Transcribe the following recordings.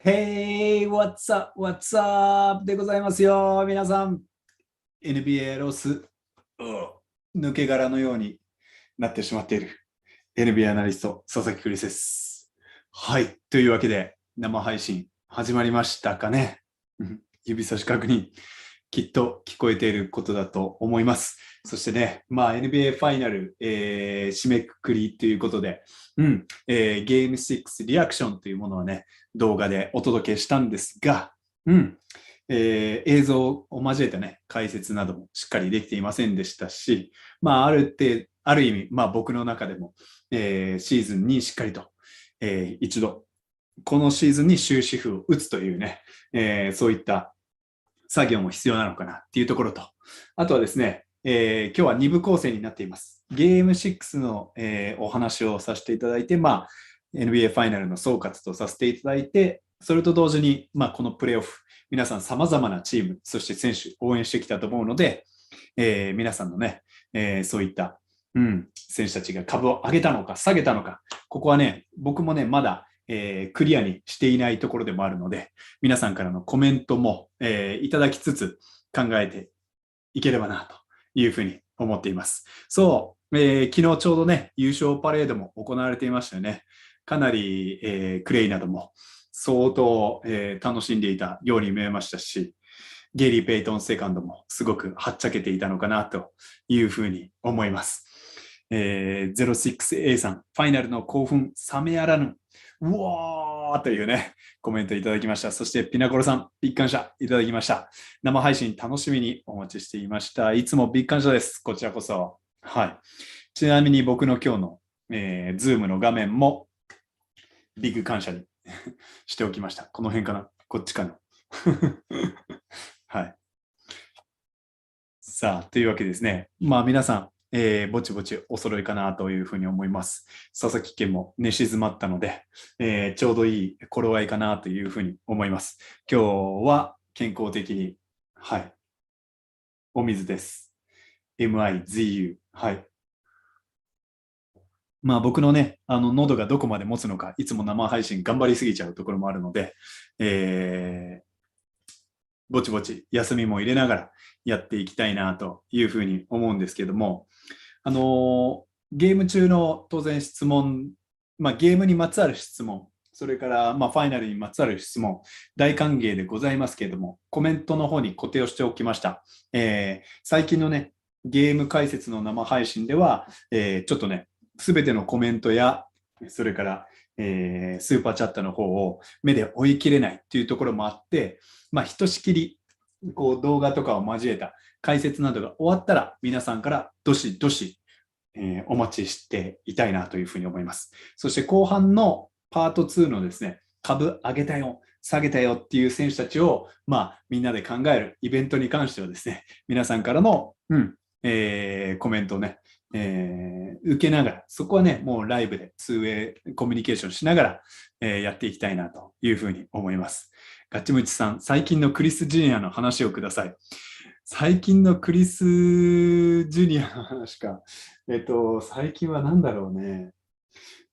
Hey, what's up, what's up でございますよ。皆さん、NBA ロス、抜け殻のようになってしまっている NBA アナリスト、佐々木クリスです。はい。というわけで、生配信始まりましたかね。指差し確認。きっと聞こえていることだと思います。そしてね、NBA ファイナル、締めくくりということで、ゲーム6リアクションというものをね、動画でお届けしたんですが、映像を交えたね、解説などもしっかりできていませんでしたし、ある意味、僕の中でも、シーズンにしっかりと、一度、このシーズンに終止符を打つというね、そういった作業も必要なのかなっていうところと、あとはですね、今日は2部構成になっています。ゲーム6の、お話をさせていただいて、NBA ファイナルの総括とさせていただいて、それと同時に、このプレーオフ、皆さん様々なチーム、そして選手応援してきたと思うので、皆さんのね、そういった、選手たちが株を上げたのか下げたのか、ここはね、僕もね、まだクリアにしていないところでもあるので、皆さんからのコメントも、いただきつつ考えていければなというふうに思っています。そう、昨日ちょうどね、優勝パレードも行われていましたよね。かなり、クレイなども相当、楽しんでいたように見えましたし、ゲイリー・ペイトンセカンドもすごくはっちゃけていたのかなというふうに思います。06A さん、ファイナルの興奮冷めやらぬ。うわーというね、コメントいただきました。そしてピナコロさん、ビッグ感謝いただきました。生配信楽しみにお待ちしていました。いつもビッグ感謝です。こちらこそ。はい。ちなみに僕の今日の、ズームの画面もビッグ感謝にしておきました。この辺かな、こっちかな。はい。さあ、というわけですね。皆さん、ぼちぼちお揃いかなというふうに思います。佐々木家も寝静まったので、ちょうどいい頃合いかなというふうに思います。今日は健康的に、はい、お水です。MIZU。はい。僕のね、喉がどこまで持つのか、いつも生配信頑張りすぎちゃうところもあるので、ぼちぼち休みも入れながらやっていきたいなというふうに思うんですけども、ゲーム中の当然質問、ゲームにまつわる質問、それからファイナルにまつわる質問、大歓迎でございますけれども、コメントの方に固定をしておきました。最近のね、ゲーム解説の生配信では、ちょっとね、すべてのコメントや、それから、スーパーチャットの方を目で追い切れないっていうところもあって、ひとしきりこう動画とかを交えた解説などが終わったら、皆さんからどしどし、お待ちしていたいなというふうに思います。そして後半のパート2のですね、株上げたよ、下げたよっていう選手たちを、みんなで考えるイベントに関してはですね、皆さんからの、コメントをね、受けながら、そこはね、もうライブで 2way コミュニケーションしながら、やっていきたいなというふうに思います。ガッチムチさん、最近のクリス・ジュニアの話をください。最近のクリス・ジュニアの話か。最近は何だろうね。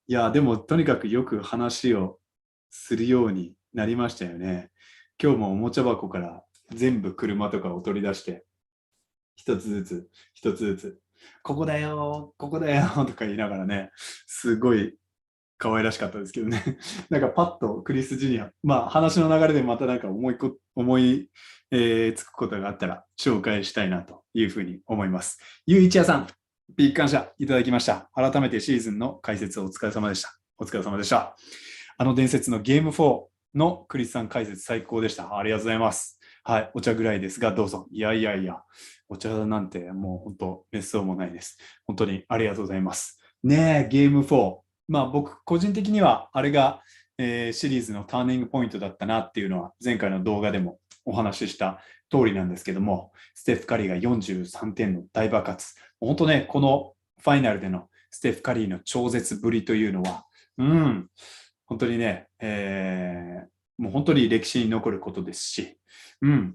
いや、でもとにかくよく話をするようになりましたよね。今日もおもちゃ箱から全部車とかを取り出して、一つずつ、一つずつ、ここだよ、ここだよとか言いながらね、すごい可愛らしかったですけどね。なんかパッとクリス・ジュニア、話の流れでまたなんか思いつくことがあったら紹介したいなというふうに思います。ゆういちやさん、ビッグ感謝いただきました。改めてシーズンの解説お疲れ様でした。お疲れ様でした。伝説のゲーム4のクリスさん解説最高でした。ありがとうございます。はい、お茶ぐらいですが、どうぞ。いやいやいや、お茶なんてもう本当、滅相もないです。本当にありがとうございます。ねえ、ゲーム4。僕、個人的にはあれが、シリーズのターニングポイントだったなっていうのは、前回の動画でもお話しした通りなんですけども、ステフ・カリーが43点の大爆発。本当ね、このファイナルでのステフ・カリーの超絶ぶりというのは、本当にね、もう本当に歴史に残ることですし、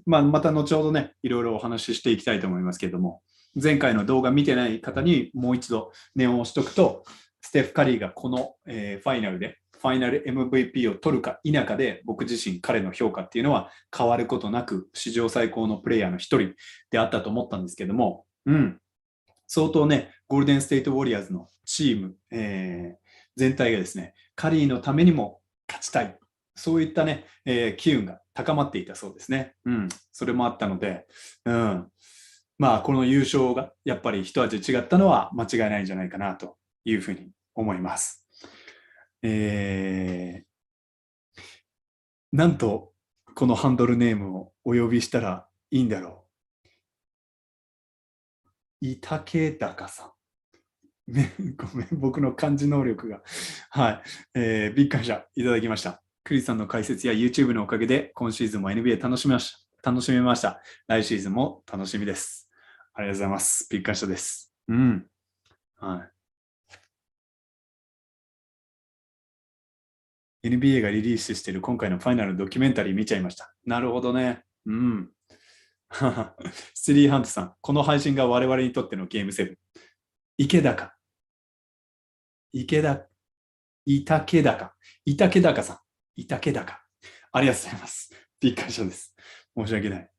また後ほどね、いろいろお話ししていきたいと思いますけれども、前回の動画見てない方にもう一度念を押しとくと、ステフ・カリーがこの、ファイナルでファイナル MVP を取るか否かで、僕自身彼の評価っていうのは変わることなく、史上最高のプレイヤーの一人であったと思ったんですけども、相当ね、ゴールデンステイトウォリアーズのチーム、全体がですね、カリーのためにも勝ちたい。そういったね、機運が高まっていたそうですね。それもあったので、まあ、この優勝がやっぱり一味違ったのは間違いないんじゃないかなというふうに思います。なんと、このハンドルネームをお呼びしたらいいんだろう。伊竹高さん。ごめん、僕の漢字能力が。はい。ビッグ感謝いただきました。クリスさんの解説や YouTube のおかげで、今シーズンも NBA 楽しめました。来シーズンも楽しみです。ありがとうございます。ビッグ感謝です。はい。NBA がリリースしている今回のファイナルドキュメンタリー見ちゃいました。なるほどね。スリーハントさん、この配信が我々にとってのゲームセブン。池田、伊竹高さん。伊竹高。ありがとうございます。びっくりしたです。申し訳ない。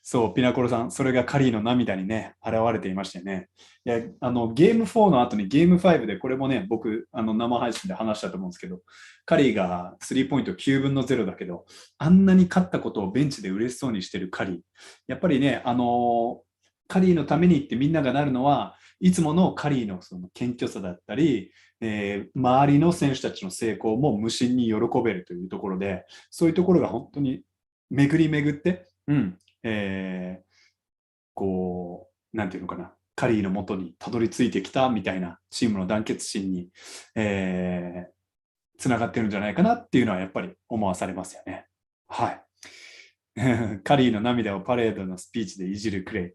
そう、ピナコロさん、それがカリーの涙にね、現れていましたよね。いや、ゲーム4の後にゲーム5で、これもね、僕、生配信で話したと思うんですけど、カリーがスリーポイント9分の0だけど、あんなに勝ったことをベンチで嬉しそうにしてるカリー。やっぱりね、カリーのためにってみんながなるのは、いつものカリーのその謙虚さだったり、周りの選手たちの成功も無心に喜べるというところで、そういうところが本当に巡り巡って、こう、なんていうのかな、カリーのもとにたどり着いてきたみたいなチームの団結心に、つながってるんじゃないかなっていうのはやっぱり思わされますよね。はい。カリーの涙をパレードのスピーチでいじるクレイ。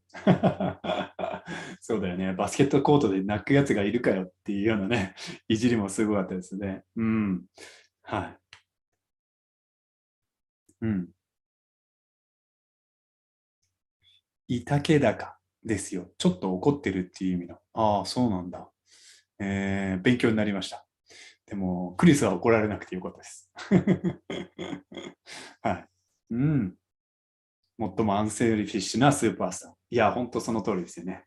そうだよね。バスケットコートで泣くやつがいるかよっていうようなね、いじりもすごかったですね。はい。伊竹高ですよ。ちょっと怒ってるっていう意味の。ああ、そうなんだ。勉強になりました。でも、クリスは怒られなくてよかったです。はい。最もアンセルフィッシュなスーパースター。いや、本当その通りですよね。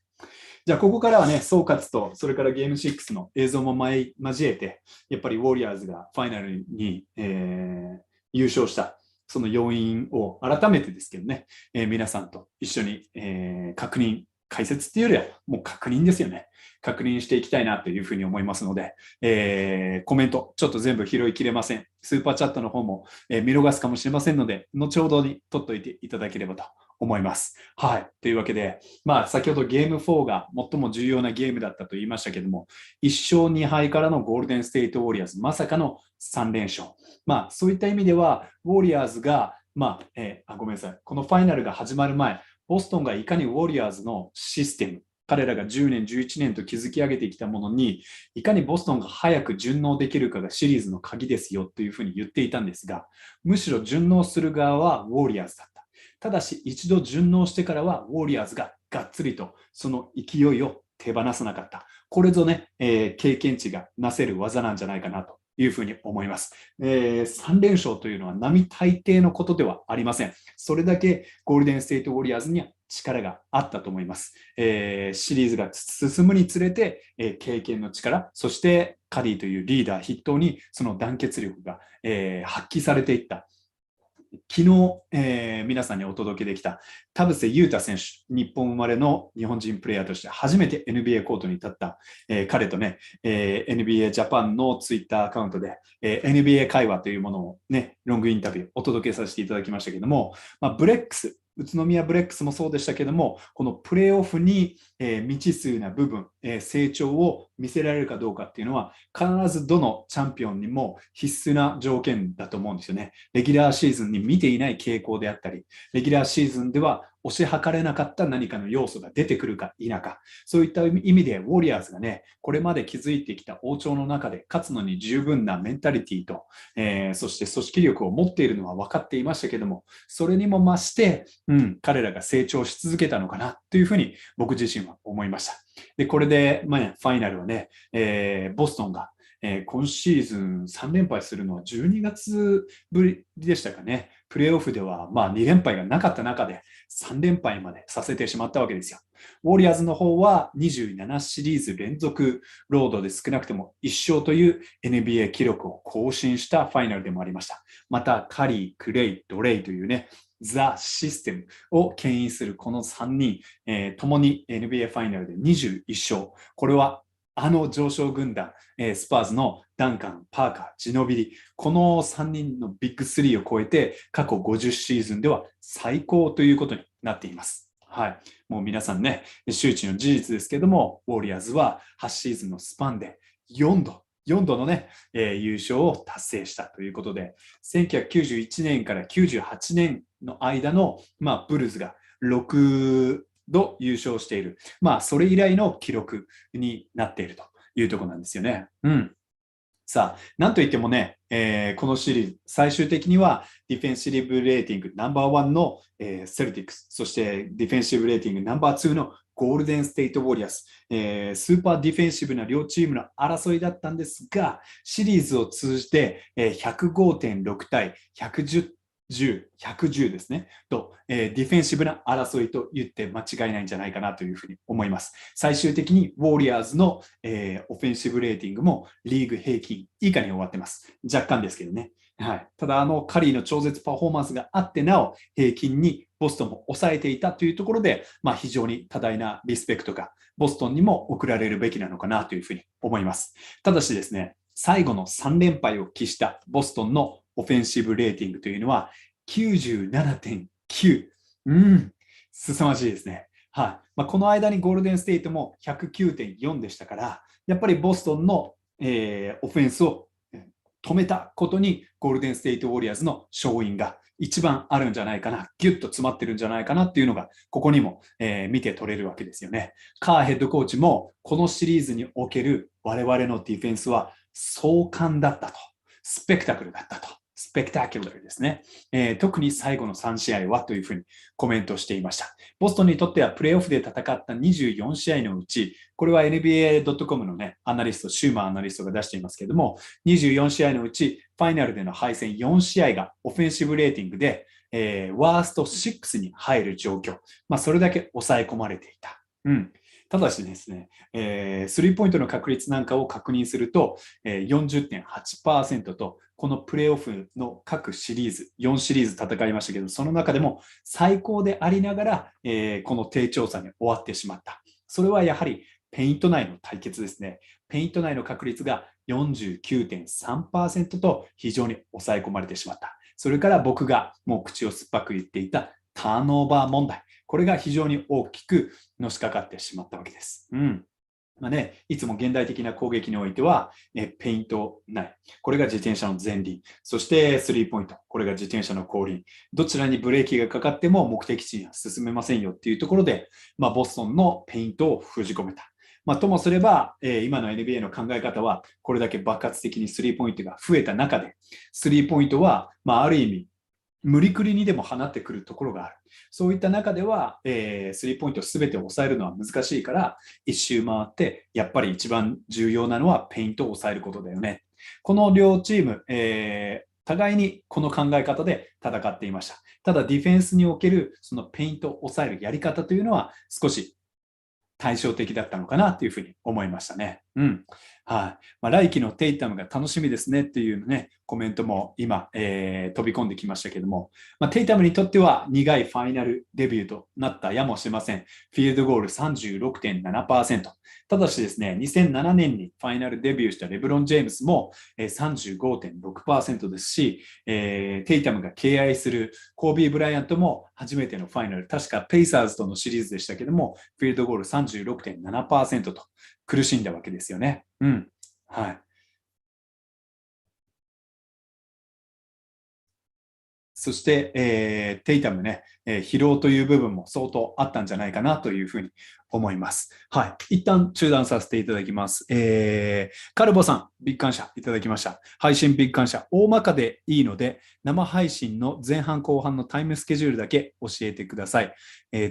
じゃあ、ここからはね、総括と、それからゲーム6の映像も交えて、やっぱりウォリアーズがファイナルに、優勝した、その要因を改めてですけどね、皆さんと一緒に、確認、解説っていうよりは、もう確認ですよね。確認していきたいなというふうに思いますので、コメント、ちょっと全部拾いきれません。スーパーチャットの方も、見逃すかもしれませんので、後ほどに取っておいていただければと思います。はい。というわけで、先ほどゲーム4が最も重要なゲームだったと言いましたけども、1勝2敗からのゴールデンステイトウォリアーズ、まさかの3連勝。そういった意味では、ウォリアーズが、ごめんなさい。このファイナルが始まる前、ボストンがいかにウォリアーズのシステム、彼らが10年、11年と築き上げてきたものに、いかにボストンが早く順応できるかがシリーズの鍵ですよというふうに言っていたんですが、むしろ順応する側はウォリアーズだった。ただし、一度順応してからは、ウォリアーズががっつりとその勢いを手放さなかった。これぞね、経験値がなせる技なんじゃないかなというふうに思います。3連勝というのは並大抵のことではありません。それだけゴールデンステイトウォリアーズには力があったと思います。シリーズが進むにつれて、経験の力、そしてカリーというリーダー筆頭にその団結力が、発揮されていった。昨日、皆さんにお届けできた田臥勇太選手、日本生まれの日本人プレイヤーとして初めて NBA コートに立った、彼とね、NBA ジャパンのツイッターアカウントで、NBA 会話というものをね、ロングインタビューお届けさせていただきましたけども、ブレックス、宇都宮ブレックスもそうでしたけども、このプレーオフに、未知数な部分、成長を見せられるかどうかっていうのは、必ずどのチャンピオンにも必須な条件だと思うんですよね。レギュラーシーズンに見ていない傾向であったり、レギュラーシーズンでは推し量れなかった何かの要素が出てくるか否か、そういった意味でウォリアーズがね、これまで築いてきた王朝の中で勝つのに十分なメンタリティと、そして組織力を持っているのは分かっていましたけども、それにも増して、彼らが成長し続けたのかなというふうに僕自身は思いました。で、これで、ファイナルはね、ボストンが今シーズン3連敗するのは12月ぶりでしたかね。プレーオフでは2連敗がなかった中で3連敗までさせてしまったわけですよ。ウォリアーズの方は27シリーズ連続ロードで少なくても1勝という NBA 記録を更新したファイナルでもありました。またカリー、クレイ、ドレイというね、ザ・システムを牽引するこの3人、共に NBA ファイナルで21勝。これは上昇軍団、スパーズのダンカン、パーカー、ジノビリ、この3人のビッグ3を超えて、過去50シーズンでは最高ということになっています。はい。もう皆さんね、周知の事実ですけども、ウォリアーズは8シーズンのスパンで4度のね、優勝を達成したということで、1991年から98年の間の、ブルズが6度優勝している。それ以来の記録になっているというところなんですよね。さあ、なんといってもね、このシリーズ、最終的にはディフェンシブレーティングナンバーワンの、セルティックス、そしてディフェンシブレーティングナンバーツーのゴールデンステイトウォリアーズ、スーパーディフェンシブな両チームの争いだったんですが、シリーズを通じて、105.6 対110 110ですね。と、ディフェンシブな争いと言って間違いないんじゃないかなというふうに思います。最終的にウォリアーズの、オフェンシブレーティングもリーグ平均以下に終わってます。若干ですけどね。はい、ただ、カリーの超絶パフォーマンスがあってなお、平均にボストンも抑えていたというところで、非常に多大なリスペクトがボストンにも送られるべきなのかなというふうに思います。ただしですね、最後の3連敗を喫したボストンのオフェンシブレーティングというのは 97.9。凄まじいですね。はい。この間にゴールデンステイトも 109.4 でしたから、やっぱりボストンの、オフェンスを止めたことにゴールデンステイトウォリアーズの勝因が一番あるんじゃないかな、ギュッと詰まってるんじゃないかなっていうのが、ここにも、見て取れるわけですよね。カーヘッドコーチも、このシリーズにおける我々のディフェンスは壮観だったと。スペクタクルだったと。スペクタキュラーですね、特に最後の3試合はというふうにコメントしていました。ボストンにとってはプレーオフで戦った24試合のうち、これは NBA.com のね、アナリスト、シューマーアナリストが出していますけれども、24試合のうち、ファイナルでの敗戦4試合がオフェンシブレーティングで、ワースト6に入る状況。それだけ抑え込まれていた。ただしですね、スリーポイントの確率なんかを確認すると、40.8% と、このプレーオフの各シリーズ、4シリーズ戦いましたけど、その中でも最高でありながら、この低調査に終わってしまった。それはやはりペイント内の対決ですね。ペイント内の確率が 49.3% と非常に抑え込まれてしまった。それから僕がもう口を酸っぱく言っていたターンオーバー問題。これが非常に大きくのしかかってしまったわけです。いつも現代的な攻撃においては、ペイント内、これが自転車の前輪、そしてスリーポイント、これが自転車の後輪、どちらにブレーキがかかっても目的地には進めませんよっていうところで、ボストンのペイントを封じ込めた。ともすれば、今の NBA の考え方は、これだけ爆発的にスリーポイントが増えた中で、スリーポイントは、ある意味、無理くりにでも放ってくるところがある。そういった中では、スリーポイントすべて抑えるのは難しいから、一周回って、やっぱり一番重要なのはペイントを抑えることだよね。この両チーム、互いにこの考え方で戦っていました。ただ、ディフェンスにおけるそのペイントを抑えるやり方というのは少し対照的だったのかなというふうに思いましたね。来季のテイタムが楽しみですねっていうね、コメントも今、飛び込んできましたけども、テイタムにとっては苦いファイナルデビューとなったやもしれません。フィールドゴール 36.7%。ただしですね、2007年にファイナルデビューしたレブロン・ジェームスも 35.6% ですし、テイタムが敬愛するコービー・ブライアントも初めてのファイナル、確かペイサーズとのシリーズでしたけども、フィールドゴール 36.7% と苦しんだわけですよね。そして、テイタムね、疲労という部分も相当あったんじゃないかなというふうに思います。一旦中断させていただきます。カルボさん、ビッグ感謝いただきました。配信ビッグ感謝。大まかでいいので、生配信の前半後半のタイムスケジュールだけ教えてください。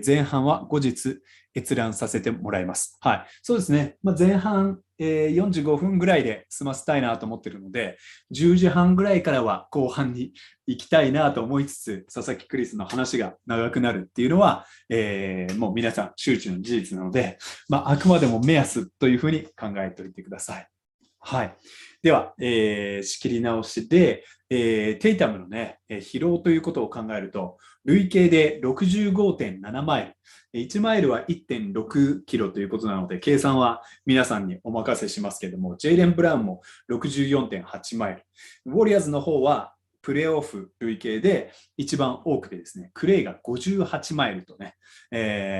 前半は後日、閲覧させてもらいます。はい。そうですね。前半、45分ぐらいで済ませたいなと思ってるので、10時半ぐらいからは後半に行きたいなと思いつつ、佐々木クリスの話が長くなるっていうのは、もう皆さん周知の事実なので、あくまでも目安というふうに考えておいてください。はい。では、仕切り直しで、テイタムのね、疲労ということを考えると、累計で 65.7 マイル、1マイルは 1.6 キロということなので、計算は皆さんにお任せしますけれども、ジェイレン・ブラウンも 64.8 マイル、ウォリアーズの方はプレーオフ累計で一番多くてですね、クレイが58マイルとね、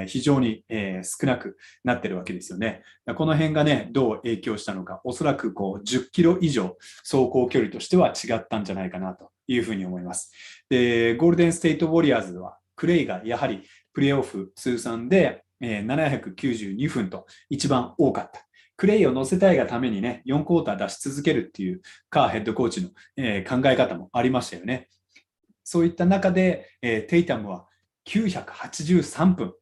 非常に、少なくなってるわけですよね。この辺がね、どう影響したのか、おそらくこう10キロ以上走行距離としては違ったんじゃないかなというふうに思います。で、ゴールデンステイトウォリアーズは、クレイがやはりプレーオフ通算で、792分と一番多かった。クレイを乗せたいがためにね、4クォーター出し続けるっていうカーヘッドコーチの、考え方もありましたよね。そういった中で、テイタムは983分、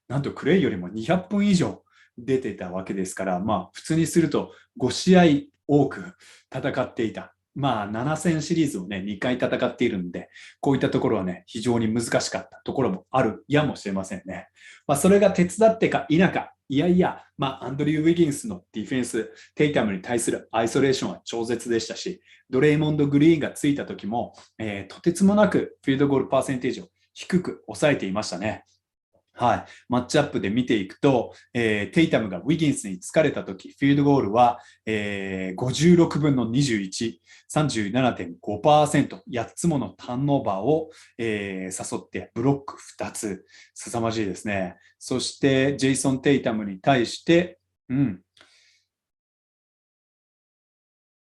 なんとクレイよりも200分以上出てたわけですから、普通にすると5試合多く戦っていた。7戦シリーズをね、2回戦っているんで、こういったところはね、非常に難しかったところもあるやもしれませんね。それが手伝ってか否か、いやいや、アンドリュー・ウィギンスのディフェンス、テイタムに対するアイソレーションは超絶でしたし、ドレイモンド・グリーンがついた時も、とてつもなくフィールドゴールパーセンテージを低く抑えていましたね。はい、マッチアップで見ていくと、テイタムがウィギンスに疲れたとき、フィールドゴールは、56分の21、37.5%、8つものターンオーバーを、誘って、ブロック2つ、凄まじいですね。そして、ジェイソン・テイタムに対して、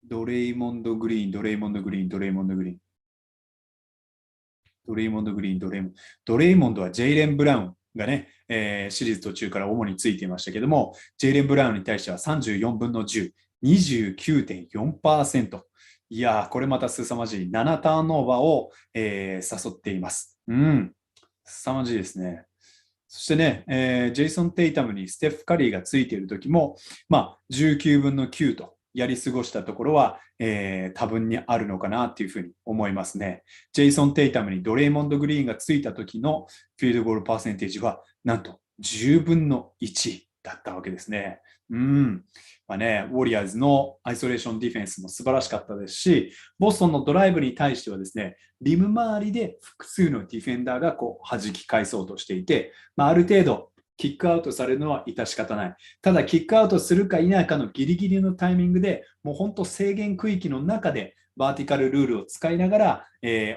ドレイモンド・グリーン、ドレイモンド・グリーン、ドレイモンド・グリーン。ドレイモンド・グリーン、ドレイモンドはジェイレン・ブラウンがね、シリーズ途中から主についていましたけども、ジェイレン・ブラウンに対しては34分の10、29.4%。いやー、これまた凄まじい7ターンオーバーを、誘っています。凄まじいですね。そしてね、ジェイソン・テイタムにステフ・カリーがついている時も、19分の9とやり過ごしたところは、多分にあるのかなというふうに思いますね。ジェイソン・テイタムにドレイモンド・グリーンがついた時のフィールドゴールパーセンテージは、なんと10分の1だったわけですね。ウォリアーズのアイソレーションディフェンスも素晴らしかったですし、ボストンのドライブに対してはですね、リム周りで複数のディフェンダーがこう弾き返そうとしていて、ある程度キックアウトされるのは致し方ない。ただ、キックアウトするか否かのギリギリのタイミングで、もう本当制限区域の中でバーティカルルールを使いながら、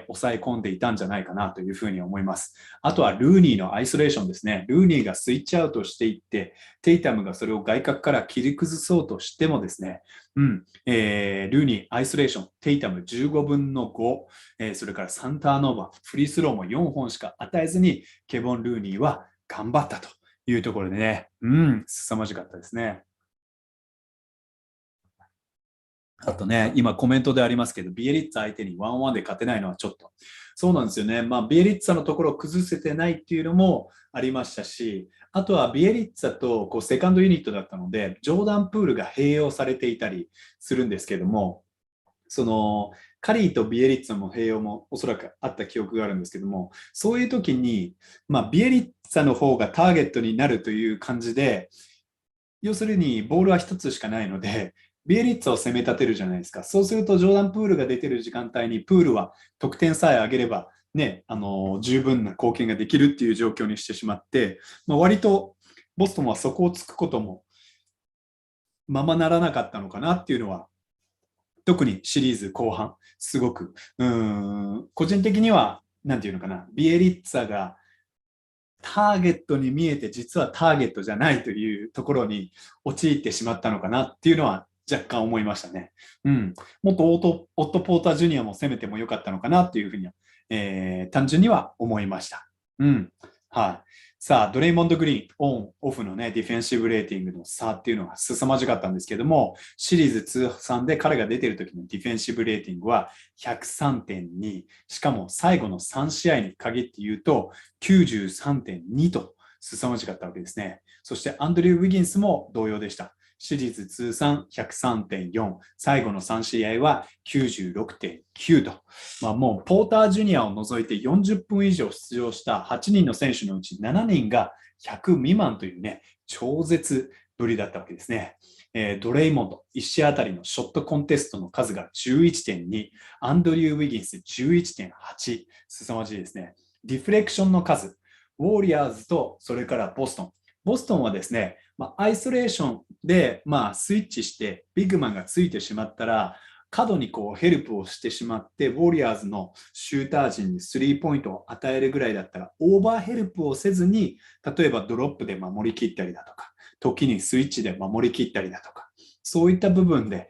抑え込んでいたんじゃないかなというふうに思います。あとはルーニーのアイソレーションですね。ルーニーがスイッチアウトしていって、テイタムがそれを外角から切り崩そうとしてもですね、ルーニーアイソレーション、テイタム15分の5、それから3ターンオーバー、フリースローも4本しか与えずに、ケボン・ルーニーは頑張ったというところでね、凄まじかったですね。あとね、今コメントでありますけど、ビエリッツァ相手に1-1で勝てないのはちょっと、そうなんですよね。ビエリッツァのところを崩せてないっていうのもありましたし、あとはビエリッツァとこうセカンドユニットだったので、ジョーダン・プールが併用されていたりするんですけども、そのカリーとビエリッツァも併用もおそらくあった記憶があるんですけども、そういう時に、ビエリッツァの方がターゲットになるという感じで、要するにボールは一つしかないので、ビエリッツァを攻め立てるじゃないですか。そうすると、ジョーダン・プールが出てる時間帯に、プールは得点さえ上げれば、ね、十分な貢献ができるっていう状況にしてしまって、割とボストンはそこをつくこともままならなかったのかなっていうのは、特にシリーズ後半、すごく、個人的には、なんていうのかな、ビエリッツァがターゲットに見えて実はターゲットじゃないというところに陥ってしまったのかなっていうのは若干思いましたね。もっとオット・ポーター・ジュニアも攻めてもよかったのかなっていうふうには、単純には思いました。はい。さあ、ドレイモンド・グリーン、オン、オフのね、ディフェンシブレーティングの差っていうのが凄まじかったんですけども、シリーズ通算で彼が出ている時のディフェンシブレーティングは103.2、しかも最後の3試合に限って言うと93.2と凄まじかったわけですね。そしてアンドリュー・ウィギンスも同様でした。シリーズ通算 103.4、最後の3試合は 96.9 と、もうポータージュニアを除いて40分以上出場した8人の選手のうち7人が100未満というね、超絶ぶりだったわけですね。ドレイモンド、1試合あたりのショットコンテストの数が 11.2、アンドリュー・ウィギンス 11.8、凄まじいですね。ディフレクションの数、ウォリアーズとそれからボストン。ボストンはですね、アイソレーションで、スイッチしてビッグマンがついてしまったら、過度にヘルプをしてしまって、ウォリアーズのシューター陣にスリーポイントを与えるぐらいだったら、オーバーヘルプをせずに、例えばドロップで守りきったりだとか、時にスイッチで守りきったりだとか、そういった部分で、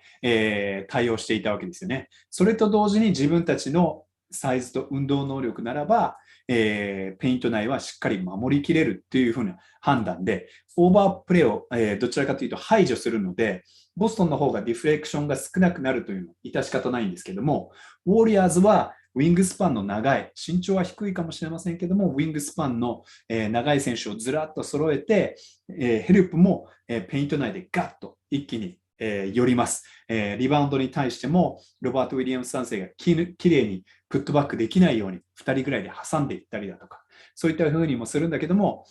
対応していたわけですよね。それと同時に自分たちのサイズと運動能力ならば、ペイント内はしっかり守りきれるっていう風な判断で、オーバープレーを、どちらかというと排除するので、ボストンの方がディフレクションが少なくなるというのは致し方ないんですけども、ウォリアーズはウィングスパンの長い、身長は低いかもしれませんけども、ウィングスパンの長い選手をずらっと揃えて、ヘルプもペイント内でガッと一気に寄ります。リバウンドに対しても、ロバート・ウィリアムス3世がきれいにプットバックできないように2人ぐらいで挟んでいったりだとか、そういった風にもするんだけども、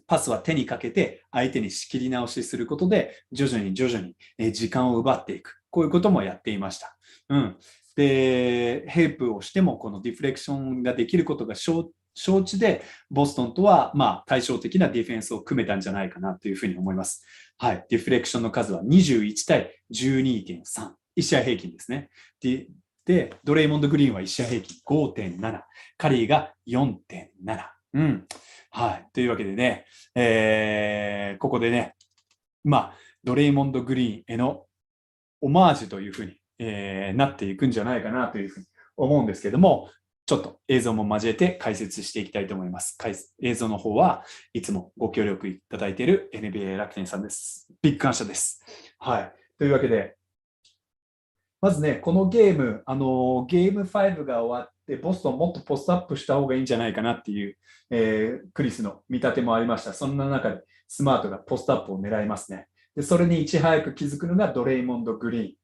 パスは手にかけて相手に仕切り直しすることで、徐々に時間を奪っていく。こういうこともやっていました。で、ヘルプをしても、このディフレクションができることが承知で、ボストンとは対照的なディフェンスを組めたんじゃないかなというふうに思います。はい、ディフレクションの数は21対 12.3。1試合平均ですね。で、ドレイモンド・グリーンは1試合平均 5.7。カリーが 4.7。はい。というわけでね、ここでね、ドレイモンド・グリーンへのオマージュというふうに、なっていくんじゃないかなというふうに思うんですけども、ちょっと映像も交えて解説していきたいと思います。映像の方はいつもご協力いただいている NBA 楽天さんです。ビッグ感謝です。はい。というわけで、まずね、このゲーム、ゲーム5が終わって、ボストンもっとポストアップした方がいいんじゃないかなっていう、クリスの見立てもありました。そんな中で、スマートがポストアップを狙いますね。で、それにいち早く気づくのがドレイモンド・グリーン。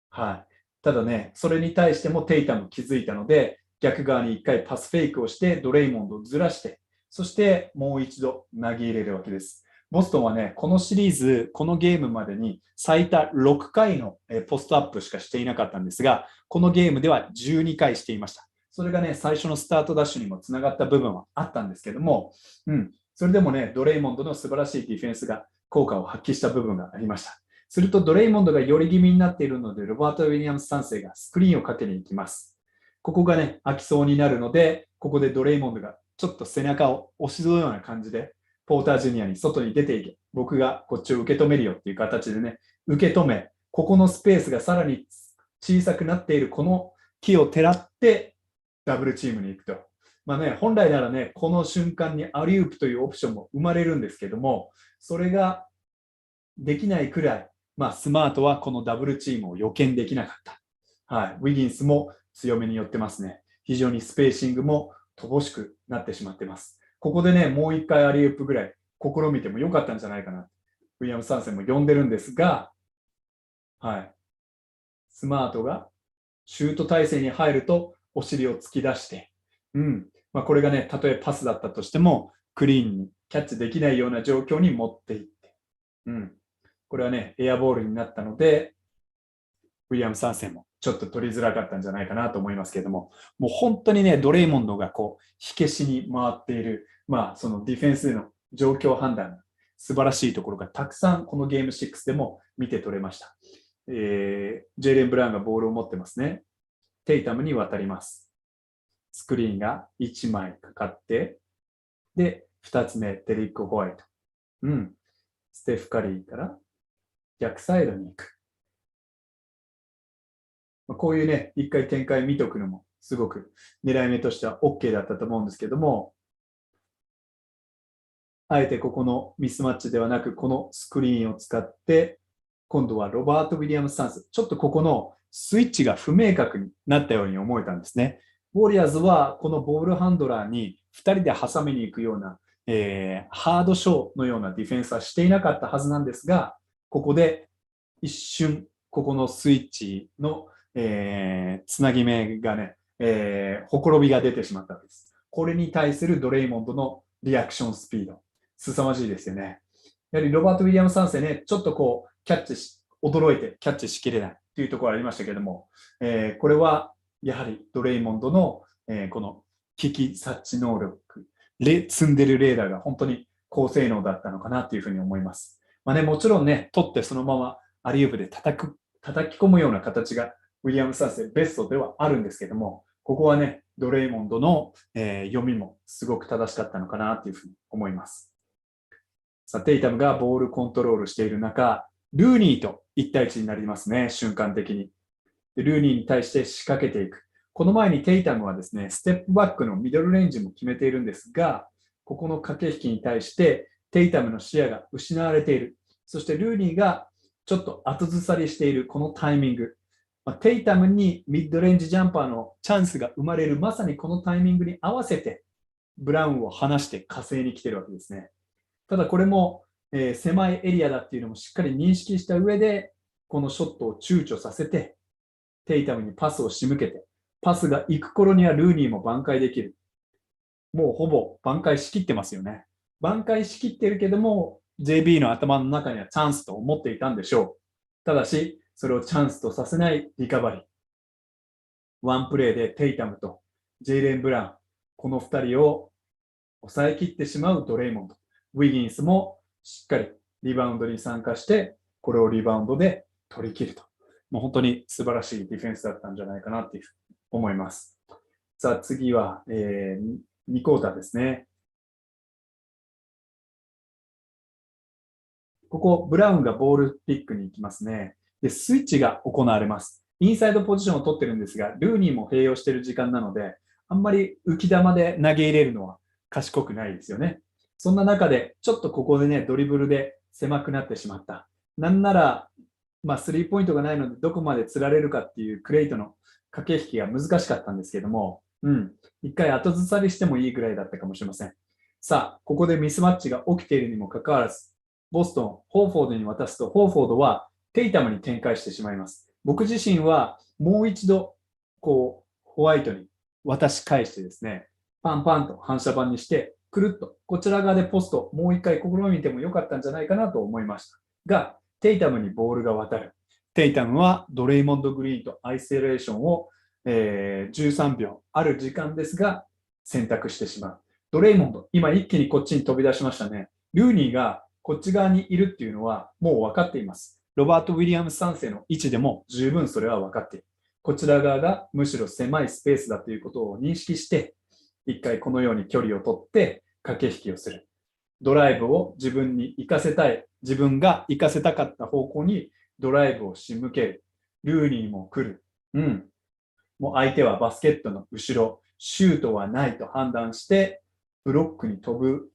はい。ただね、それに対してもテイタも気づいたので、逆側に1回パスフェイクをして、ドレイモンドをずらして、そしてもう一度投げ入れるわけです。ボストンはね、このシリーズ、このゲームまでに最多6回のポストアップしかしていなかったんですが、このゲームでは12回していました。それがね、最初のスタートダッシュにもつながった部分はあったんですけども、それでもね、ドレイモンドの素晴らしいディフェンスが効果を発揮した部分がありました。するとドレイモンドが寄り気味になっているので、ロバート・ウィリアムス3世がスクリーンをかけに行きます。ここがね、空きそうになるので、ここでドレイモンドがちょっと背中を押しのような感じで、ポータージュニアに外に出ていけ、僕がこっちを受け止めるよっていう形でね、受け止め、ここのスペースがさらに小さくなっているこの木をてらって、ダブルチームに行くと。本来ならね、この瞬間にアリウープというオプションも生まれるんですけども、それができないくらい、スマートはこのダブルチームを予見できなかった。はい、ウィギンスも強めに寄ってますね。非常にスペーシングも乏しくなってしまってます。ここでね、もう一回アリウープぐらい試みてもよかったんじゃないかな。ウィリアム・サンセンも呼んでるんですが、はい、スマートがシュート体勢に入るとお尻を突き出して、これがね、たとえパスだったとしても、クリーンにキャッチできないような状況に持っていって、これはね、エアボールになったので、ウィリアム・サンセンもちょっと取りづらかったんじゃないかなと思いますけれども、もう本当にね、ドレイモンドが火消しに回っている、そのディフェンスでの状況判断、素晴らしいところがたくさんこのゲーム6でも見て取れました。ジェイレン・ブラウンがボールを持ってますね。テイタムに渡ります。スクリーンが1枚かかって、で、2つ目、デリック・ホワイト。ステフ・カリーから逆サイドに行く。こういうね、一回展開見とくのもすごく狙い目としては OK だったと思うんですけども、あえてここのミスマッチではなく、このスクリーンを使って、今度はロバート・ウィリアムス・サンス。ちょっとここのスイッチが不明確になったように思えたんですね。ウォリアーズはこのボールハンドラーに2人で挟みに行くようなハードショーのようなディフェンスはしていなかったはずなんですが、ここで一瞬、ここのスイッチの、つなぎ目がね、ほころびが出てしまったんです。これに対するドレイモンドのリアクションスピード、凄まじいですよね。やはりロバート・ウィリアム3世ね、ちょっとこう、驚いてキャッチしきれないというところがありましたけれども、これはやはりドレイモンドの、この危機察知能力、積んでるレーダーが本当に高性能だったのかなというふうに思います。まあね、もちろんね、取ってそのままアリウープで叩き込むような形がウィリアム3世ベストではあるんですけども、ここはね、ドレイモンドの、読みもすごく正しかったのかなというふうに思います。さあ、テイタムがボールコントロールしている中、ルーニーと1対1になりますね、瞬間的に。でルーニーに対して仕掛けていく。この前にテイタムはですね、ステップバックのミドルレンジも決めているんですが、ここの駆け引きに対してテイタムの視野が失われている。そしてルーニーがちょっと後ずさりしているこのタイミング。テイタムにミッドレンジジャンパーのチャンスが生まれるまさにこのタイミングに合わせてブラウンを離して火星に来ているわけですね。ただこれも、狭いエリアだっていうのもしっかり認識した上でこのショットを躊躇させてテイタムにパスを仕向けてパスが行く頃にはルーニーも挽回できる。もうほぼ挽回しきってますよね。挽回しきってるけども JB の頭の中にはチャンスと思っていたんでしょう。ただしそれをチャンスとさせないリカバリー。ワンプレーでテイタムとジェイレン・ブラウン、この2人を抑えきってしまうドレイモンド。ウィギンスもしっかりリバウンドに参加して、これをリバウンドで取り切ると。もう本当に素晴らしいディフェンスだったんじゃないかなというふうに思います。さあ次は、2クォーターですね。ここ、ブラウンがボールピックに行きますね。で、スイッチが行われます。インサイドポジションを取ってるんですが、ルーニーも併用している時間なので、あんまり浮き球で投げ入れるのは賢くないですよね。そんな中で、ちょっとここでね、ドリブルで狭くなってしまった。なんなら、スリーポイントがないので、どこまで釣られるかっていうクレイトの駆け引きが難しかったんですけども、一回後ずさりしてもいいぐらいだったかもしれません。さあ、ここでミスマッチが起きているにもかかわらず、ボストン、ホーフォードに渡すと、ホーフォードはテイタムに展開してしまいます。僕自身はもう一度、ホワイトに渡し返してですね、パンパンと反射板にして、くるっとこちら側でポスト、もう一回試みてもよかったんじゃないかなと思いました。が、テイタムにボールが渡る。テイタムはドレイモンド・グリーンとアイソレーションを、13秒ある時間ですが選択してしまう。ドレイモンド、今一気にこっちに飛び出しましたね。ルーニーがこっち側にいるっていうのはもう分かっています。ロバート・ウィリアムス3世の位置でも十分それは分かっている。こちら側がむしろ狭いスペースだということを認識して、一回このように距離を取って駆け引きをする。ドライブを自分に行かせたい、自分が行かせたかった方向にドライブを仕向ける。ルーニーも来る。もう相手はバスケットの後ろ、シュートはないと判断して、ブロックに飛ぶ、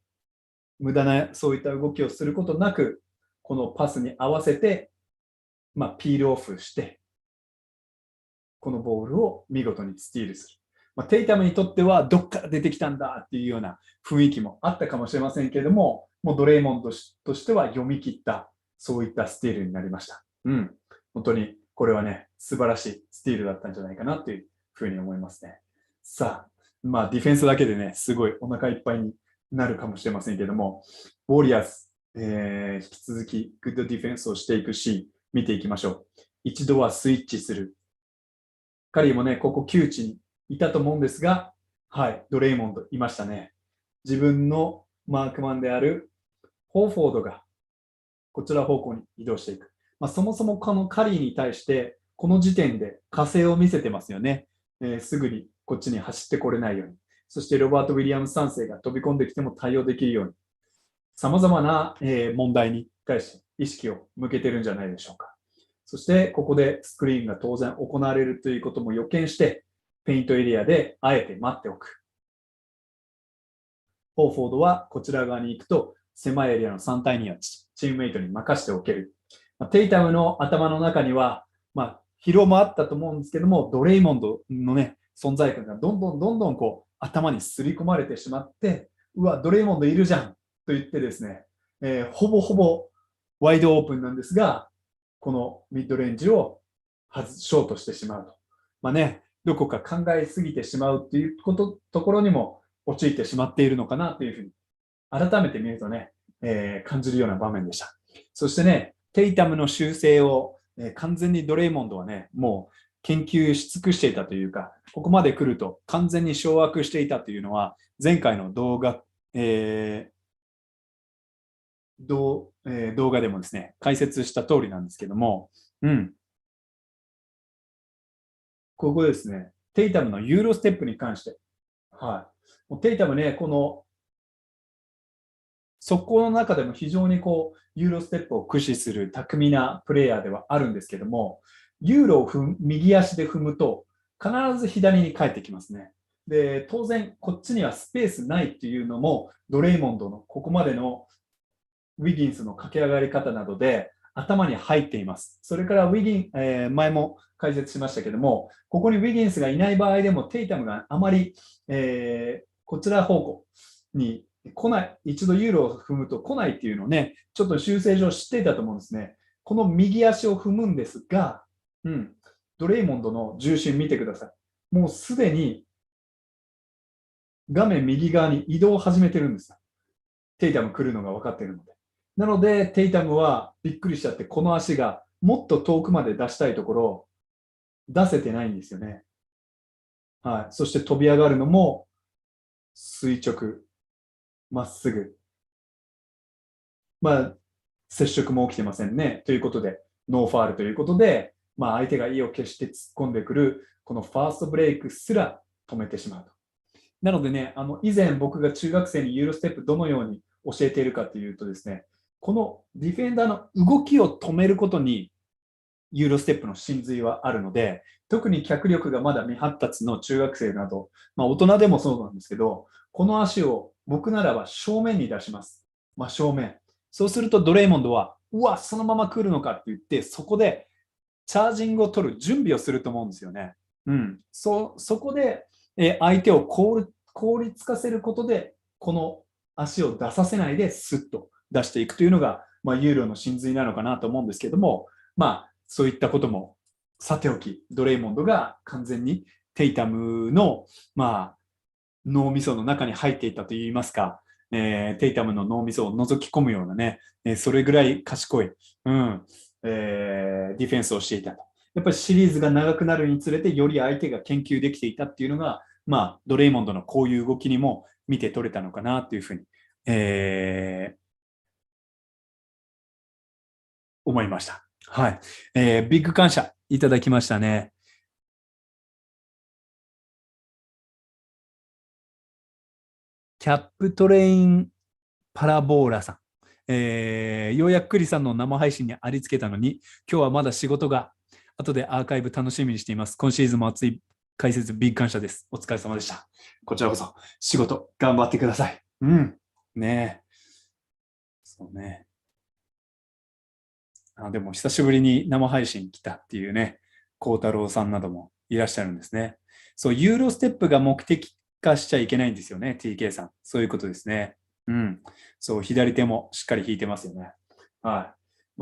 無駄なそういった動きをすることなく、このパスに合わせて、ピールオフして、このボールを見事にスティールする。テイタムにとってはどっから出てきたんだっていうような雰囲気もあったかもしれませんけれども、もうドレイモンドとしては読み切った、そういったスティールになりました。本当にこれはね、素晴らしいスティールだったんじゃないかなというふうに思いますね。さあ、ディフェンスだけでね、すごいお腹いっぱいになるかもしれませんけれども、ウォリアーズ、引き続きグッドディフェンスをしていくシーン、見ていきましょう。一度はスイッチする。カリーもね、ここ窮地にいたと思うんですが、ドレイモンドいましたね。自分のマークマンであるホーフォードがこちら方向に移動していく。そもそもこのカリーに対してこの時点で加勢を見せてますよね。すぐにこっちに走ってこれないように。そしてロバート・ウィリアムス3世が飛び込んできても対応できるように。様々な問題に対して意識を向けてるんじゃないでしょうか。そしてここでスクリーンが当然行われるということも予見して、ペイントエリアであえて待っておく。ホーフォードはこちら側に行くと、狭いエリアの3対2はチームメイトに任しておける。テイタムの頭の中には、疲労もあったと思うんですけども、ドレイモンドのね、存在感がどんどん頭にすり込まれてしまって、うわ、ドレイモンドいるじゃんと言ってですね、ほぼほぼワイドオープンなんですが、このミッドレンジをショートしてしまうと。まあね、どこか考えすぎてしまうっていうところにも陥ってしまっているのかなというふうに、改めて見るとね、感じるような場面でした。そしてね、テイタムの修正を、完全にドレイモンドはね、もう研究し尽くしていたというか、ここまで来ると完全に掌握していたというのは、前回の動画、動画でもですね、解説した通りなんですけども、ここですね、テイタムのユーロステップに関して、もうテイタムね、この速攻の中でも非常にユーロステップを駆使する巧みなプレイヤーではあるんですけども、ユーロを右足で踏むと必ず左に帰ってきますね。で、当然こっちにはスペースないっていうのもドレイモンドのここまでのウィギンスの駆け上がり方などで頭に入っています。それから前も解説しましたけども、ここにウィギンスがいない場合でもテイタムがあまり、こちら方向に来ない、一度ユーロを踏むと来ないっていうのをね、ちょっと修正上知っていたと思うんですね。この右足を踏むんですが、ドレイモンドの重心見てください。もうすでに画面右側に移動を始めてるんです。テイタム来るのが分かっているので。なので、テイタムはびっくりしちゃって、この足がもっと遠くまで出したいところ、出せてないんですよね。そして飛び上がるのも垂直、まっすぐ。接触も起きてませんね。ということで、ノーファールということで、相手が意を決して突っ込んでくる、このファーストブレイクすら止めてしまうと。なのでね、以前僕が中学生にユーロステップどのように教えているかというとですね、このディフェンダーの動きを止めることにユーロステップの真髄はあるので、特に脚力がまだ未発達の中学生など、大人でもそうなんですけど、この足を僕ならば正面に出します。真正面。そうするとドレイモンドは、うわ、そのまま来るのかって言って、そこでチャージングを取る準備をすると思うんですよね。そこで、相手を効率化せることで、この足を出させないでスッと出していくというのが、ユーロの真髄なのかなと思うんですけども、そういったこともさておき、ドレイモンドが完全にテイタムの、脳みその中に入っていたといいますか、テイタムの脳みそを覗き込むようなね、それぐらい賢い、ディフェンスをしていたと。やっぱりシリーズが長くなるにつれて、より相手が研究できていたっていうのが、ドレイモンドのこういう動きにも見て取れたのかなというふうに、思いました。はい。ビッグ感謝いただきましたね。キャップトレインパラボーラさん。ようやくクリさんの生配信にありつけたのに、今日はまだ仕事が、後でアーカイブ楽しみにしています。今シーズンも熱い解説、ビッグ感謝です。お疲れ様でした。こちらこそ、仕事頑張ってください。ねえ。そうね。でも久しぶりに生配信来たっていうね、孝太郎さんなどもいらっしゃるんですね。そう、ユーロステップが目的化しちゃいけないんですよね、TK さん。そういうことですね。そう、左手もしっかり引いてますよね。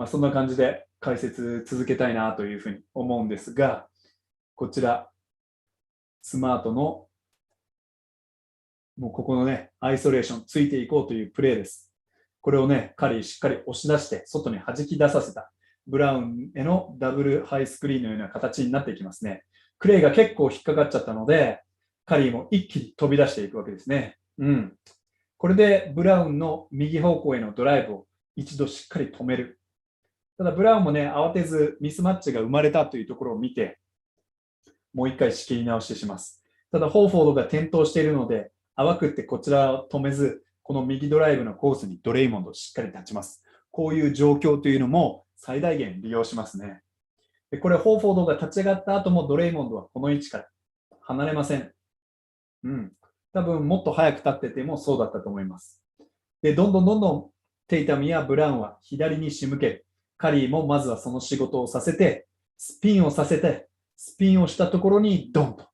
そんな感じで解説続けたいなというふうに思うんですが、こちら、スマートの、もうここのね、アイソレーションついていこうというプレーです。これをね、カリーしっかり押し出して、外に弾き出させた、ブラウンへのダブルハイスクリーンのような形になっていきますね。クレイが結構引っかかっちゃったので、カリーも一気に飛び出していくわけですね。これでブラウンの右方向へのドライブを一度しっかり止める。ただブラウンもね、慌てずミスマッチが生まれたというところを見て、もう一回仕切り直しします。ただホーフォードが転倒しているので、淡くってこちらを止めず、この右ドライブのコースにドレイモンドしっかり立ちます。こういう状況というのも最大限利用しますね。でこれ、ホーフォードが立ち上がった後もドレイモンドはこの位置から離れません。多分もっと早く立っててもそうだったと思います。で、どんどんテイタムやブラウンは左に仕向ける。カリーもまずはその仕事をさせて、スピンをさせて、スピンをしたところにドンと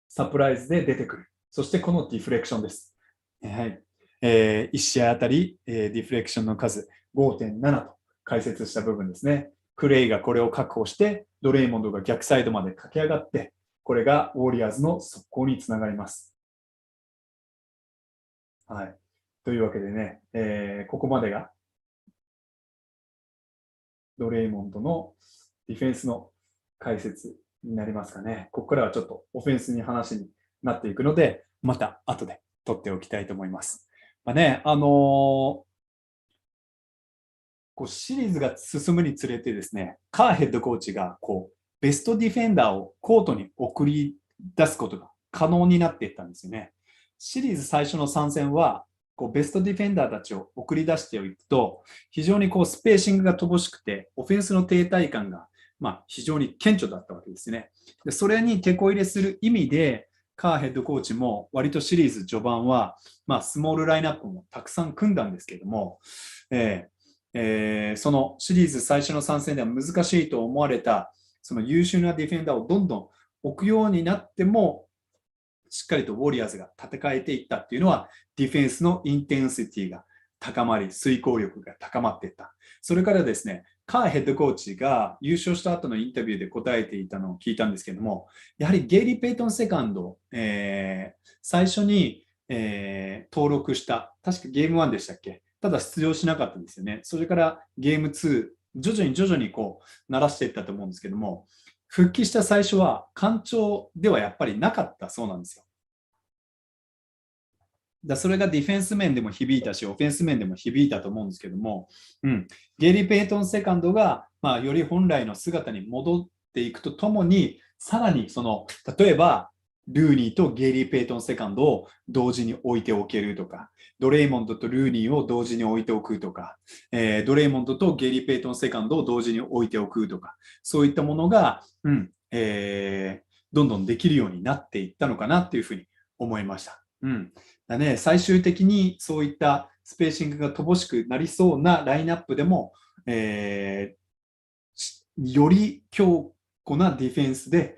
サプライズで出てくる。そしてこのディフレクションです。はい。1試合あたり、ディフレクションの数 5.7 と解説した部分ですね。クレイがこれを確保して、ドレイモンドが逆サイドまで駆け上がって、これがウォリアーズの速攻につながります。はい。というわけでね、ここまでがドレイモンドのディフェンスの解説になりますかね。ここからはちょっとオフェンスに話になっていくので、また後で取っておきたいと思います。まあね、こうシリーズが進むにつれてですね、カーヘッドコーチがこうベストディフェンダーをコートに送り出すことが可能になっていったんですよね。シリーズ最初の参戦はこうベストディフェンダーたちを送り出しておくと、非常にこうスペーシングが乏しくて、オフェンスの停滞感が非常に顕著だったわけですね。でそれに手こ入れする意味で、カーヘッドコーチも割とシリーズ序盤は、スモールラインナップもたくさん組んだんですけども、そのシリーズ最初の参戦では難しいと思われたその優秀なディフェンダーをどんどん置くようになっても、しっかりとウォリアーズが戦えていったっていうのは、ディフェンスのインテンシティが高まり、遂行力が高まっていった。それからですね、カーヘッドコーチが優勝した後のインタビューで答えていたのを聞いたんですけども、やはりゲイリー・ペイトンセカンド、最初に、登録した、確かゲーム1でしたっけ、ただ出場しなかったんですよね。それからゲーム2、徐々にこう、慣らしていったと思うんですけども、復帰した最初は、干潮ではやっぱりなかったそうなんですよ。それがディフェンス面でも響いたし、オフェンス面でも響いたと思うんですけども、ゲイリー・ペイトンセカンドが、より本来の姿に戻っていくとともに、さらに例えば、ルーニーとゲイリー・ペイトンセカンドを同時に置いておけるとか、ドレイモンドとルーニーを同時に置いておくとか、ドレイモンドとゲイリー・ペイトンセカンドを同時に置いておくとか、そういったものが、どんどんできるようになっていったのかなっていうふうに思いました。だね、最終的にそういったスペーシングが乏しくなりそうなラインナップでも、より強固なディフェンスで、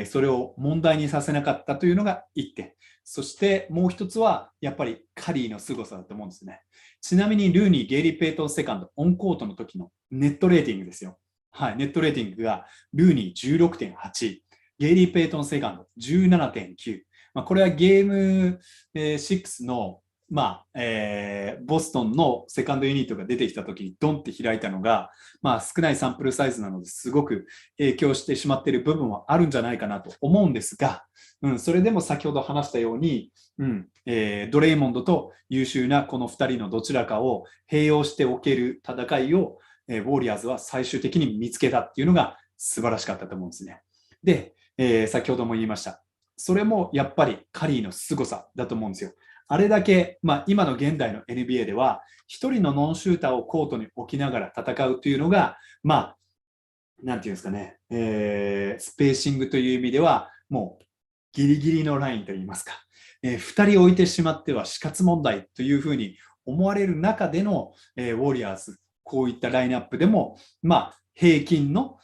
それを問題にさせなかったというのが1点。そしてもう一つはやっぱりカリーの凄さだと思うんですね。ちなみにルーニー、ゲイリー・ペイトンセカンド、オンコートの時のネットレーティングですよ。はい、ネットレーティングがルーニー 16.8、ゲイリー・ペイトンセカンド 17.9。これはゲーム6のボストンのセカンドユニットが出てきたときにドンって開いたのが、少ないサンプルサイズなのですごく影響してしまっている部分はあるんじゃないかなと思うんですが、それでも先ほど話したように、ドレイモンドと優秀なこの2人のどちらかを併用しておける戦いを、ウォーリアーズは最終的に見つけたっていうのが素晴らしかったと思うんですね。で、先ほども言いました。それもやっぱりカリーの凄さだと思うんですよ。あれだけ、今の現代の NBA では、一人のノンシューターをコートに置きながら戦うというのが、なんていうんですかね、スペーシングという意味では、もうギリギリのラインといいますか、2人置いてしまっては死活問題というふうに思われる中での、ウォリアーズ、こういったラインナップでも、平均の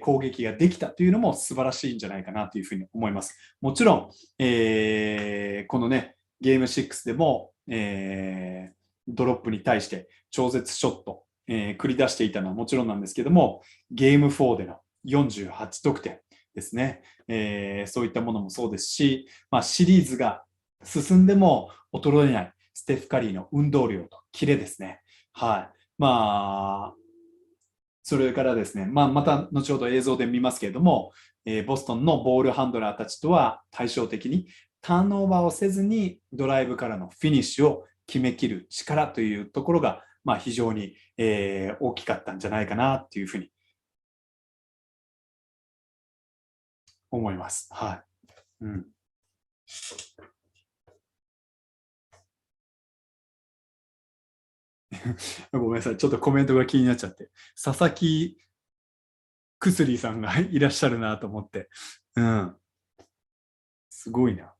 攻撃ができたというのも素晴らしいんじゃないかなというふうに思います。もちろん、このね、ゲーム6でも、ドロップに対して超絶ショット、繰り出していたのはもちろんなんですけども、ゲーム4での48得点ですね、そういったものもそうですし、シリーズが進んでも衰えないステフ・カリーの運動量とキレですね。はい。それからですね、また後ほど映像で見ますけれども、ボストンのボールハンドラーたちとは対照的にターンオーバーをせずにドライブからのフィニッシュを決めきる力というところが、非常に、大きかったんじゃないかなというふうに思います。はい。ごめんなさい。ちょっとコメントが気になっちゃって。佐々木くすりさんがいらっしゃるなと思って。すごいな。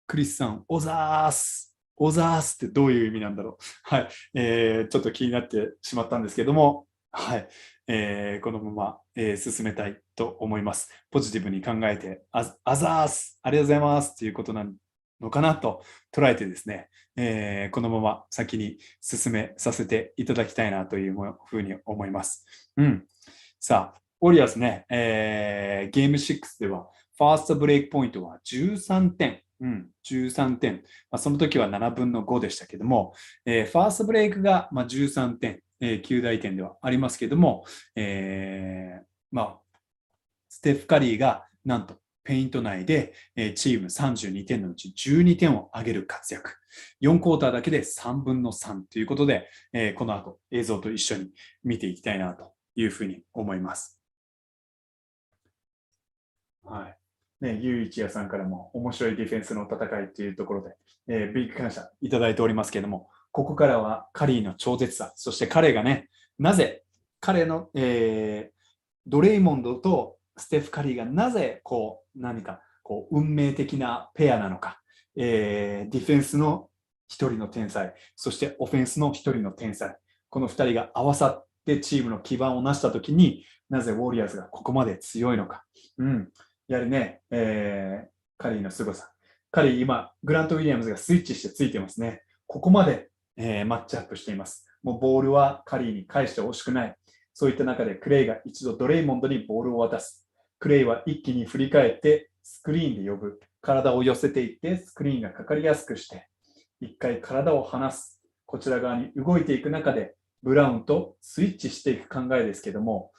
クリスさん、オザース。オザースってどういう意味なんだろう。はい。ちょっと気になってしまったんですけども、はい、このまま、進めたいと思います。ポジティブに考えて、あざーす、ありがとうございますということなのかなと捉えてですね、このまま先に進めさせていただきたいなというふうに思います。うん。さあ、ウォリアーズね、ゲーム6では、ファーストブレイクポイントは13点。うん、13点。その時は7分の5でしたけども、ファーストブレイクが13点、9大点ではありますけども、ステフ・カリーがなんとペイント内でチーム32点のうち12点を挙げる活躍。4クォーターだけで3分の3ということで、この後映像と一緒に見ていきたいなというふうに思います。はい。ね、ゆういちやさんからも面白いディフェンスの戦いというところで、ビッグ感謝いただいておりますけれども、ここからはカリーの超絶さ、そして彼がね、なぜ彼の、ドレイモンドとステフ・カリーがなぜ何か運命的なペアなのか、ディフェンスの一人の天才、そしてオフェンスの一人の天才、この二人が合わさってチームの基盤を成したときになぜウォリアーズがここまで強いのか。うん、やはりね、カリーの凄さ。カリー今、グラント・ウィリアムズがスイッチしてついてますね。ここまで、マッチアップしています。もうボールはカリーに返してほしくない。そういった中でクレイが一度ドレイモンドにボールを渡す。クレイは一気に振り返ってスクリーンで呼ぶ。体を寄せていってスクリーンがかかりやすくして、一回体を離す。こちら側に動いていく中で、ブラウンとスイッチしていく考えですけども、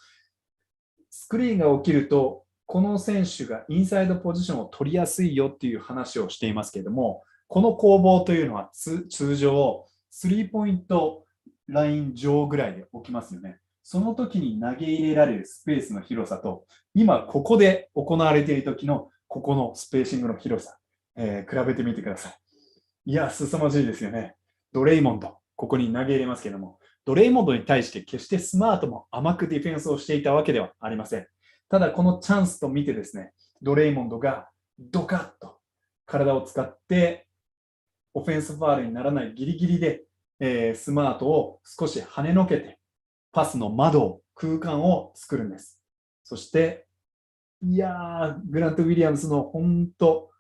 スクリーンが起きると、この選手がインサイドポジションを取りやすいよっていう話をしていますけれども、この攻防というのは通常、スリーポイントライン上ぐらいで起きますよね。その時に投げ入れられるスペースの広さと、今ここで行われている時のここのスペーシングの広さ、比べてみてください。いや、凄まじいですよね。ドレイモンド、ここに投げ入れますけれども、ドレイモンドに対して決してスマートも甘くディフェンスをしていたわけではありません。ただ、このチャンスと見てですね、ドレイモンドがドカッと体を使ってオフェンスファールにならないギリギリで、スマートを少し跳ねのけてパスの窓を空間を作るんです。そしていやグラント・ウィリアムスの本当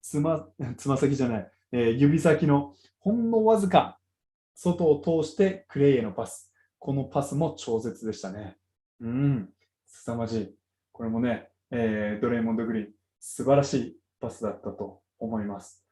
つま先じゃない、指先のほんのわずか外を通してクレイへのパス。このパスも超絶でしたね。うん、凄まじい。これもね、ドレイモンド・グリーン、素晴らしいパスだったと思います。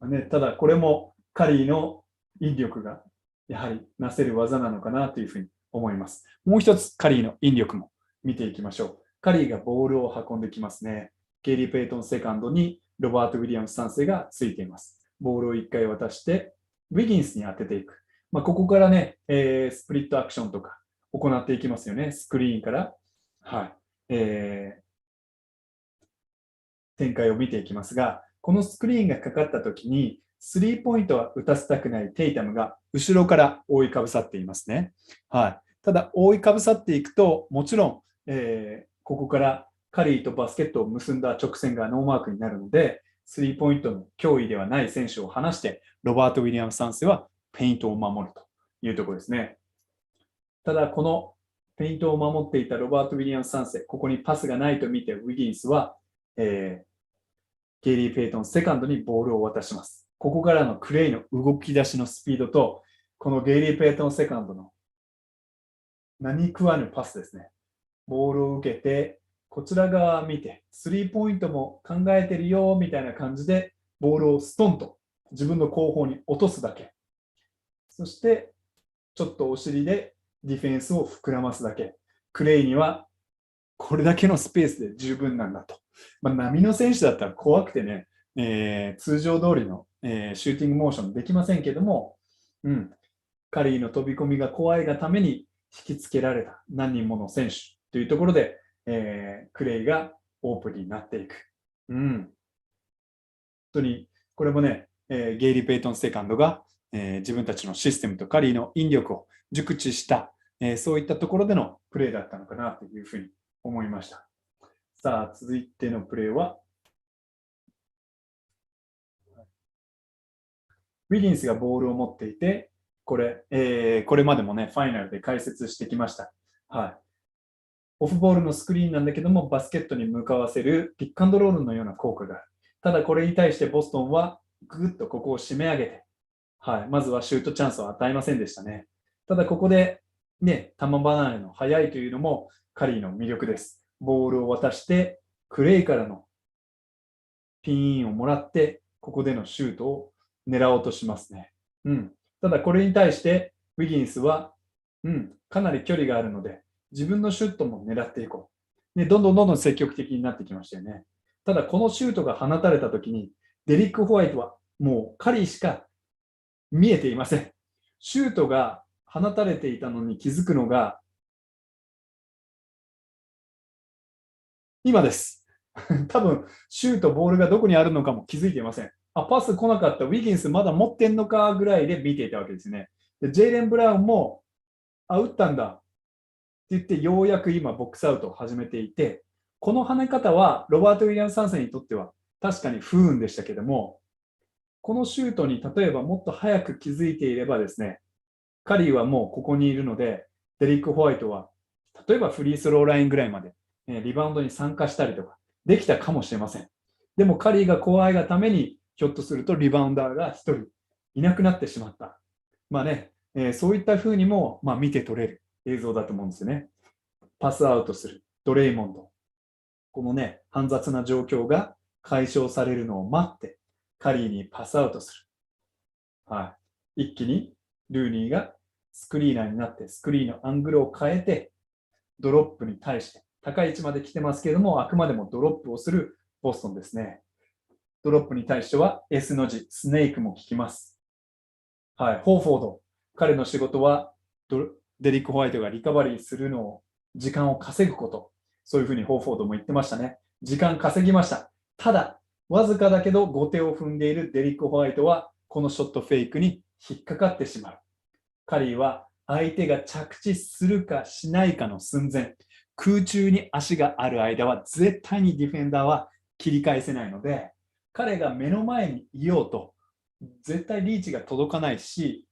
ね、ただ、これもカリーの引力がやはりなせる技なのかなというふうに思います。もう一つ、カリーの引力も見ていきましょう。カリーがボールを運んできますね。ゲイリー・ペイトンセカンドにロバート・ウィリアムス3世がついています。ボールを1回渡して、ウィギンスに当てていく。ここからね、スプリットアクションとか行っていきますよね。スクリーンから、はい展開を見ていきますが、このスクリーンがかかったときに、スリーポイントは打たせたくないテイタムが後ろから覆いかぶさっていますね。はい、ただ、覆いかぶさっていくと、もちろん、ここからカリーとバスケットを結んだ直線がノーマークになるので、スリーポイントの脅威ではない選手を離して、ロバート・ウィリアムス3世はペイントを守るというところですね。ただ、このペイントを守っていたロバート・ウィリアムス3世、ここにパスがないと見て、ウィギンスは、ゲイリー・ペイトンセカンドにボールを渡します。ここからのクレイの動き出しのスピードと、このゲイリー・ペイトンセカンドの何食わぬパスですね。ボールを受けて、こちら側見て、スリーポイントも考えてるよみたいな感じで、ボールをストンと自分の後方に落とすだけ。そして、ちょっとお尻でディフェンスを膨らますだけ。クレイにはこれだけのスペースで十分なんだと。波の選手だったら怖くてね、通常通りの、シューティングモーションできませんけども、カリーの飛び込みが怖いがために引きつけられた何人もの選手というところで、クレイがオープンになっていく。本当に、これもね、ゲイリー・ペイトンセカンドが、自分たちのシステムとカリーの引力を熟知した、そういったところでのプレーだったのかなというふうに思いました。さあ、続いてのプレーは、ウィギンスがボールを持っていて、これまでもね、ファイナルで解説してきました。はい。オフボールのスクリーンなんだけども、バスケットに向かわせるピックアンドロールのような効果がある。ただこれに対してボストンはぐっとここを締め上げて、はい、まずはシュートチャンスを与えませんでしたね。ただここで、ね、球離れの速いというのもカリーの魅力です。ボールを渡して、クレイからのピンインをもらって、ここでのシュートを狙おうとしますね。ただこれに対してウィギンスは、かなり距離があるので、自分のシュートも狙っていこう。どんどん積極的になってきましたよね。ただこのシュートが放たれたときに、デリック・ホワイトはもうカリーしか見えていません。シュートが放たれていたのに気づくのが今です。多分、シュート、ボールがどこにあるのかも気づいていません。パス来なかった、ウィギンスまだ持ってんのかぐらいで見ていたわけですね。でジェイレン・ブラウンも、打ったんだって言って、ようやく今、ボックスアウトを始めていて、この跳ね方は、ロバート・ウィリアム3世にとっては確かに不運でしたけども、このシュートに例えばもっと早く気づいていればですね、カリーはもうここにいるので、デリック・ホワイトは、例えばフリースローラインぐらいまで、リバウンドに参加したりとか、できたかもしれません。でもカリーが怖いがために、ひょっとするとリバウンダーが1人いなくなってしまった。そういったふうにも、見て取れる映像だと思うんですよね。パスアウトするドレイモンド。このね、煩雑な状況が解消されるのを待って、カリーにパスアウトする。一気にルーニーがスクリーナーになって、スクリーンのアングルを変えて、ドロップに対して、高い位置まで来てますけれども、あくまでもドロップをするボストンですね。ドロップに対しては S の字、スネークも効きます。ホーフォード、彼の仕事はデリック・ホワイトがリカバリーするのを、時間を稼ぐこと。そういうふうにホーフォードも言ってましたね。時間稼ぎました。ただ、わずかだけど後手を踏んでいるデリック・ホワイトは、このショットフェイクに引っかかってしまう。カリーは相手が着地するかしないかの寸前、空中に足がある間は絶対にディフェンダーは切り返せないので、彼が目の前にいようと絶対リーチが届かないし、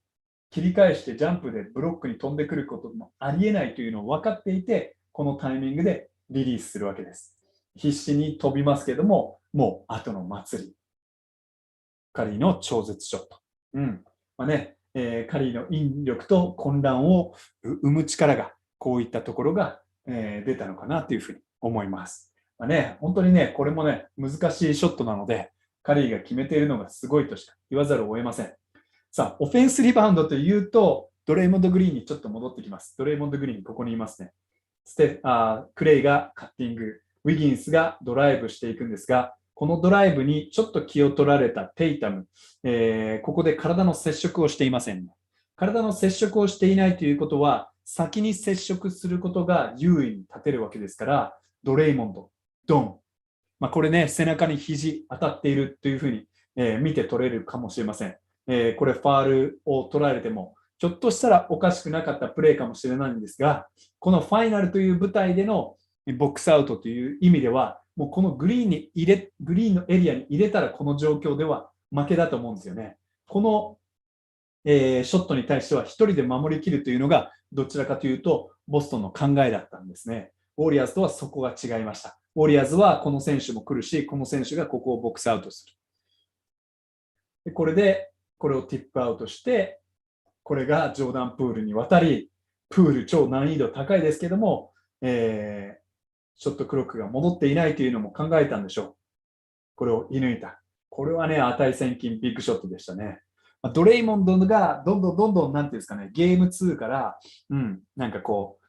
切り返してジャンプでブロックに飛んでくることもありえないというのを分かっていて、このタイミングでリリースするわけです。必死に飛びますけども、もう後の祭り。カリーの超絶ショット。カリーの引力と混乱を生む力が、こういったところが、出たのかなというふうに思います。本当にね、これもね、難しいショットなので、カリーが決めているのがすごいとしか言わざるを得ません。さあ、オフェンスリバウンドというと、ドレイモンド・グリーンにちょっと戻ってきます。ドレイモンド・グリーン、ここにいますね。クレイがカッティング、ウィギンスがドライブしていくんですが、このドライブにちょっと気を取られたテイタム、ここで体の接触をしていません。体の接触をしていないということは、先に接触することが優位に立てるわけですから、ドレイモンド、ドン。これね、背中に肘当たっているというふうに、見て取れるかもしれません。これファールを取られても、ひょっとしたらおかしくなかったプレーかもしれないんですが、このファイナルという舞台でのボックスアウトという意味では、もうこのグリーンのエリアに入れたらこの状況では負けだと思うんですよね。この、ショットに対しては一人で守りきるというのがどちらかというとボストンの考えだったんですね。ウォリアーズとはそこが違いました。ウォリアーズはこの選手も来るし、この選手がここをボックスアウトする。でこれでこれをティップアウトして、これがジョーダンプールに渡り、プール超難易度高いですけども、ショットクロックが戻っていないというのも考えたんでしょう。これを射抜いた。これはね、値千金ビッグショットでしたね。ドレイモンドがどんどんなんていうんですかね、ゲーム2から、なんかこう、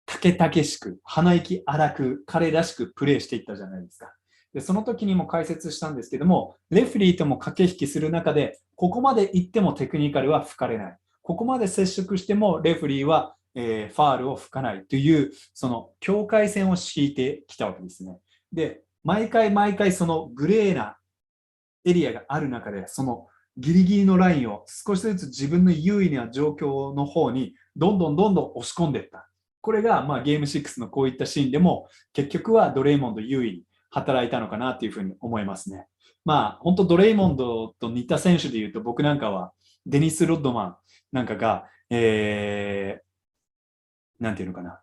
たけたけしく、鼻息荒く、彼らしくプレーしていったじゃないですか。でその時にも解説したんですけども、レフェリーとも駆け引きする中で、ここまで行ってもテクニカルは吹かれない。ここまで接触してもレフェリーは、ファールを吹かないという、その境界線を敷いてきたわけですね。で、毎回そのグレーなエリアがある中で、そのギリギリのラインを少しずつ自分の優位な状況の方にどんどん押し込んでいった。これがゲーム6のこういったシーンでも結局はドレイモンド優位に働いたのかなというふうに思いますね。まあ、本当ドレイモンドと似た選手で言うと、僕なんかはデニス・ロッドマンなんかが、なんていうのかな、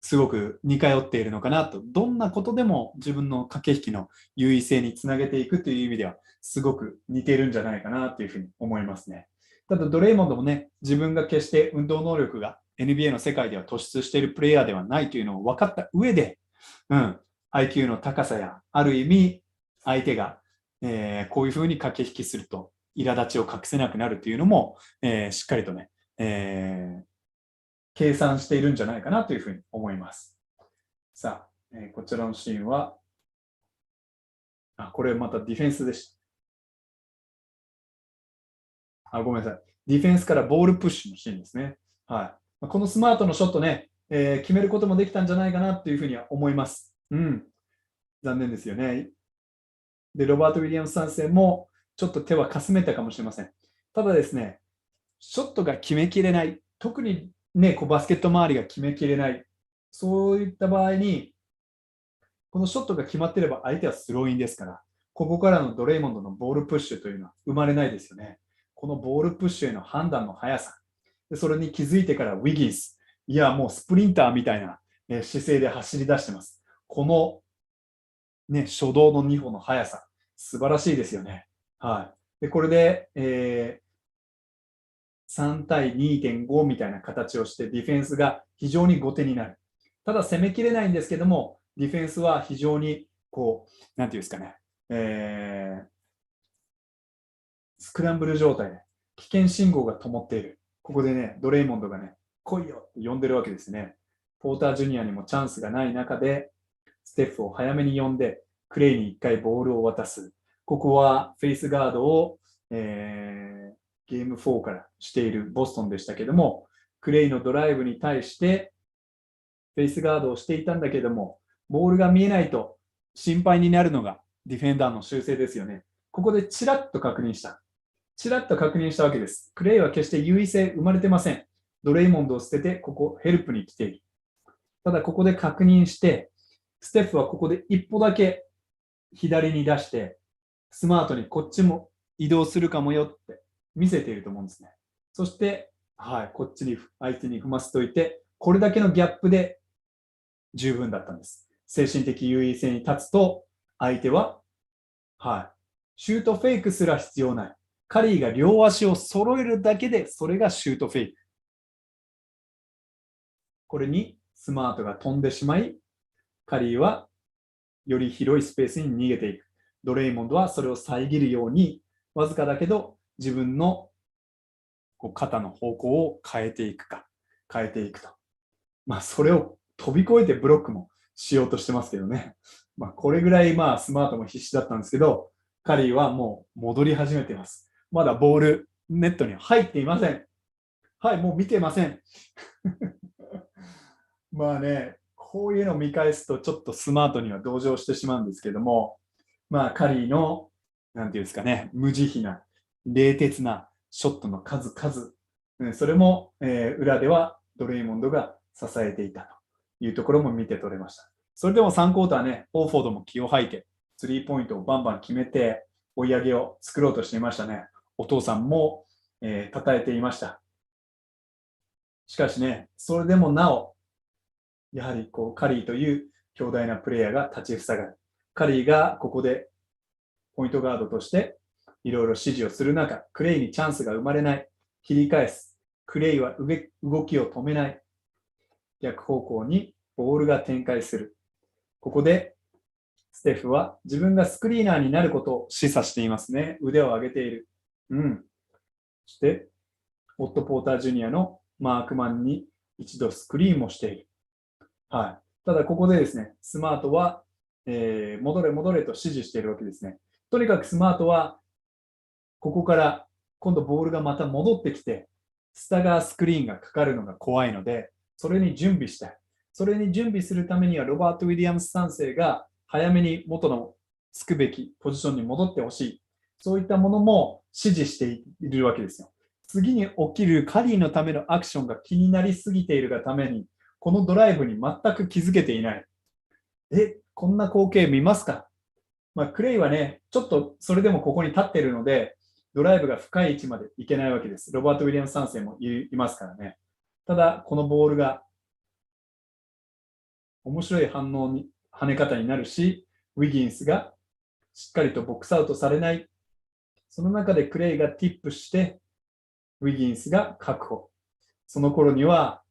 すごく似通っているのかなと、どんなことでも自分の駆け引きの優位性につなげていくという意味では、すごく似ているんじゃないかなというふうに思いますね。ただ、ドレイモンドもね、自分が決して運動能力が NBA の世界では突出しているプレイヤーではないというのを分かった上で、IQ の高さや、ある意味、相手が、こういうふうに駆け引きすると、苛立ちを隠せなくなるというのも、しっかりとね、計算しているんじゃないかなというふうに思います。さあ、こちらのシーンは、これまたディフェンスでした。ごめんなさい。ディフェンスからボールプッシュのシーンですね。はい。このスマートのショットね、決めることもできたんじゃないかなというふうには思います。残念ですよね。で、ロバート・ウィリアムス3世もちょっと手はかすめたかもしれません。ただですね、ショットが決めきれない、特にね、バスケット周りが決めきれない、そういった場合に、このショットが決まっていれば相手はスローインですから、ここからのドレイモンドのボールプッシュというのは生まれないですよね。このボールプッシュへの判断の速さ、でそれに気づいてからウィギンス、いや、もうスプリンターみたいな姿勢で走り出してます。この、ね、初動の2歩の速さ、素晴らしいですよね。はい、でこれで、3対 2.5 みたいな形をしてディフェンスが非常に後手になる。ただ攻めきれないんですけども、ディフェンスは非常になんていうんですかね、スクランブル状態で危険信号が灯っている。ここでね、ドレイモンドがね、来いよって呼んでるわけですね。ポーター・ジュニアにもチャンスがない中で、ステッフを早めに呼んで、クレイに1回ボールを渡す。ここはフェイスガードを、ゲーム4からしているボストンでしたけども、クレイのドライブに対してフェイスガードをしていたんだけども、ボールが見えないと心配になるのがディフェンダーの習性ですよね。ここでチラッと確認した。チラッと確認したわけです。クレイは決して優位性生まれてません。ドレイモンドを捨てて、ここヘルプに来ている。ただここで確認して、ステッフはここで一歩だけ左に出して、スマートにこっちも移動するかもよって見せていると思うんですね。そして、こっちに相手に踏ませておいて、これだけのギャップで十分だったんです。精神的優位性に立つと、相手は、シュートフェイクすら必要ない。カリーが両足を揃えるだけで、それがシュートフェイク。これにスマートが飛んでしまい、カリーはより広いスペースに逃げていく。ドレイモンドはそれを遮るように、わずかだけど自分の肩の方向を変えていくと。それを飛び越えてブロックもしようとしてますけどね。これぐらいスマートも必死だったんですけど、カリーはもう戻り始めています。まだボール、ネットに入っていません。もう見てません。こういうのを見返すとちょっとスマートには同情してしまうんですけども、カリーの、なんていうんですかね、無慈悲な、冷徹なショットの数々、それも、裏ではドレイモンドが支えていたというところも見て取れました。それでも3クォーターね、オーフォードも気を吐いて、スリーポイントをバンバン決めて、追い上げを作ろうとしていましたね。お父さんも、称えていました。しかしね、それでもなお、やはりカリーという強大なプレイヤーが立ちふさがる。カリーがここでポイントガードとしていろいろ指示をする中、クレイにチャンスが生まれない。切り返す。クレイは動きを止めない。逆方向にボールが展開する。ここでステフは自分がスクリーナーになることを示唆していますね。腕を上げている。そして、オット・ポーター・ジュニアのマークマンに一度スクリーンもしている。ただここでですね、スマートは、戻れ戻れと指示しているわけですね。とにかくスマートは、ここから今度ボールがまた戻ってきて、スタガースクリーンがかかるのが怖いので、それに準備したい。それに準備するためには、ロバート・ウィリアムス3世が早めに元のつくべきポジションに戻ってほしい。そういったものも指示しているわけですよ。次に起きるカリーのためのアクションが気になりすぎているがために、このドライブに全く気づけていない。こんな光景見ますか？クレイはね、ちょっとそれでもここに立っているので、ドライブが深い位置までいけないわけです。ロバート・ウィリアムス3世もいますからね。ただ、このボールが面白い反応に、跳ね方になるし、ウィギンスがしっかりとボックスアウトされない。その中でクレイがティップして、ウィギンスが確保。その頃には、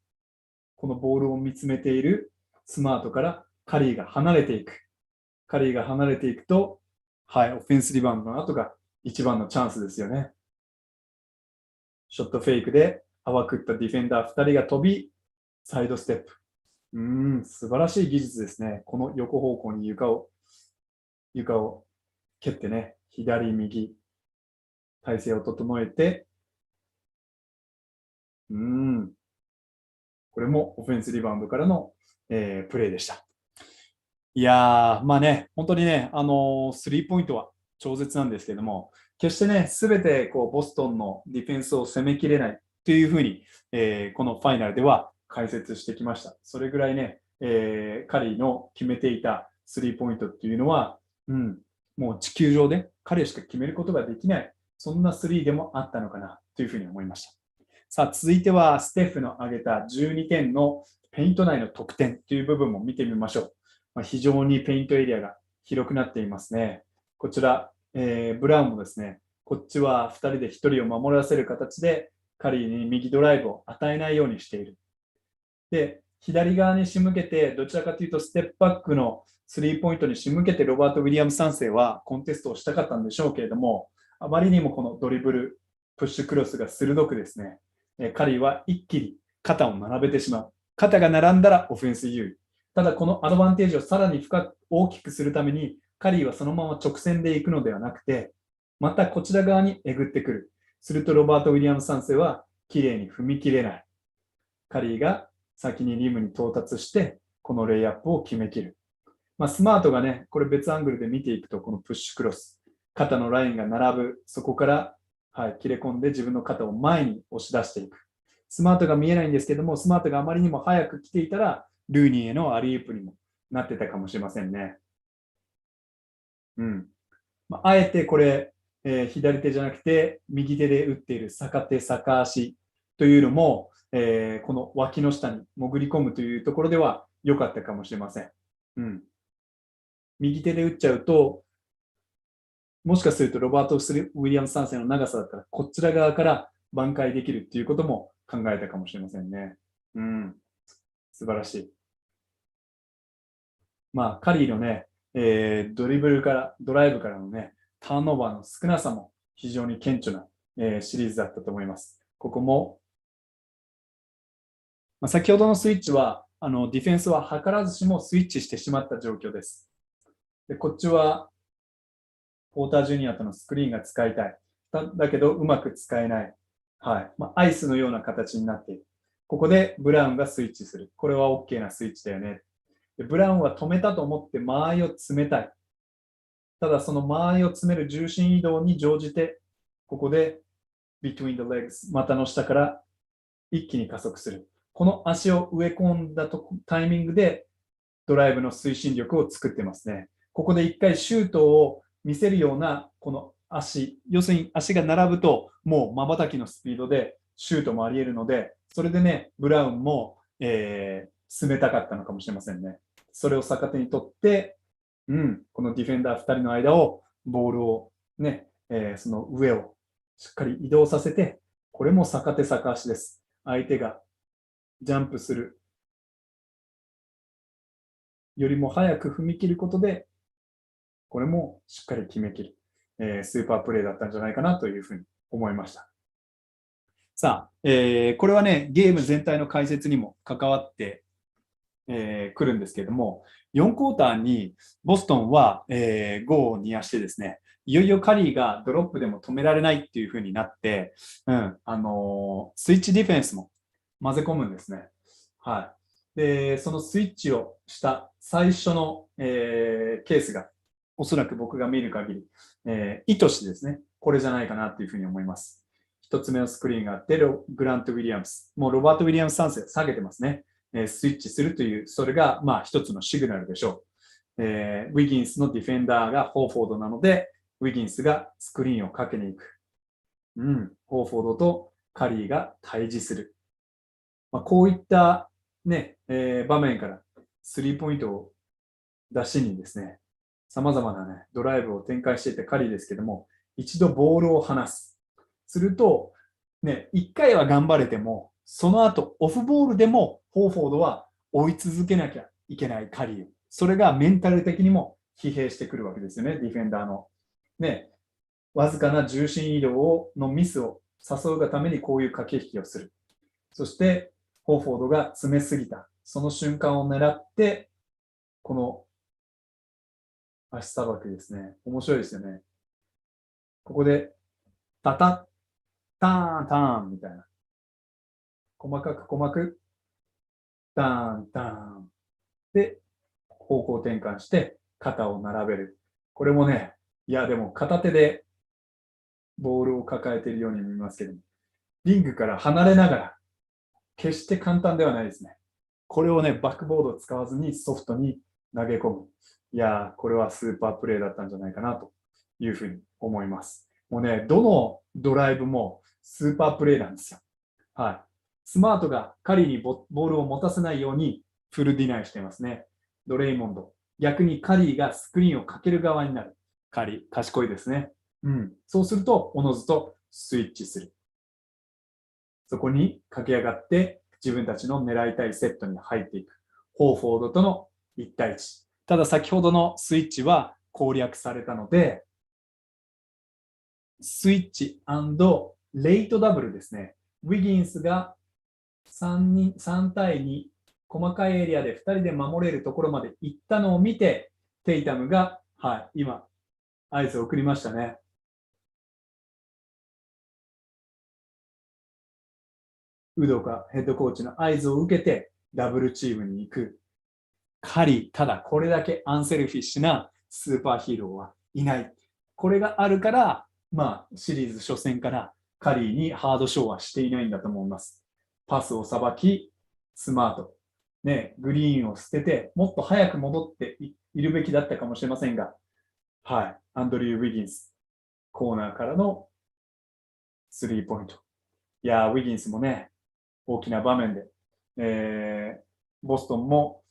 このボールを見つめているスマートからカリーが離れていく。カリーが離れていくと、はい、オフェンスリバウンドの後が一番のチャンスですよね。ショットフェイクで淡くったディフェンダー2人が飛び、サイドステップ。素晴らしい技術ですね。この横方向に床を蹴ってね、左、右、体勢を整えて、これもオフェンスリバウンドからの、プレーでした。いやー、まあね、本当にね、スリーポイントは超絶なんですけども、決してね、すべてこうボストンのディフェンスを攻めきれないというふうに、このファイナルでは解説してきました。それぐらいね、カリーの決めていたスリーポイントっていうのは、もう地球上で彼しか決めることができない、そんなスリーでもあったのかなというふうに思いました。さあ、続いてはステフの挙げた12点のペイント内の得点という部分も見てみましょう。非常にペイントエリアが広くなっていますね。こちら、ブラウンもですね、こっちは2人で1人を守らせる形でカリーに右ドライブを与えないようにしている。で、左側に仕向けて、どちらかというとステップバックのスリーポイントに仕向けてロバート・ウィリアム3世はコンテストをしたかったんでしょうけれども、あまりにもこのドリブル、プッシュクロスが鋭くですね、カリーは一気に肩を並べてしまう。肩が並んだらオフェンス有利。ただこのアドバンテージをさらに大きくするために、カリーはそのまま直線で行くのではなくて、またこちら側にえぐってくる。するとロバート・ウィリアム3世はきれいに踏み切れない。カリーが先にリムに到達して、このレイアップを決めきる。スマートがね、これ別アングルで見ていくと、このプッシュクロス、肩のラインが並ぶ、そこから、切れ込んで自分の肩を前に押し出していく。スマートが見えないんですけども、スマートがあまりにも早く来ていたら、ルーニーへのアリーウープにもなってたかもしれませんね。あえてこれ、左手じゃなくて、右手で打っている逆手、逆足というのも、この脇の下に潜り込むというところでは良かったかもしれません。右手で打っちゃうと、もしかするとロバート・ウィリアム3世の長さだったら、こちら側から挽回できるっていうことも考えたかもしれませんね。素晴らしい。カリーのね、ドライブからのね、ターンオーバーの少なさも非常に顕著な、シリーズだったと思います。ここも、先ほどのスイッチは、ディフェンスは図らずしもスイッチしてしまった状況です。でこっちは、ポータージュニアとのスクリーンが使いたい。だけど、うまく使えない。アイスのような形になっている。ここでブラウンがスイッチする。これは OK なスイッチだよね。でブラウンは止めたと思って間合いを詰めたい。ただその間合いを詰める重心移動に乗じて、ここで between the legs、股の下から一気に加速する。この足を植え込んだタイミングでドライブの推進力を作ってますね。ここで一回シュートを見せるようなこの足、要するに足が並ぶともう瞬きのスピードでシュートもあり得るので、それでね、ブラウンも、進めたかったのかもしれませんね。それを逆手にとって、このディフェンダー2人の間をボールをね、その上をしっかり移動させて、これも逆手逆足です。相手がジャンプするよりも早く踏み切ることで、これもしっかり決めきる、スーパープレーだったんじゃないかなというふうに思いました。さあ、これはね、ゲーム全体の解説にも関わってくるんですけれども、4クォーターにボストンは、5を煮やしてですね、いよいよカリーがドロップでも止められないっていう風になって、スイッチディフェンスも混ぜ込むんですね。で、そのスイッチをした最初の、ケースが、おそらく僕が見る限り、意図してですね、これじゃないかなっていうふうに思います。一つ目のスクリーンがあって、グラント・ウィリアムス。もうロバート・ウィリアムス3世下げてますね。スイッチするという、それが一つのシグナルでしょウィギンスのディフェンダーがホーフォードなので、ウィギンスがスクリーンをかけに行く。ホーフォードとカリーが対峙する。こういった、ね場面からスリーポイントを出しにですね、様々な、ドライブを展開していたカリーですけども、一度ボールを離す。すると、1回は頑張れても、その後オフボールでもホーフォードは追い続けなきゃいけないカリー。それがメンタル的にも疲弊してくるわけですよね、ディフェンダーの。わずかな重心移動のミスを誘うがためにこういう駆け引きをする。そして、ホーフォードが詰めすぎた。その瞬間を狙って、この足さばきですね。面白いですよね。ここで、タタッ、ターン、ターンみたいな。細かく細かく、ターン、ターン。で、方向転換して肩を並べる。これもね、いやでも片手でボールを抱えているように見えますけども、リングから離れながら、決して簡単ではないですね。これをね、バックボードを使わずにソフトに投げ込む。いやー、これはスーパープレーだったんじゃないかなというふうに思います。もうね、どのドライブもスーパープレーなんですよ。はい。スマートがカリーにボールを持たせないようにフルディナイしていますね。ドレイモンド。逆にカリーがスクリーンをかける側になる。カリー、賢いですね。そうすると、おのずとスイッチする。そこに駆け上がって自分たちの狙いたいセットに入っていく。ホーフォードとの1対1。ただ先ほどのスイッチは攻略されたので、スイッチ&レイトダブルですね。ウィギンスが3対2、細かいエリアで2人で守れるところまで行ったのを見て、テイタムが、今、合図を送りましたね。ウドカヘッドコーチの合図を受けて、ダブルチームに行く。カリー、ただこれだけアンセルフィッシュなスーパーヒーローはいない。これがあるから、シリーズ初戦からカリーにハードショーはしていないんだと思います。パスをさばき、スマート。グリーンを捨てて、もっと早く戻っているべきだったかもしれませんが、アンドリュー・ウィギンス、コーナーからのスリーポイント。いやー、ウィギンスもね、大きな場面で、ボストンも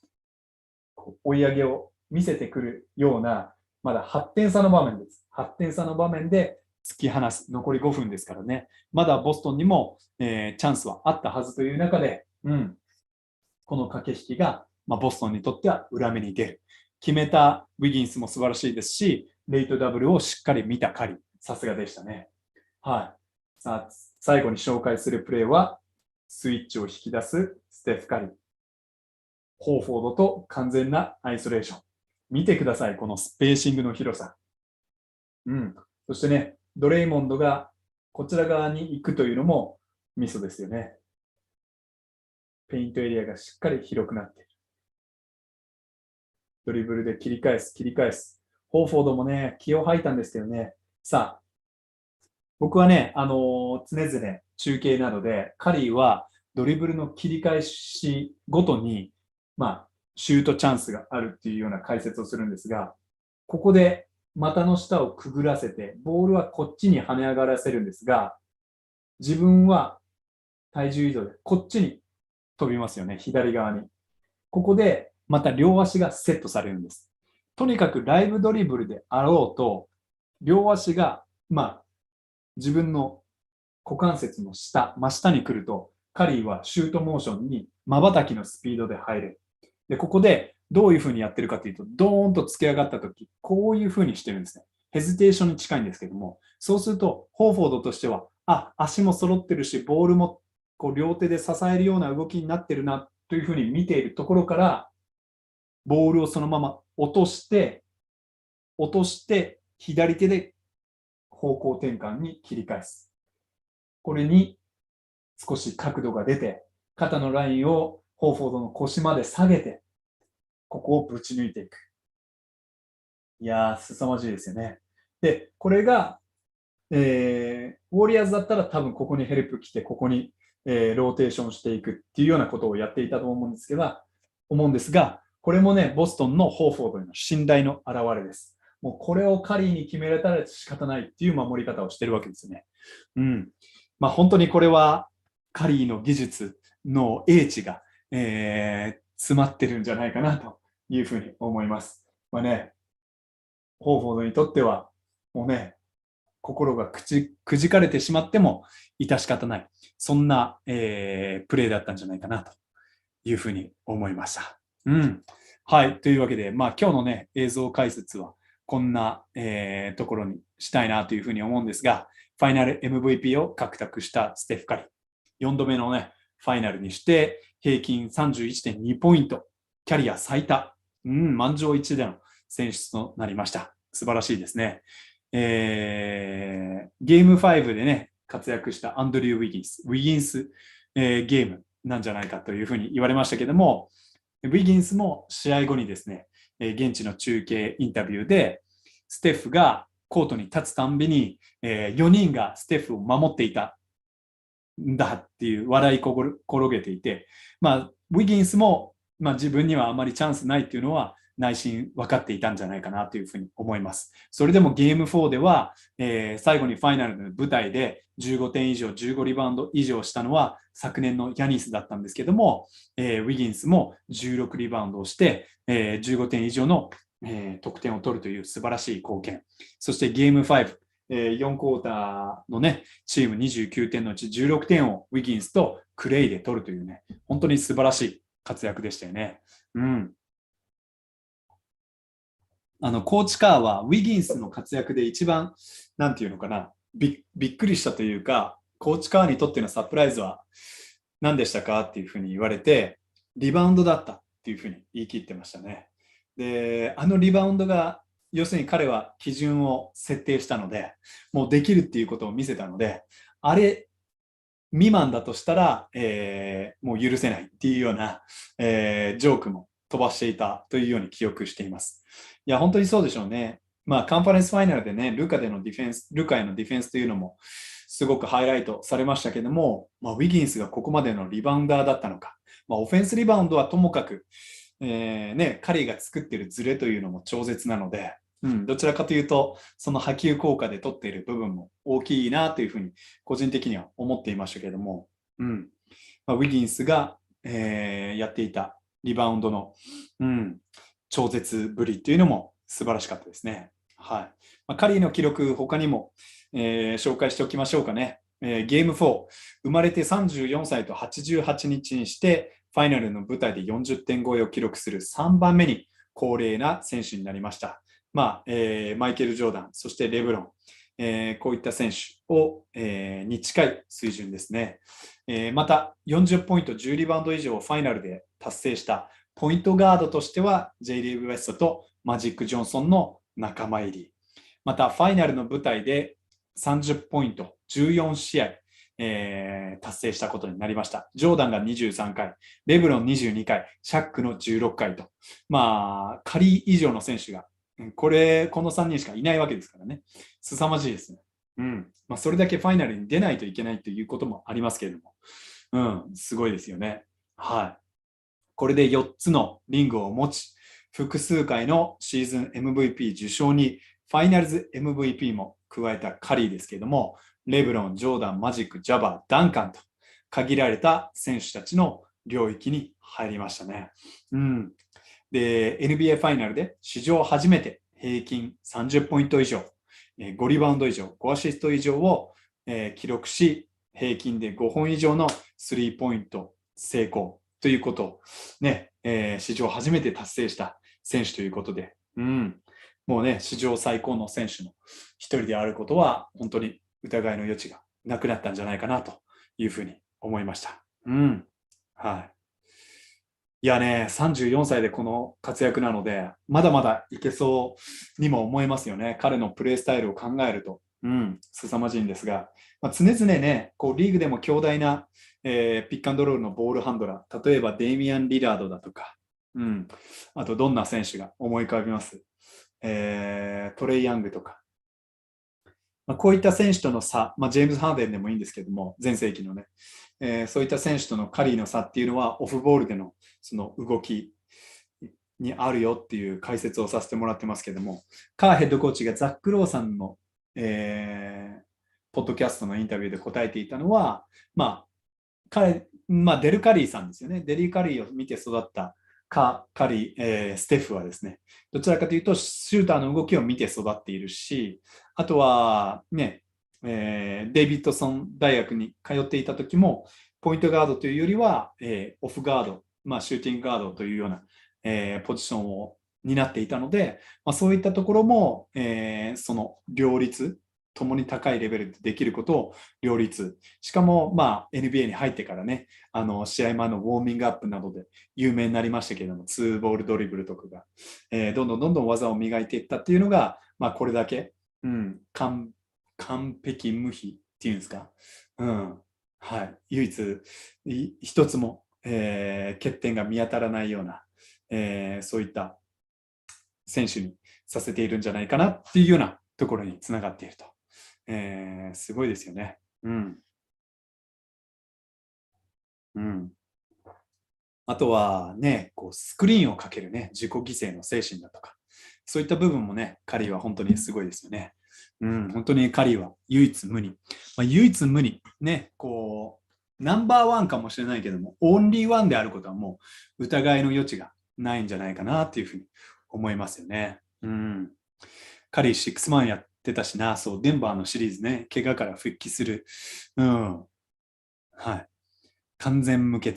追い上げを見せてくるような、まだ8点差の場面です。8点差の場面で突き放す。残り5分ですからね。まだボストンにも、チャンスはあったはずという中で、この駆け引きが、ボストンにとっては裏目に出る。決めたウィギンスも素晴らしいですし、レイトダブルをしっかり見たカリー、さすがでしたね。さあ、最後に紹介するプレーは、スイッチを引き出すステフ・カリー。ホーフォードと完全なアイソレーション。見てください、このスペーシングの広さ。そしてね、ドレイモンドがこちら側に行くというのもミソですよね。ペイントエリアがしっかり広くなっている。ドリブルで切り返す。ホーフォードもね、気を吐いたんですけどね。さあ、僕はね、常々中継などで、カリーはドリブルの切り返しごとに、シュートチャンスがあるっていうような解説をするんですが、ここで股の下をくぐらせて、ボールはこっちに跳ね上がらせるんですが、自分は体重移動でこっちに飛びますよね、左側に。ここでまた両足がセットされるんです。とにかくライブドリブルであろうと、両足が、自分の股関節の下、真下に来ると、カリーはシュートモーションに瞬きのスピードで入れる。で、ここでどういうふうにやってるかというと、ドーンと突き上がったとき、こういうふうにしてるんですね。ヘジテーションに近いんですけども、そうすると、ホーフォードとしては、足も揃ってるし、ボールもこう両手で支えるような動きになってるなというふうに見ているところから、ボールをそのまま落として、左手で方向転換に切り返す。これに少し角度が出て、肩のラインをホーフォードの腰まで下げて、ここをぶち抜いていく。いやー、凄まじいですよね。で、これが、ウォリアーズだったら多分ここにヘルプ来て、ここに、ローテーションしていくっていうようなことをやっていたと思うんですが、これもね、ボストンのホーフォードへの信頼の表れです。もうこれをカリーに決められたら仕方ないっていう守り方をしてるわけですね。本当にこれはカリーの技術の英知が、詰まってるんじゃないかなというふうに思います。ホーフォードにとっては、もうね、心がくじかれてしまっても致し方ない。そんな、プレーだったんじゃないかなというふうに思いました。はい。というわけで、今日のね、映像解説はこんな、ところにしたいなというふうに思うんですが、ファイナル MVP を獲得したステフ・カリー。4度目のね、ファイナルにして、平均 31.2 ポイント。キャリア最多。満場一致での選出となりました。素晴らしいですね。ゲーム5でね、活躍したアンドリュー・ウィギンス。ウィギンス、ゲームなんじゃないかというふうに言われましたけども、ウィギンスも試合後にですね、現地の中継インタビューで、ステフがコートに立つたんびに、4人がステフを守っていたんだっていう笑い転げていて、ウィギンスも、自分にはあまりチャンスないっていうのは内心分かっていたんじゃないかなというふうに思います。それでもゲーム4では、最後にファイナルの舞台で15点以上、15リバウンド以上したのは昨年のヤニスだったんですけども、ウィギンスも16リバウンドをして、15点以上の、得点を取るという素晴らしい貢献。そしてゲーム5、4クォーターのね、チーム29点のうち16点をウィギンスとクレイで取るというね、本当に素晴らしい活躍でしたよね。コーチカーはウィギンスの活躍で一番、なんていうのかな、びっくりしたというか、コーチカーにとってのサプライズは何でしたかっていうふうに言われて、リバウンドだったっていうふうに言い切ってましたね。で、リバウンドが、要するに彼は基準を設定したので、もうできるっていうことを見せたので、あれ未満だとしたら、もう許せないっていうような、ジョークも飛ばしていたというように記憶しています。いや、本当にそうでしょうね。カンファレンスファイナルでね、ルカへのディフェンスというのもすごくハイライトされましたけども、ウィギンスがここまでのリバウンダーだったのか、オフェンスリバウンドはともかく、カリーが作っているズレというのも超絶なので、どちらかというと、その波及効果で取っている部分も大きいなというふうに、個人的には思っていましたけれども、ウィギンスが、やっていたリバウンドの、超絶ぶりというのも素晴らしかったですね。はい。カリーの記録、他にも、紹介しておきましょうかね。ゲーム4、生まれて34歳と88日にして、ファイナルの舞台で40点超えを記録する3番目に高齢な選手になりました。マイケル・ジョーダン、そしてレブロン、こういった選手を、に近い水準ですね。また、40ポイント、10リバウンド以上をファイナルで達成したポイントガードとしては、J. リーブ・ウェストとマジック・ジョンソンの仲間入り。また、ファイナルの舞台で30ポイント、14試合、達成したことになりました。ジョーダンが23回、レブロン22回、シャックの16回と、カリー以上の選手が、この3人しかいないわけですからね。凄まじいですね。それだけファイナルに出ないといけないということもありますけれども、すごいですよね。はい。これで4つのリングを持ち、複数回のシーズン MVP 受賞に、ファイナルズ MVP も加えたカリーですけれども、レブロン、ジョーダン、マジック、ジャバー、ダンカンと限られた選手たちの領域に入りましたね。で、NBA ファイナルで史上初めて平均30ポイント以上、5リバウンド以上、5アシスト以上を記録し、平均で5本以上のスリーポイント成功ということをね、史上初めて達成した選手ということで、もうね、史上最高の選手の一人であることは、本当に疑いの余地がなくなったんじゃないかなというふうに思いました。はい。いやね、34歳でこの活躍なので、まだまだいけそうにも思いますよね。彼のプレースタイルを考えると、凄まじいんですが、常々ね、こうリーグでも強大な、ピックアンドロールのボールハンドラー、例えばデイミアン・リラードだとか、あとどんな選手が思い浮かびます、トレイ・ヤングとか、こういった選手との差、ジェームズ・ハーデンでもいいんですけども、前世紀のね、そういった選手とのカリーの差っていうのは、オフボールでのその動きにあるよっていう解説をさせてもらってますけども、カーヘッドコーチがザック・ローさんの、ポッドキャストのインタビューで答えていたのは、デル・カリーさんですよね。デリー・カリーを見て育ったカリー、ステフはですね、どちらかというと、シューターの動きを見て育っているし、あとはね、デイビッドソン大学に通っていた時も、ポイントガードというよりは、オフガード、シューティングガードというような、ポジションを担っていたので、そういったところも、その両立、共に高いレベルでできることを両立。しかも、NBA に入ってからね、試合前のウォーミングアップなどで有名になりましたけれども、ツーボールドリブルとかが、どんどん技を磨いていったっていうのが、これだけ、完璧無比っていうんですか、はい、唯一一つも、欠点が見当たらないような、そういった選手にさせているんじゃないかなっていうようなところにつながっていると。すごいですよね。あとはね、こうスクリーンをかけるね、自己犠牲の精神だとか、そういった部分もね、カリーは本当にすごいですよね。本当にカリーは唯一無二。唯一無二、ね、こう、ナンバーワンかもしれないけども、オンリーワンであることはもう疑いの余地がないんじゃないかなっていうふうに思いますよね。カリー6マンやってたしな、そう、デンバーのシリーズね、怪我から復帰する。はい。完全無欠。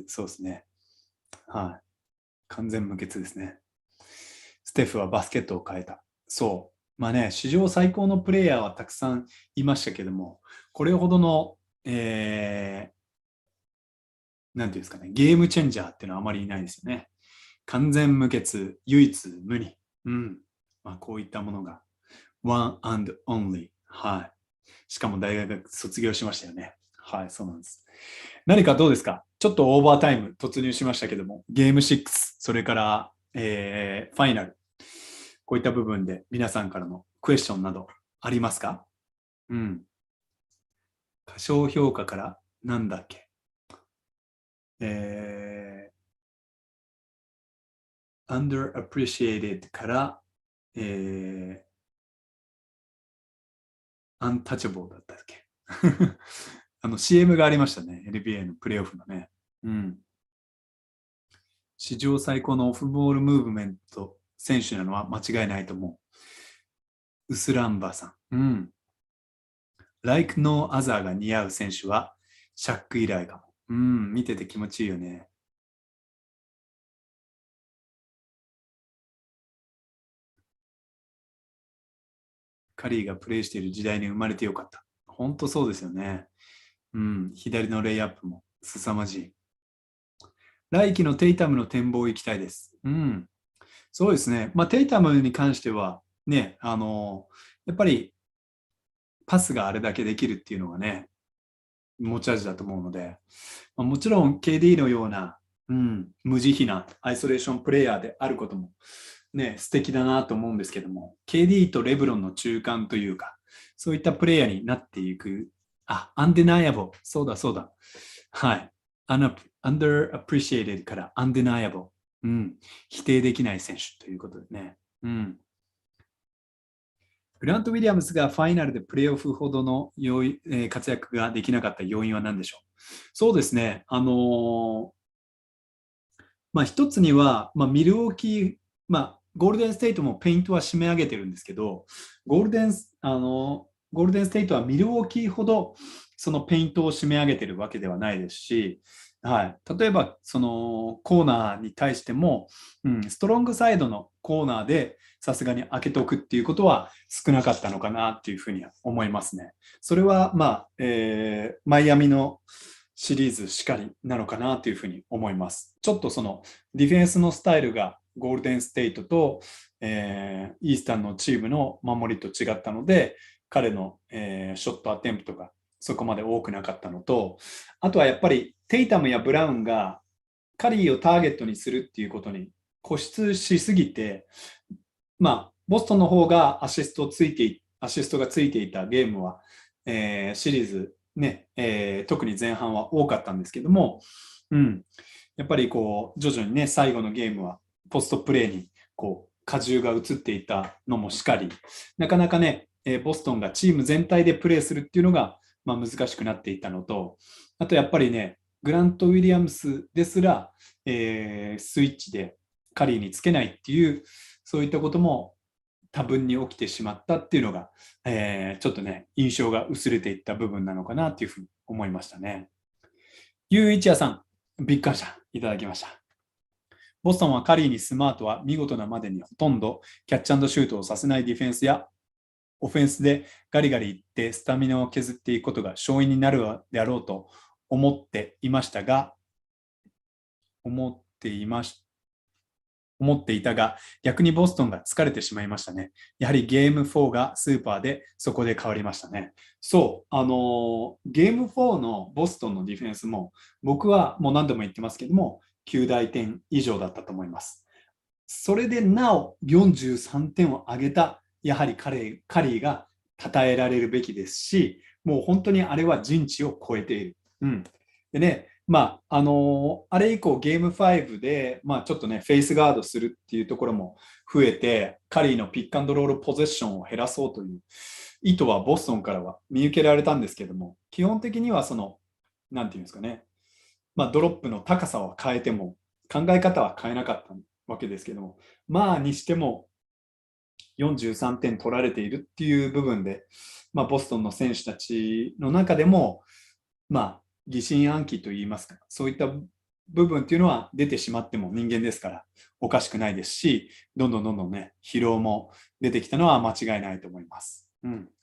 そうですね。はい。完全無欠ですね。ステフはバスケットを変えた。そう。史上最高のプレイヤーはたくさんいましたけども、これほどの、なんていうんですかね、ゲームチェンジャーっていうのはあまりいないですよね。完全無欠、唯一無二。こういったものが、one and only。はい。しかも大学卒業しましたよね。はい、そうなんです。何かどうですか？ちょっとオーバータイム突入しましたけども、ゲーム6、それから、ファイナル、こういった部分で皆さんからのクエスチョンなどありますか？過小評価からなんだっけ、underappreciated から、untouchable だったっけCM がありましたね。NBA のプレイオフのね。史上最高のオフボールムーブメント選手なのは間違いないと思う。ウスランバさん。Like No Other が似合う選手はシャック以来かも。見てて気持ちいいよね。カリーがプレイしている時代に生まれてよかった。本当そうですよね。左のレイアップも凄まじい。来季のテイタムの展望行きたいです。そうですね。テイタムに関しては、ね、やっぱりパスがあれだけできるっていうのがね、持ち味だと思うので、もちろん KD のような、無慈悲なアイソレーションプレイヤーであることも、ね、素敵だなと思うんですけども、KD とレブロンの中間というか、そういったプレイヤーになっていく、undeniable、そうだそうだ。はい。underappreciated から undeniable、否定できない選手ということでね。グラント・ウィリアムスがファイナルでプレーオフほどの活躍ができなかった要因は何でしょう？そうですね。一つには、ミルウォーキー、ゴールデンステイトもペイントは締め上げてるんですけど、ゴールデンステイトはミルウォーキーほどそのペイントを締め上げてるわけではないですし、はい、例えばそのコーナーに対しても、ストロングサイドのコーナーでさすがに開けておくっていうことは少なかったのかなっていうふうには思いますね。それは、マイアミのシリーズしかりなのかなというふうに思います。ちょっとそのディフェンスのスタイルがゴールデンステイトと、イースタンのチームの守りと違ったので、彼の、ショットアテンプトがそこまで多くなかったのと、あとはやっぱりテイタムやブラウンがカリーをターゲットにするっていうことに固執しすぎて、ボストンの方がアシストがついていたゲームは、シリーズね、特に前半は多かったんですけども、やっぱりこう徐々にね、最後のゲームはポストプレーにこう荷重が移っていったのもしかり、なかなかね、ボストンがチーム全体でプレーするっていうのが、まあ、難しくなっていったのと、あとやっぱりね、グラント・ウィリアムスですら、スイッチでカリーにつけないっていう、そういったことも多分に起きてしまったっていうのが、ちょっとね、印象が薄れていった部分なのかなっていうふうに思いましたね。ゆういちやさん、ビッグ感謝いただきました。ボストンはカリーにスマートは見事なまでにほとんどキャッチ&シュートをさせないディフェンスやオフェンスでガリガリいってスタミナを削っていくことが勝因になるであろうと思っていましたが、思っていたが、逆にボストンが疲れてしまいましたね。やはりゲーム4がスーパーでそこで変わりましたね。そう、ゲーム4のボストンのディフェンスも、僕はもう何度も言ってますけども、9大点以上だったと思います。それでなお43点を挙げた、やはりカリーが称えられるべきですし、もう本当にあれは人知を超えている。うん、でね、あれ以降ゲーム5で、ちょっとね、フェイスガードするっていうところも増えて、カリーのピックアンドロールポゼッションを減らそうという意図はボストンからは見受けられたんですけども、基本的にはなんていうんですかね、ドロップの高さを変えても、考え方は変えなかったわけですけども、にしても43点取られているっていう部分で、ボストンの選手たちの中でも、疑心暗鬼といいますか、そういった部分っていうのは出てしまっても人間ですからおかしくないですし、どんどんね、疲労も出てきたのは間違いないと思います。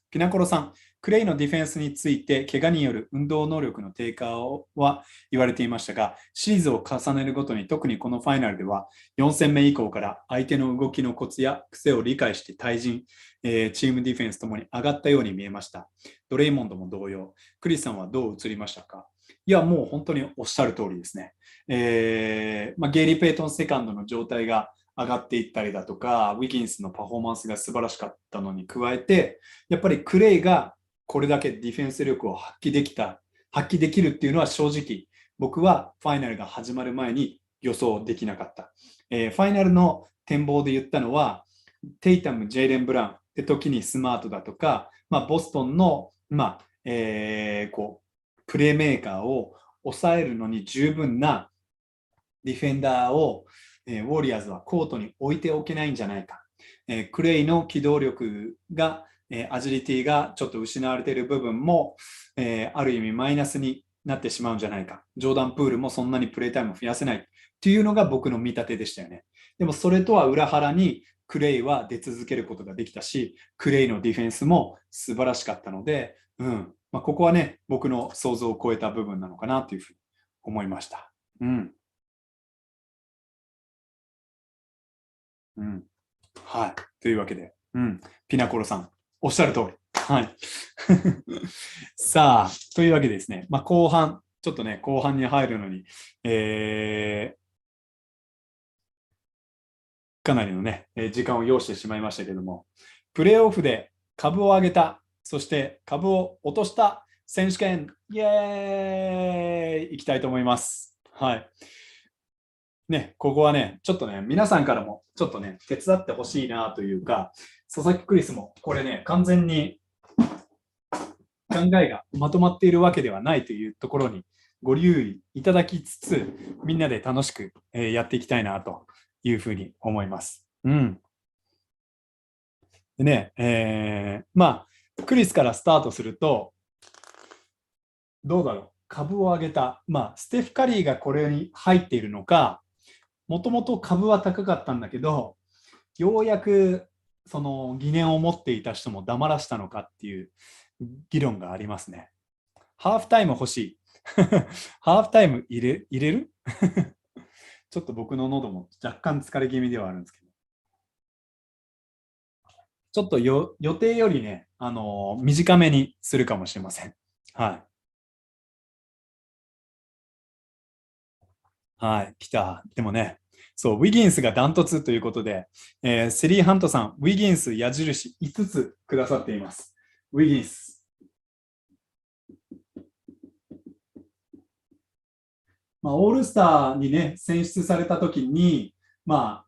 ピナコロさん、クレイのディフェンスについて、怪我による運動能力の低下は言われていましたが、シリーズを重ねるごとに、特にこのファイナルでは、4戦目以降から相手の動きのコツや癖を理解して対人、チームディフェンスともに上がったように見えました。ドレイモンドも同様。クリスさんはどう映りましたか？いや、もう本当におっしゃる通りですね。ゲイリー・ペイトンセカンドの状態が上がっていったりだとか、ウィギンスのパフォーマンスが素晴らしかったのに加えて、やっぱりクレイがこれだけディフェンス力を発揮できるっていうのは正直、僕はファイナルが始まる前に予想できなかった。ファイナルの展望で言ったのは、テイタム、ジェイレン・ブラウンで時にスマートだとか、ボストンの、プレーメーカーを抑えるのに十分なディフェンダーを、ウォリアーズはコートに置いておけないんじゃないか。クレイの機動力が、アジリティがちょっと失われている部分も、ある意味マイナスになってしまうんじゃないか。ジョーダン・プールもそんなにプレータイムを増やせないっていうのが僕の見立てでしたよね。でもそれとは裏腹にクレイは出続けることができたし、クレイのディフェンスも素晴らしかったので、ここはね、僕の想像を超えた部分なのかなというふうに思いました。はい。というわけで、ピナコロさん、おっしゃる通り。はい。さあ、というわけでですね、後半、ちょっとね、後半に入るのに、かなりのね、時間を要してしまいましたけども、プレーオフで株を上げた、そして株を落とした選手権、イエーイいきたいと思います。はい。ね、ここはね、ちょっとね、皆さんからもちょっとね、手伝ってほしいなというか、佐々木クリスもこれね、完全に考えがまとまっているわけではないというところにご留意いただきつつ、みんなで楽しくやっていきたいなというふうに思います。でね、クリスからスタートすると、どうだろう、株を上げた、ステフ・カリーがこれに入っているのか、もともと株は高かったんだけど、ようやくその疑念を持っていた人も黙らしたのかっていう議論がありますね。ハーフタイム欲しい。ハーフタイム入れるちょっと僕の喉も若干疲れ気味ではあるんですけど。ちょっと予定よりね、短めにするかもしれません。はい。はい、来た。でもね、そう、ウィギンスがダントツということで、セリー・ハントさん、ウィギンス矢印5つくださっています。ウィギンス。まあ、オールスターにね、選出された時に、まあ、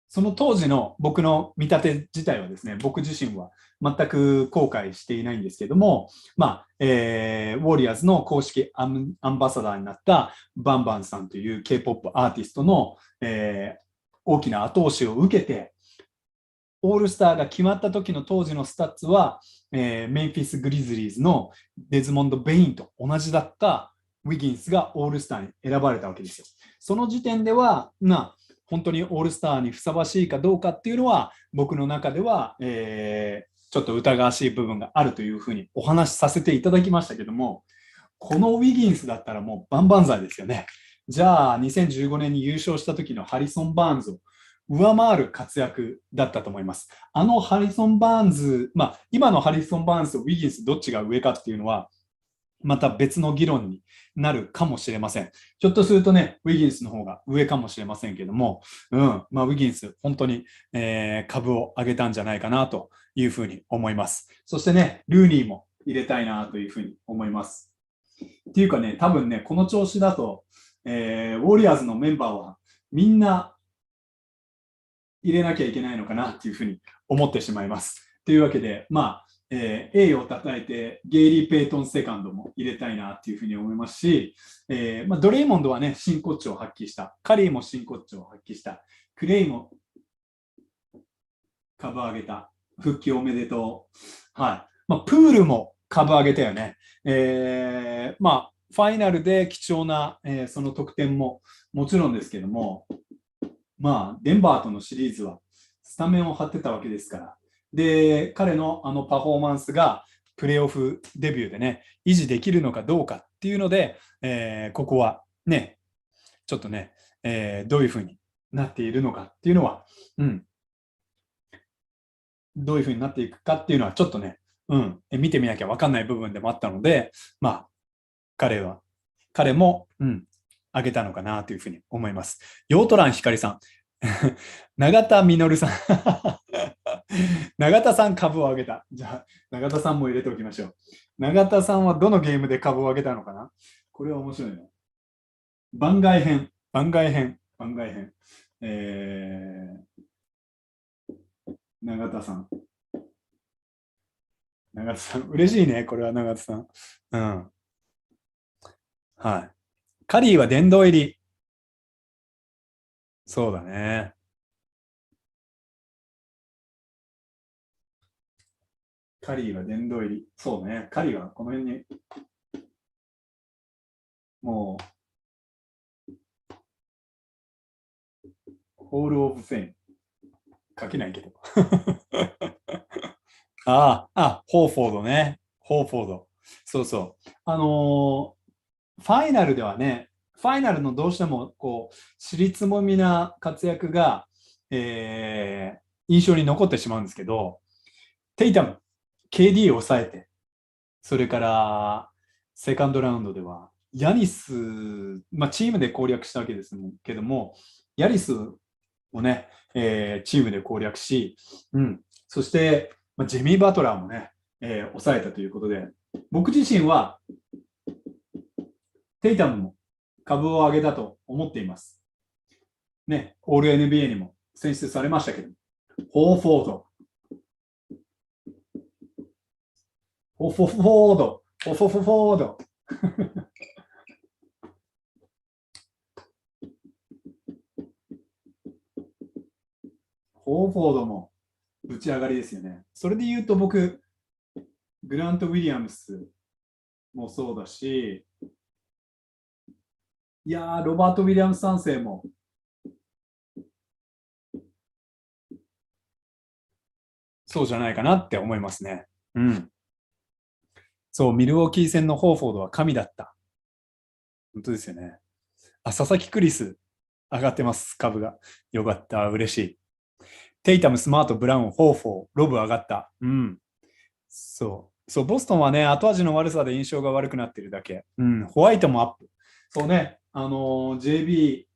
その当時の僕の見立て自体はですね、僕自身は全く後悔していないんですけども、まあ、ウォリアーズの公式アンバサダーになったバンバンさんという K-POP アーティストの、大きな後押しを受けて、オールスターが決まった時の当時のスタッツは、メンフィス・グリズリーズのデズモンド・ベインと同じだったウィギンスがオールスターに選ばれたわけですよ。その時点では、本当にオールスターにふさわしいかどうかっていうのは、僕の中では、ちょっと疑わしい部分があるというふうにお話しさせていただきましたけども、このウィギンスだったらもう万々歳ですよね。じゃあ、2015年に優勝した時のハリソン・バーンズを上回る活躍だったと思います。あのハリソン・バーンズ、今のハリソン・バーンズとウィギンスどっちが上かっていうのは、また別の議論になるかもしれません。ひょっとするとね、ウィギンスの方が上かもしれませんけども、ウィギンス、本当に、株を上げたんじゃないかなというふうに思います。そしてね、ルーニーも入れたいなというふうに思います。っていうかね、多分ね、この調子だと、ウォリアーズのメンバーはみんな入れなきゃいけないのかなっていうふうに思ってしまいます。というわけで、栄誉をたたえてゲイリー・ペイトン・セカンドも入れたいなっていうふうに思いますし、ドレイモンドはね、真骨頂を発揮した。カリーも真骨頂を発揮した。クレイも株上げた。復帰おめでとう。はい。プールも株上げたよね。ファイナルで貴重な、その得点ももちろんですけども、デンバーとのシリーズはスタメンを張ってたわけですから。で、彼のあのパフォーマンスがプレーオフデビューでね、維持できるのかどうかっていうので、ここはね、ちょっとね、どういうふうになっているのかっていうのは、どういうふうになっていくかっていうのはちょっとね、見てみなきゃ分かんない部分でもあったので、彼も、上げたのかなというふうに思います。ヨートラン光さん。永田実さん。永田さん株を上げた。じゃあ、永田さんも入れておきましょう。永田さんはどのゲームで株を上げたのかな。これは面白いな。番外編。永田さん。嬉しいね。これは永田さん。はい。カリーは殿堂入り。そうだね。カリーは殿堂入り。そうね。カリーはこの辺に、もう、ホール・オブ・フェイム。書けないけど。ホーフォードね。ホーフォード。そうそう。ファイナルではね、ファイナルのどうしてもこう尻つもみな活躍が、印象に残ってしまうんですけど、テイタム、KD を抑えて、それからセカンドラウンドでは、ヤニス、チームで攻略したわけですけども、ヤニスをね、チームで攻略し、そして、ジェミー・バトラーもね、抑えたということで、僕自身はテイタムも株を上げたと思っています。ね、オール NBA にも選出されましたけど、ホーフォード、ホフォフォード、ホフォフォフォード。ホーフォードもぶち上がりですよね。それで言うと僕、グラント・ウィリアムスもそうだし、ロバート・ウィリアムス3世もそうじゃないかなって思いますね。そう、ミルウォーキー戦のホーフォードは神だった。本当ですよね。佐々木クリス上がってます、株が。よかった、嬉しい。テイタム、スマート、ブラウン、ホーフォー、ロブ上がった。そう、ボストンはね、後味の悪さで印象が悪くなってるだけ。ホワイトもアップ。そうね、JB、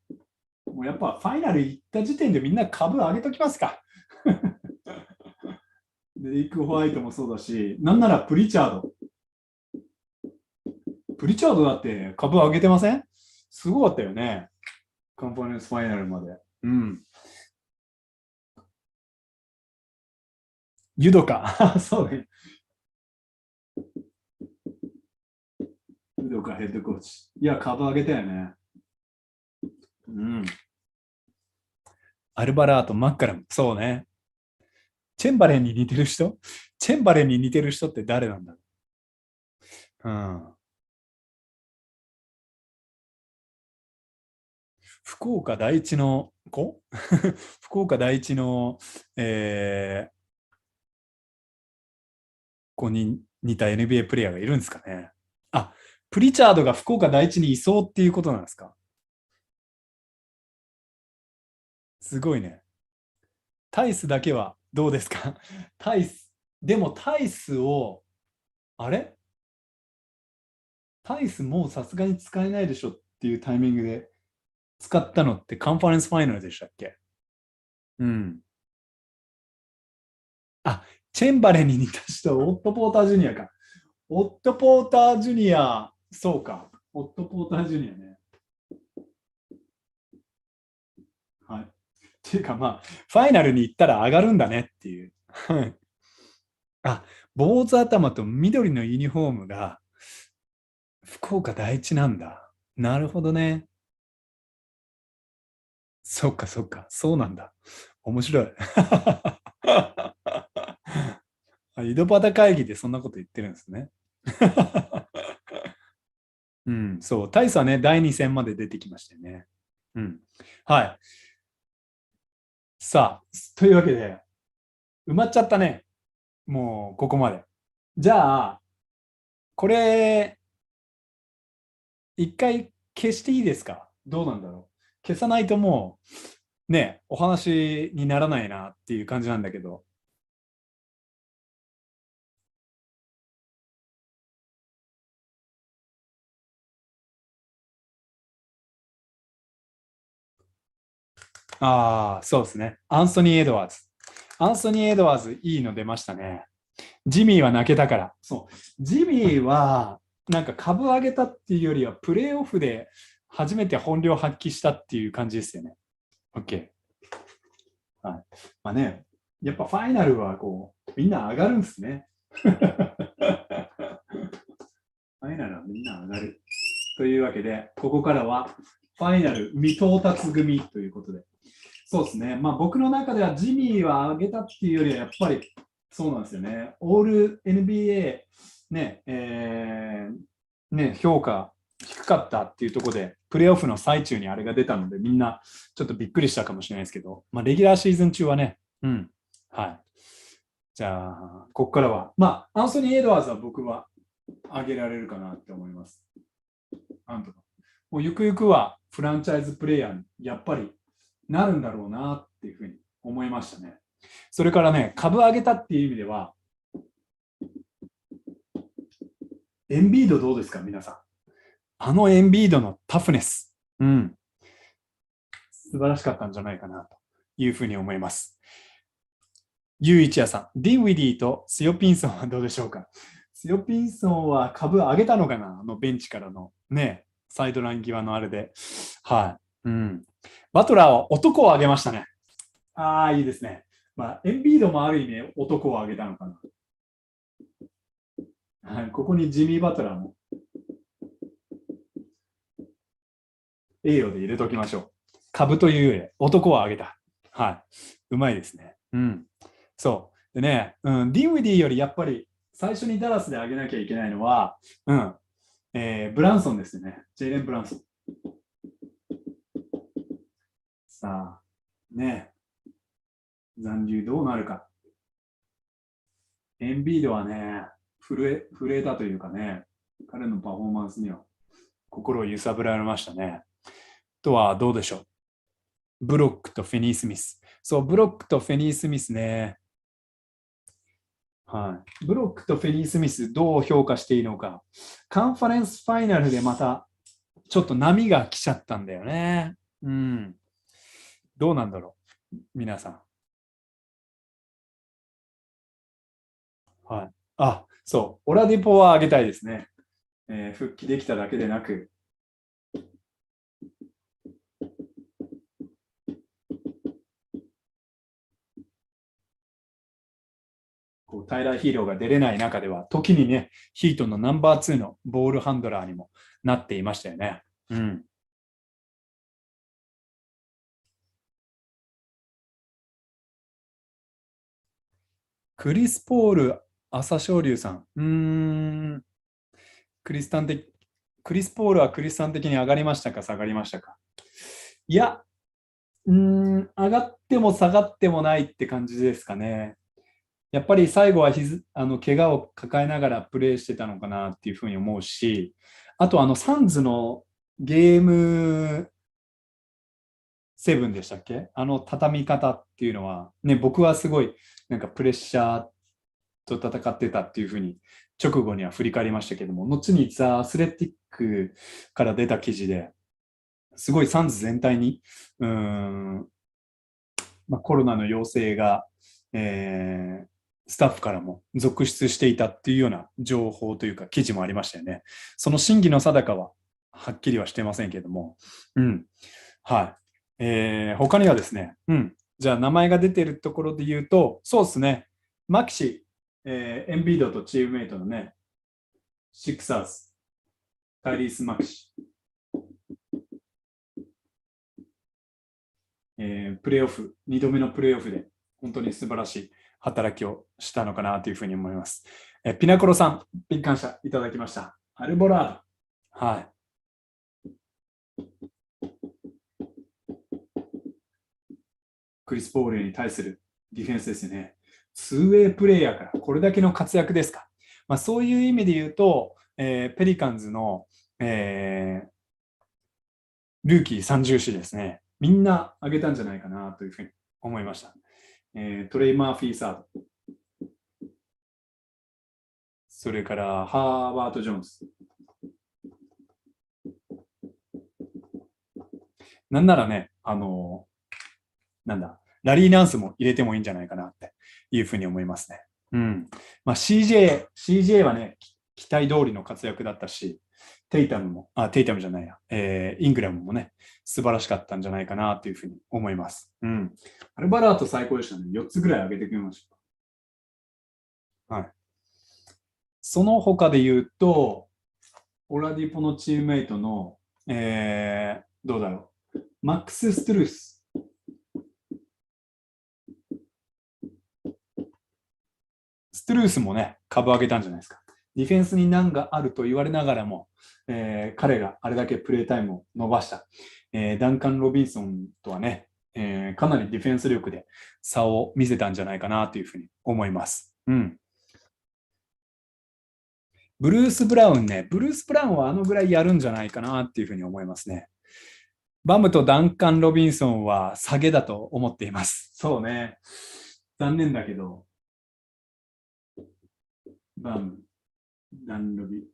もうやっぱファイナル行った時点でみんな株上げときますか。で、リック・ホワイトもそうだし、なんならプリチャード。プリチャードだって株上げてません？すごかったよね。カンファレンスファイナルまで。うん。ユドか。そうね。ユドかヘッドコーチ。いや、株上げたよね。うん。アルバラート、マッカラム。そうね。チェンバレンに似てる人チェンバレンに似てる人って誰なんだろう。うん。福岡第一の子福岡第一の、子に似た NBA プレイヤーがいるんですかね。あ、プリチャードが福岡第一にいそうっていうことなんですか。すごいね。タイスだけはどうですか？タイス。でもタイスを、あれタイスもうさすがに使えないでしょっていうタイミングで使ったのってカンファレンスファイナルでしたっけ？うん。あ、チェンバレンに似た人、オット・ポーター・ジュニアか。オット・ポーター・ジュニア、そうか。オット・ポーター・ジュニアね。はい。っていうかまあ、ファイナルに行ったら上がるんだねっていう。あ、坊主頭と緑のユニフォームが福岡第一なんだ。なるほどね。そっかそっか。そうなんだ。面白い。井戸端会議でそんなこと言ってるんですね。うん、そう。大差ね、第2戦まで出てきましたよね。うん。はい。さあ、というわけで、埋まっちゃったね。もう、ここまで。じゃあ、これ、一回消していいですか？どうなんだろう。消さないともう、ね、お話にならないなっていう感じなんだけど。ああ、そうですね。アンソニー・エドワーズ。アンソニー・エドワーズ、いいの出ましたね。ジミーは泣けたから。そう。ジミーは、なんか株上げたっていうよりは、プレーオフで初めて本領発揮したっていう感じですよね。OK。はい。まあね、やっぱファイナルはこう、みんな上がるんですね。ファイナルはみんな上がる。というわけで、ここからはファイナル未到達組ということで。そうですね。まあ僕の中ではジミーは上げたっていうよりは、やっぱりそうなんですよね。オール NBA、ね、ね、評価低かったっていうところで、プレーオフの最中にあれが出たので、みんなちょっとびっくりしたかもしれないですけど、まあレギュラーシーズン中はね、うん。はい。じゃあ、ここからは、まあ、アンソニー・エドワーズは僕は上げられるかなって思います。なんとか。もうゆくゆくはフランチャイズプレイヤーにやっぱりなるんだろうなっていうふうに思いましたね。それからね、株上げたっていう意味では、エンビードどうですか、皆さん。あのエンビードのタフネス。うん。素晴らしかったんじゃないかなというふうに思います。ユーイチヤさん、ディンウィディとスヨピンソンはどうでしょうか。スヨピンソンは株上げたのかな、あのベンチからのね、サイドライン際のあれで。はい。うん。バトラーは男を上げましたね。ああ、いいですね。まあ、エンビードもある意味男を上げたのかな。はい、ここにジミー・バトラーも栄誉で入れときましょう。株というより男を上げた。はい。うまいですね。うん。そう。でね、うん、ディンウィディよりやっぱり最初にダラスで上げなきゃいけないのは、うん、ブランソンですよね。ジェイレン・ブランソン。さあ、ね、残留どうなるか。エンビードはね、震えたというかね、彼のパフォーマンスには心を揺さぶられましたね。とはどうでしょう。ブロックとフェニー・スミス。そう、ブロックとフェニー・スミスね。はい。ブロックとフェニー・スミス、どう評価していいのか。カンファレンスファイナルでまた、ちょっと波が来ちゃったんだよね。うん。どうなんだろう。皆さん。はい。あ、そう。オラディポは上げたいですね。復帰できただけでなく、こうタイラー・ヒーローが出れない中では、時にね、ヒートのナンバー2のボールハンドラーにもなっていましたよね。うん。クリス・ポール、朝青龍さん。クリスタン的、クリス・ポールはクリスタン的に上がりましたか、下がりましたか。いや、上がっても下がってもないって感じですかね。やっぱり最後は怪我を抱えながらプレーしてたのかなっていうふうに思うし、あとサンズのゲームセブンでしたっけ、畳み方っていうのは、ね、僕はすごいなんかプレッシャーと戦ってたっていうふうに直後には振り返りましたけども、後にザ・アスレティックから出た記事ですごいサンズ全体にコロナの陽性が、スタッフからも続出していたっていうような情報というか記事もありましたよね。その真偽の定かははっきりはしてませんけども、はい。他にはですね、じゃあ名前が出てるところで言うと、そうですね、マキシ、エンビードとチームメイトのね、シクサーズ、タイリース・マキシ、プレーオフ、2度目のプレーオフで本当に素晴らしい働きをしたのかなというふうに思います。ピナコロさん、ピン感謝いただきました。アルボラード。はい。クリス・ポールに対するディフェンスですよね。2way プレイヤーからこれだけの活躍ですか。そういう意味で言うと、ペリカンズの、ルーキー三重視ですね。みんな上げたんじゃないかなというふうに思いました。トレイ・マーフィー・サード。それからハーバート・ジョーンズ。なんならね、なんだ、ラリー・ナンスも入れてもいいんじゃないかなっていうふうに思いますね。CJ はね、期待通りの活躍だったし、テイタムじゃないや、イングラムもね、素晴らしかったんじゃないかなというふうに思います。アルバラート最高でしたね。4つぐらい上げてくれました。はい。その他で言うと、オラディポのチームメイトの、どうだろう。マックス・ストゥルース。ストゥルースもね、株上げたんじゃないですか。ディフェンスに難があると言われながらも、彼があれだけプレータイムを伸ばした、ダンカン・ロビンソンとはね、かなりディフェンス力で差を見せたんじゃないかなというふうに思います。ブルース・ブラウンね、ブルース・ブラウンはあのぐらいやるんじゃないかなっていうふうに思いますね。バムとダンカン・ロビンソンは下げだと思っています。そうね。残念だけど、バム、ダンロビ。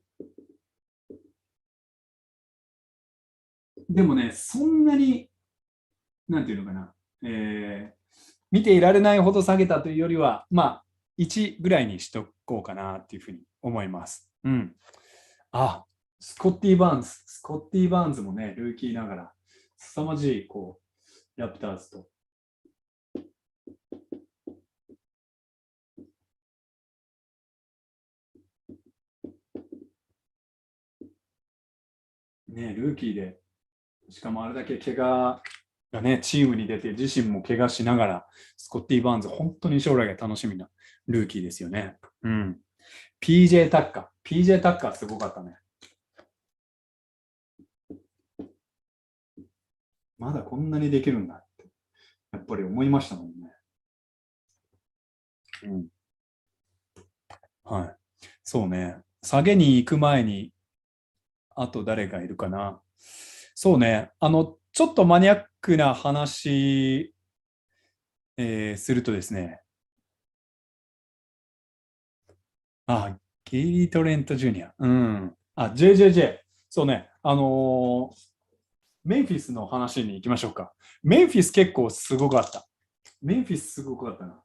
でもね、そんなに、なんていうのかな、見ていられないほど下げたというよりは、1ぐらいにしとこうかなっていうふうに思います。スコッティ・バーンズ。スコッティ・バーンズもね、ルーキーながら、凄まじい、ラプターズと。ね、ルーキーで、しかもあれだけ怪我がね、チームに出て、自身も怪我しながら、スコッティ・バーンズ、本当に将来が楽しみなルーキーですよね。PJ タッカー。PJ タッカーすごかったね。まだこんなにできるんだって、やっぱり思いましたもんね。はい。そうね。下げに行く前に、あと誰がいるかな。そうね。ちょっとマニアックな話、するとですね。ゲイリー・トレント・ジュニア。JJJ。そうね。メンフィスの話に行きましょうか。メンフィス結構すごかった。メンフィスすごかったな。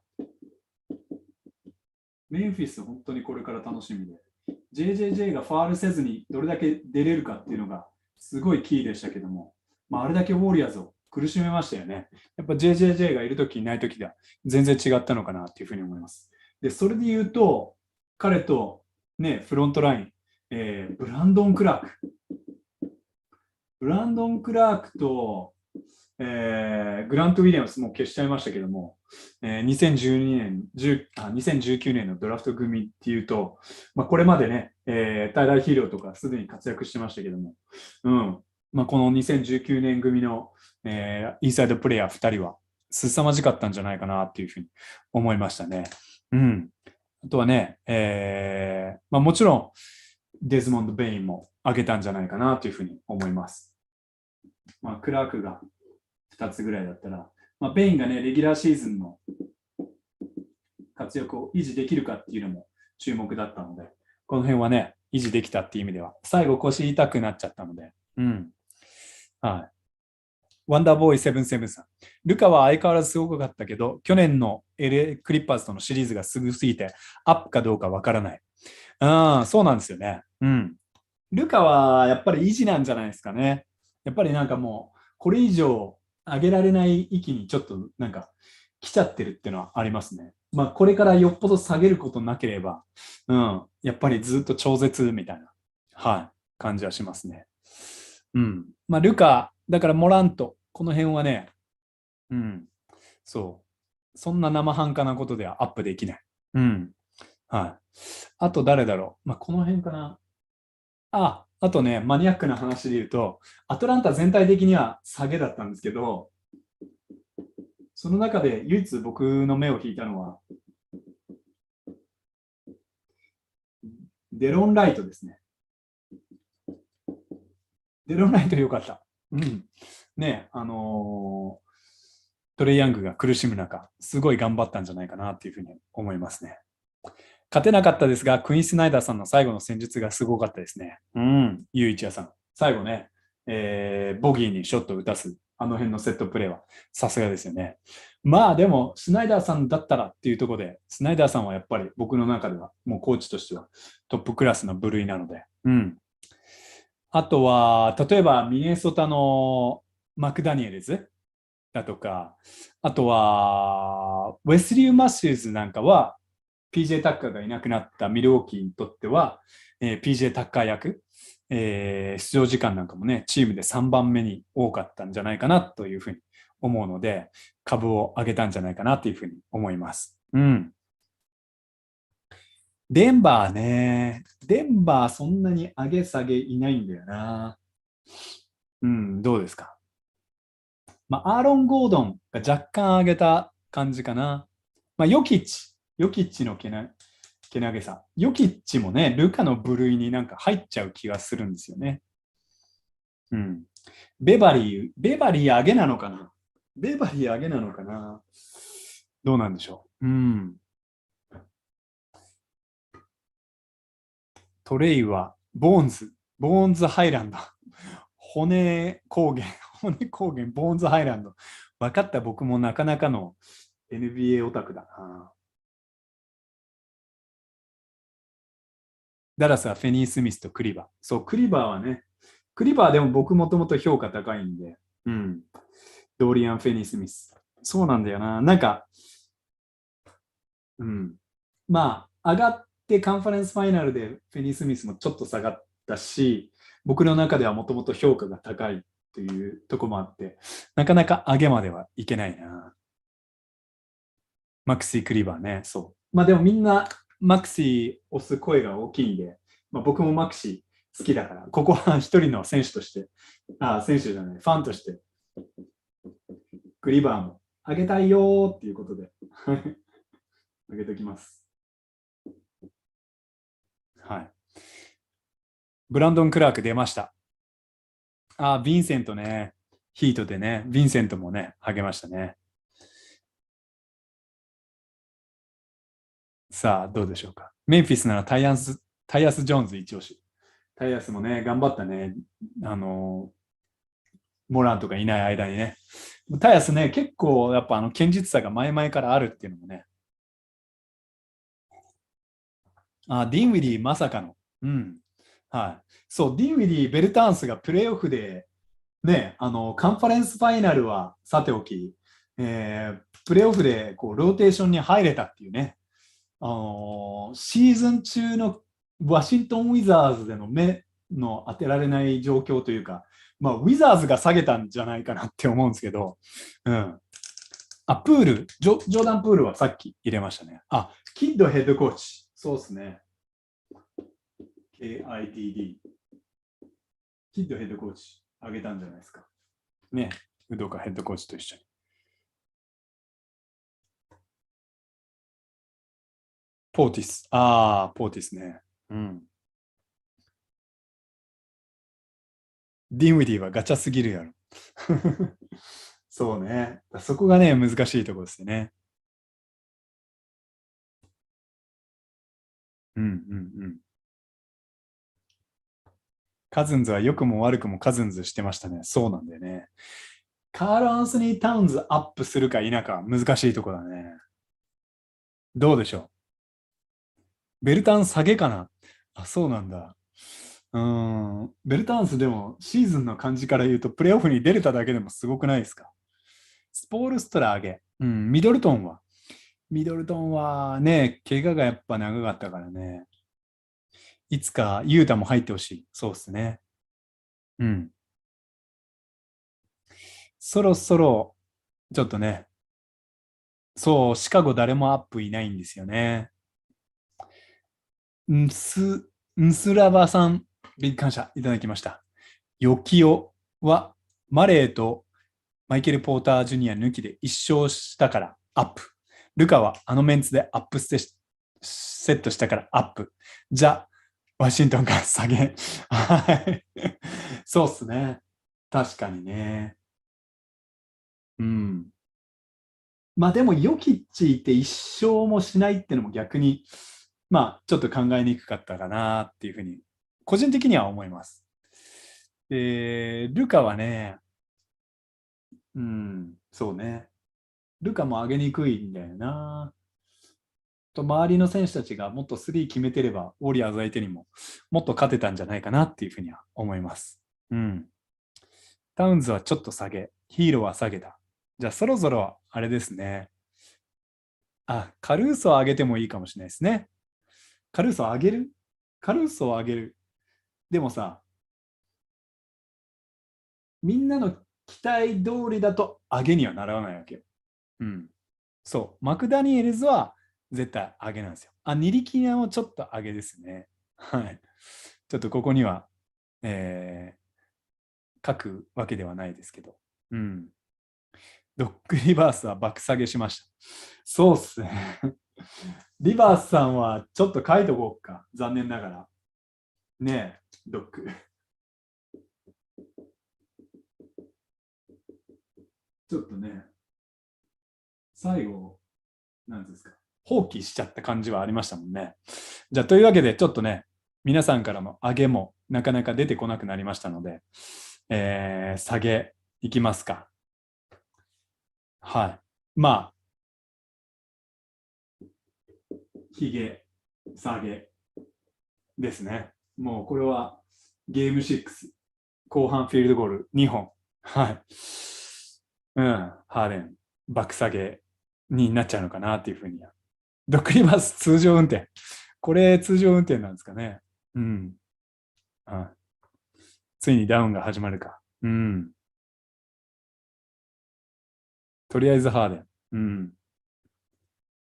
メンフィス本当にこれから楽しみで。JJJ がファールせずにどれだけ出れるかっていうのがすごいキーでしたけども、あれだけウォリアーズを苦しめましたよね。やっぱ JJJ がいるときいないときでは全然違ったのかなっていうふうに思います。で、それで言うと、彼と、ね、フロントライン、ブランドン・クラーク。ブランドン・クラークと、グラント・ウィリアムスもう消しちゃいましたけども、2019年のドラフト組っていうと、これまでね、大々ヒーローとかすでに活躍してましたけども、この2019年組の、インサイドプレイヤー2人は凄まじかったんじゃないかなっていうふうに思いましたね。あとはね、もちろんデズモンド・ベインも上げたんじゃないかなというふうに思います。クラークが2つぐらいだったら、ベインがね、レギュラーシーズンの活躍を維持できるかっていうのも注目だったので、この辺はね、維持できたっていう意味では、最後腰痛くなっちゃったので、はい。ワンダーボーイ77さん。ルカは相変わらずすごかったけど、去年の LA クリッパーズとのシリーズがすぐすぎて、アップかどうかわからない。そうなんですよね。ルカはやっぱり維持なんじゃないですかね。やっぱりなんかもう、これ以上上げられない域にちょっとなんか来ちゃってるっていうのはありますね。これからよっぽど下げることなければ、やっぱりずっと超絶みたいな、感じはしますね。ルカ、だからモラント、この辺はね、そんな生半可なことではアップできない。あと誰だろう。この辺かな。あとね、マニアックな話で言うと、アトランタ全体的には下げだったんですけど、その中で唯一僕の目を引いたのは、デロン・ライトですね。デロン・ライトよかった。ね、トレイヤングが苦しむ中、すごい頑張ったんじゃないかなっていうふうに思いますね。勝てなかったですが、クイーン・スナイダーさんの最後の戦術がすごかったですね。ゆういちやさん。最後ね、ボギーにショットを打たす、あの辺のセットプレーはさすがですよね。でも、スナイダーさんだったらっていうところで、スナイダーさんはやっぱり僕の中では、もうコーチとしてはトップクラスの部類なので、あとは、例えばミネソタのマクダニエルズだとか、あとは、ウェスリー・マシューズなんかは、PJ タッカーがいなくなったミルウォーキーにとっては、PJ タッカー役、出場時間なんかもね、チームで3番目に多かったんじゃないかなというふうに思うので、株を上げたんじゃないかなというふうに思います。デンバーね。デンバーそんなに上げ下げいないんだよな。どうですか。アーロン・ゴードンが若干上げた感じかな。ヨキッチのけなげさ。ヨキッチもね、ルカの部類になんか入っちゃう気がするんですよね。ベバリー上げなのかな。ベバリー上げなのかな。どうなんでしょう。トレイはボーンズハイランド。骨高原、ボーンズハイランド。分かった、僕もなかなかの NBA オタクだな。ダラスはフェニー・スミスとクリバー。そう、クリバーはね、クリバーでも僕もともと評価高いんで、ドーリアン・フェニー・スミス。そうなんだよな。なんか、上がってカンファレンスファイナルでフェニー・スミスもちょっと下がったし、僕の中ではもともと評価が高いというとこもあって、なかなか上げまではいけないな。マクシー・クリバーね、そう。でもみんなマクシー押す声が大きいんで、僕もマクシー好きだから、ここは一人の選手として、選手じゃない、ファンとして、クリバーも上げたいよっていうことで、上げておきます。はい。ブランドン・クラーク出ました。ヴィンセントね。ヒートでね、ヴィンセントもね、上げましたね。さあ、どうでしょうか。メンフィスならタイアス・ジョーンズ一押し。タイアスもね、頑張ったね。モランとかいない間にね。タイアスね、結構やっぱ堅実さが前々からあるっていうのもね。ディンウィディまさかのうん。はい。そう、ディンウィディ・ベルターンスがプレーオフで、ね、カンファレンスファイナルはさておき、プレーオフでこうローテーションに入れたっていうね、シーズン中のワシントン・ウィザーズでの目の当てられない状況というか、まあ、ウィザーズが下げたんじゃないかなって思うんですけど、うん。あ、プール、ジョーダン・プールはさっき入れましたね。あ、キッドヘッドコーチ。そうですね。KITD。キッドヘッドコーチ、あげたんじゃないですか。ね。ウドカヘッドコーチと一緒に。ポーティス。ああ、ポーティスね。うん。ディンウィディはガチャすぎるやろ。そうね。そこがね、難しいところですよね。うんうんうん。カズンズは良くも悪くもカズンズしてましたね。そうなんだよね。カール・アンソニー・タウンズアップするか否か難しいところだね。どうでしょう。ベルタン下げかな。あ、そうなんだ。ベルタンスでもシーズンの感じから言うとプレーオフに出れただけでもすごくないですか。スポールストラ上げ。うん、ミドルトンはね、怪我がやっぱ長かったからね。いつかユータも入ってほしい。そうですね。うん。そろそろ、ちょっとね、そう、シカゴ誰もアップいないんですよね。ンスラバさん、感謝いただきました。ヨキオは、マレーとマイケル・ポーター・ジュニア抜きで1勝したからアップ。ルカはあのメンツでアップセットしたからアップ。じゃあ、ワシントンが下げ。はい。そうっすね。確かにね。うん。まあでも、ヨキッチいて一勝もしないってのも逆に、まあちょっと考えにくかったかなっていうふうに、個人的には思います。ルカはね、うん、そうね。ルカも上げにくいんだよな。と周りの選手たちがもっとスリー決めてれば、ウォリアーズ相手にももっと勝てたんじゃないかなっていうふうには思います。うん。タウンズはちょっと下げ、ヒーローは下げた。じゃあそろそろあれですね。あ、カルーソを上げてもいいかもしれないですね。カルーソを上げるカルーソを上げる。でもさ、みんなの期待通りだと上げにはならないわけよ。うん。そう。マクダニエルズは絶対上げなんですよ。あ、ニリキナもちょっと上げですね。はい。ちょっとここには、え書くわけではないですけど。うん。ドッグリバースは爆下げしました。そうっすね。リバースさんはちょっと書いとこうか。残念ながら。ねえ、ドッグ。ちょっとね、最後、なんですか。放棄しちゃった感じはありましたもんね。じゃあ、というわけで、ちょっとね、皆さんからの上げもなかなか出てこなくなりましたので、下げいきますか。はい。まあ、ひげ、下げですね。もうこれはゲーム6、後半フィールドゴール2本。はい。うん、ハーデン、爆下げになっちゃうのかなっていうふうには。ドッグリバース通常運転。これ通常運転なんですかね。うん。はい、ついにダウンが始まるか。うん。とりあえずハーデン。うん。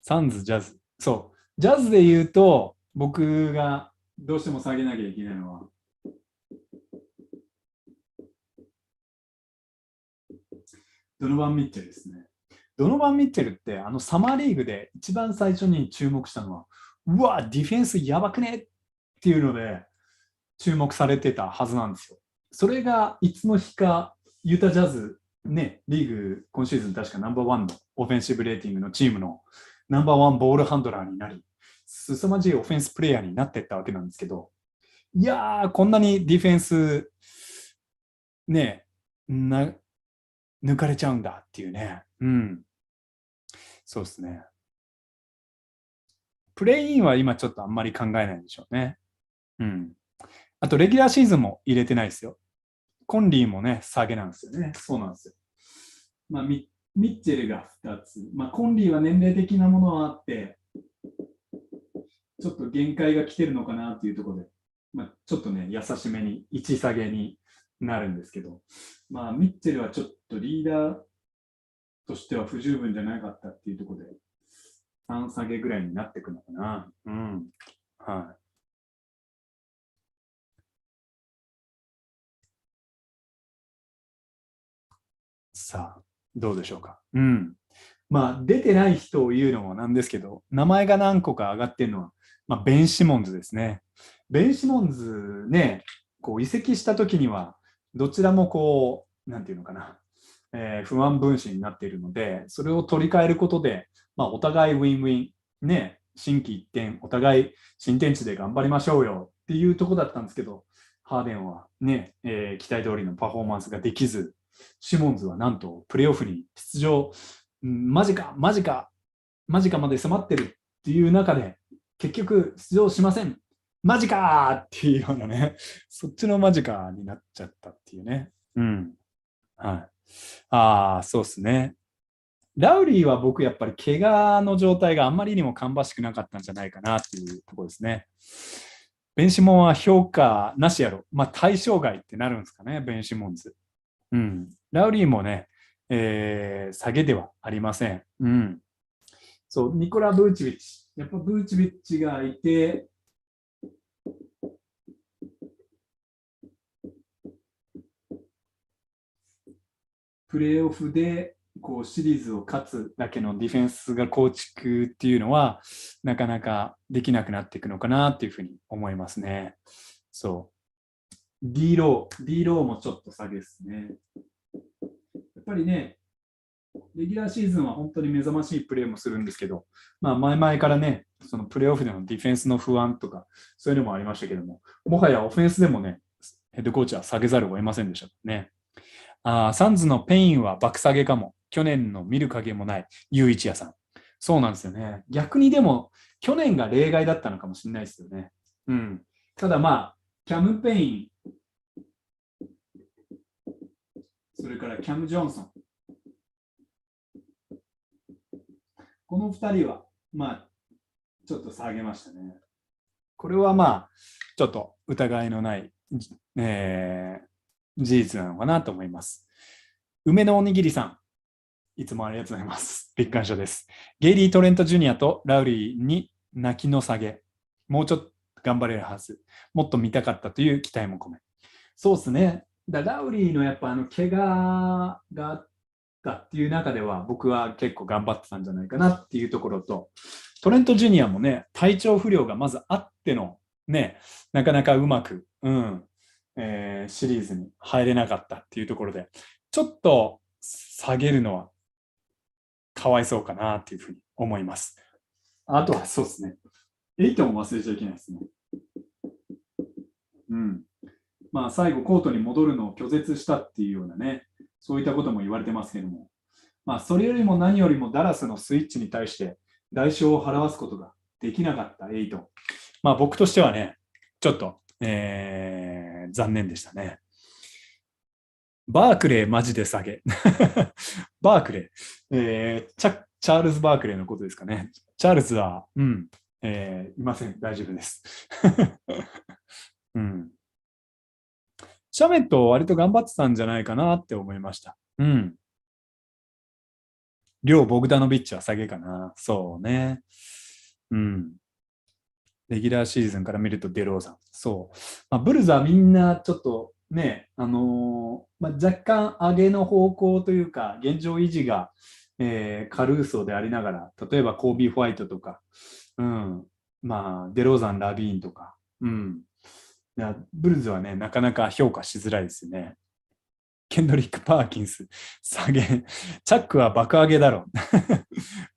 サンズ、ジャズ。そう。ジャズで言うと、僕がどうしても下げなきゃいけないのは、ドノバン・ミッチェルですね。ドノバン・ミッチェルって、サマーリーグで一番最初に注目したのは、うわ、ディフェンスやばくねっていうので、注目されてたはずなんですよ。それがいつの日か、ユータジャズ、ね、リーグ、今シーズン確かナンバーワンのオフェンシブレーティングのチームのナンバーワンボールハンドラーになり、凄まじいオフェンスプレイヤーになっていったわけなんですけど、いやー、こんなにディフェンス、ね、抜かれちゃうんだっていうね。うん。そうですね。プレイインは今ちょっとあんまり考えないでしょうね。うん。あと、レギュラーシーズンも入れてないですよ。コンリーもね、下げなんですよね。そうなんですよ。まあ、ミッチェルが2つ。まあ、コンリーは年齢的なものはあって、ちょっと限界が来てるのかなっていうところで、まあ、ちょっとね、優しめに、1下げになるんですけど、まあ、ミッチェルはちょっとリーダーとしては不十分じゃなかったっていうところで、3下げぐらいになってくのかな。うん。はい。さあ、どうでしょうか。うん。まあ、出てない人を言うのもなんですけど、名前が何個か上がってるのは、まあ、ベン・シモンズですね。ベン・シモンズね、こう移籍した時には、どちらもこう、なんていうのかな、不安分子になっているので、それを取り替えることで、まあ、お互いウィンウィン、ね、心機一転、お互い新天地で頑張りましょうよっていうところだったんですけど、ハーデンはね、期待通りのパフォーマンスができず、シモンズはなんとプレーオフに出場、マジか、マジか、マジかまで迫ってるっていう中で、結局出場しません。マジかーっていうようなね、そっちのマジかになっちゃったっていうね。うん。はい。ああ、そうですね。ラウリーは僕やっぱり怪我の状態があんまりにも芳しくなかったんじゃないかなっていうところですね。ベンシモンは評価なしやろ。まあ対象外ってなるんですかね、ベンシモンズ。うん。ラウリーもね、下げではありません。うん。そう、ニコラ・ブーチビッチ。やっぱブーチビッチがいて、プレーオフでこうシリーズを勝つだけのディフェンスが構築っていうのは、なかなかできなくなっていくのかなっていうふうに思いますね。そう。D ローもちょっと下げですね。やっぱりね、レギュラーシーズンは本当に目覚ましいプレーもするんですけど、まあ、前々からね、そのプレーオフでのディフェンスの不安とか、そういうのもありましたけども、もはやオフェンスでもね、ヘッドコーチは下げざるを得ませんでしたね。サンズのペインは爆下げかも。去年の見る影もない、ユーイチヤさん。そうなんですよね。逆にでも、去年が例外だったのかもしれないですよね。うん。ただまあ、キャム・ペイン、それからキャム・ジョンソン。この2人は、まあ、ちょっと下げましたね。これはまあ、ちょっと疑いのない、え事実なのかなと思います。梅のおにぎりさん、いつもありがとうございます。ビッグ感謝です。ゲイリー・トレント・ジュニアとラウリーに泣きの下げ。もうちょっと頑張れるはず。もっと見たかったという期待も込め。そうですね。ラウリーのやっぱ怪我があったっていう中では、僕は結構頑張ってたんじゃないかなっていうところと、トレント・ジュニアもね、体調不良がまずあっての、ね、なかなかうまく、シリーズに入れなかったっていうところで、ちょっと下げるのはかわいそうかなっていうふうに思います。あとはそうですね。エイトも忘れちゃいけないですね。うん。まあ最後コートに戻るのを拒絶したっていうようなね、そういったことも言われてますけども、まあそれよりも何よりもダラスのスイッチに対して代償を払わすことができなかったエイト。まあ僕としてはね、ちょっと、残念でしたね。バークレーマジで下げ。バークレー、チャールズ・バークレーのことですかね。チャールズは、いません。大丈夫です。うん。シャメット割と頑張ってたんじゃないかなって思いました。うん。両ボグダノビッチは下げかな。そうね。うん。レギュラーシーズンから見るとデローザン。そう。まあ、ブルズはみんなちょっとね、まあ、若干上げの方向というか、現状維持が、カルーソーでありながら、例えばコービー・ホワイトとか、うん、まあ、デローザン・ラビーンとか、うん。いやブルズはね、なかなか評価しづらいですよね。ケンドリック・パーキンス、下げ。チャックは爆上げだろう。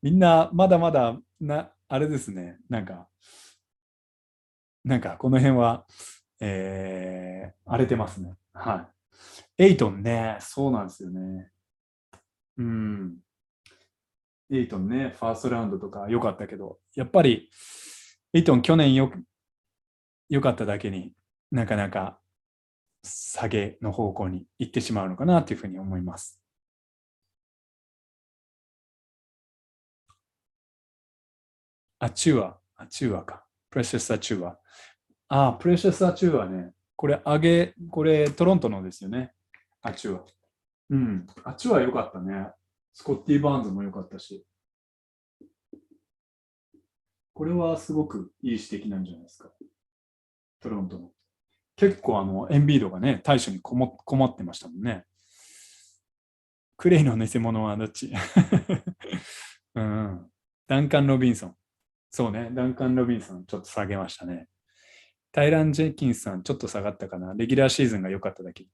みんな、まだまだ、あれですね。なんかこの辺は、荒れてますね。はい。エイトンね、そうなんですよね。うん。エイトンね、ファーストラウンドとか良かったけど、やっぱり、エイトン去年良かっただけになかなか下げの方向に行ってしまうのかなというふうに思います。アチュアか。プレシャスアチュア。プレシャスアチュアね。これトロントのですよね。アチュア。うん。アチュア良かったね。スコッティ・バーンズも良かったし。これはすごくいい指摘なんじゃないですか。トロントの。結構エンビードがね、対処に困ってましたもんね。クレイの偽物はどっちうん。ダンカン・ロビンソン。そうね、ダンカン・ロビンソンちょっと下げましたね。タイラン・ジェキンスさんちょっと下がったかな。レギュラーシーズンが良かっただけ。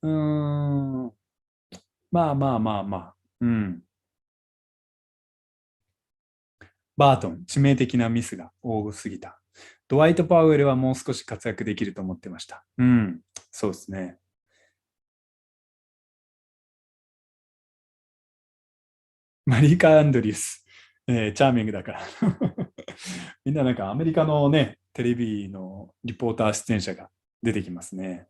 まあまあまあまあ。うん。バートン、致命的なミスが多すぎた。ドワイト・パウエルはもう少し活躍できると思ってました。うん。そうですね。マリカ・アンドリュース、チャーミングだからみんななんかアメリカのね、テレビのリポーター出演者が出てきますね。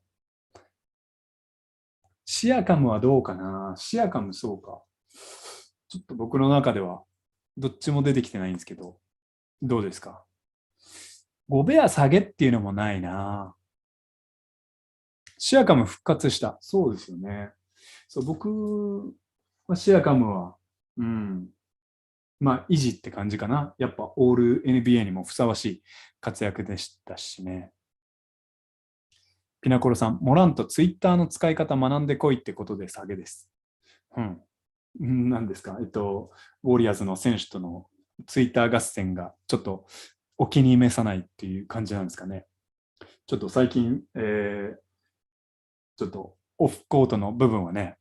シアカムはどうかな。シアカムそうか。ちょっと僕の中ではどっちも出てきてないんですけど、どうですか？ゴベア下げっていうのもないな。シアカム復活した。そうですよね。そう、僕はシアカムは、うん、まあ、維持って感じかな。やっぱオール NBA にもふさわしい活躍でしたしね。ピナコロさん、モラント、ツイッターの使い方学んでこいってことで下げです。うん。何ですかウォリアーズの選手とのツイッター合戦がちょっとお気に召さないっていう感じなんですかね。ちょっと最近、ちょっとオフコートの部分はね、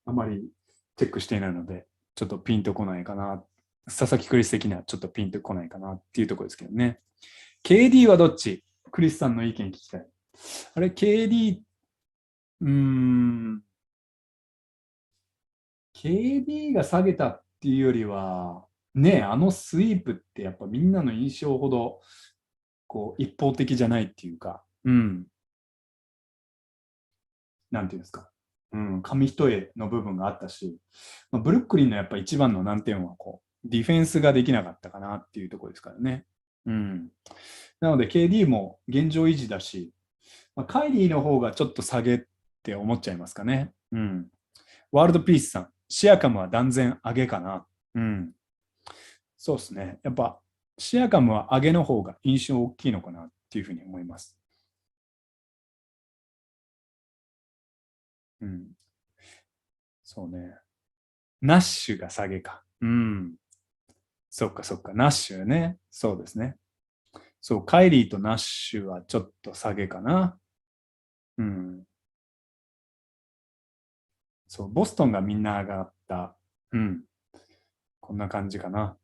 あまりチェックしていないので、ちょっとピンとこないかな。佐々木クリス的にはちょっとピンとこないかなっていうところですけどね。KD はどっち？クリスさんの意見聞きたい。あれ、KD、うーん、KD が下げたっていうよりは、ね、あのスイープってやっぱみんなの印象ほどこう一方的じゃないっていうか、なんていうんですか、紙一重の部分があったし、ブルックリンのやっぱ一番の難点はこうディフェンスができなかったかなっていうところですからね。うん、なので KD も現状維持だし、カイリーの方がちょっと下げって思っちゃいますかね。ワールドピースさん、シアカムは断然上げかな。そうですね。やっぱシアカムは上げの方が印象大きいのかなっていうふうに思います。うん、そうね。ナッシュが下げか。そっかそっか。ナッシュね。そうですね。そう、カイリーとナッシュはちょっと下げかな。うん。そう、ボストンがみんな上がった。うん。こんな感じかな。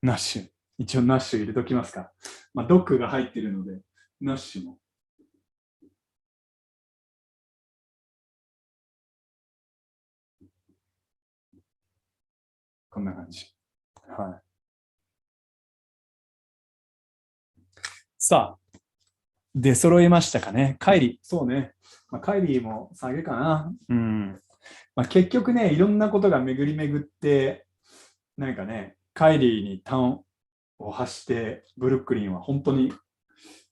ナッシュ。一応ナッシュ入れときますか。ドックが入ってるので、ナッシュも。こんな感じ。はい。さあ、出揃いましたかね。カイリー。そうね。カイリーも下げかな。結局ね、いろんなことが巡り巡って、なんかね、カイリーに端を発して、ブルックリンは本当に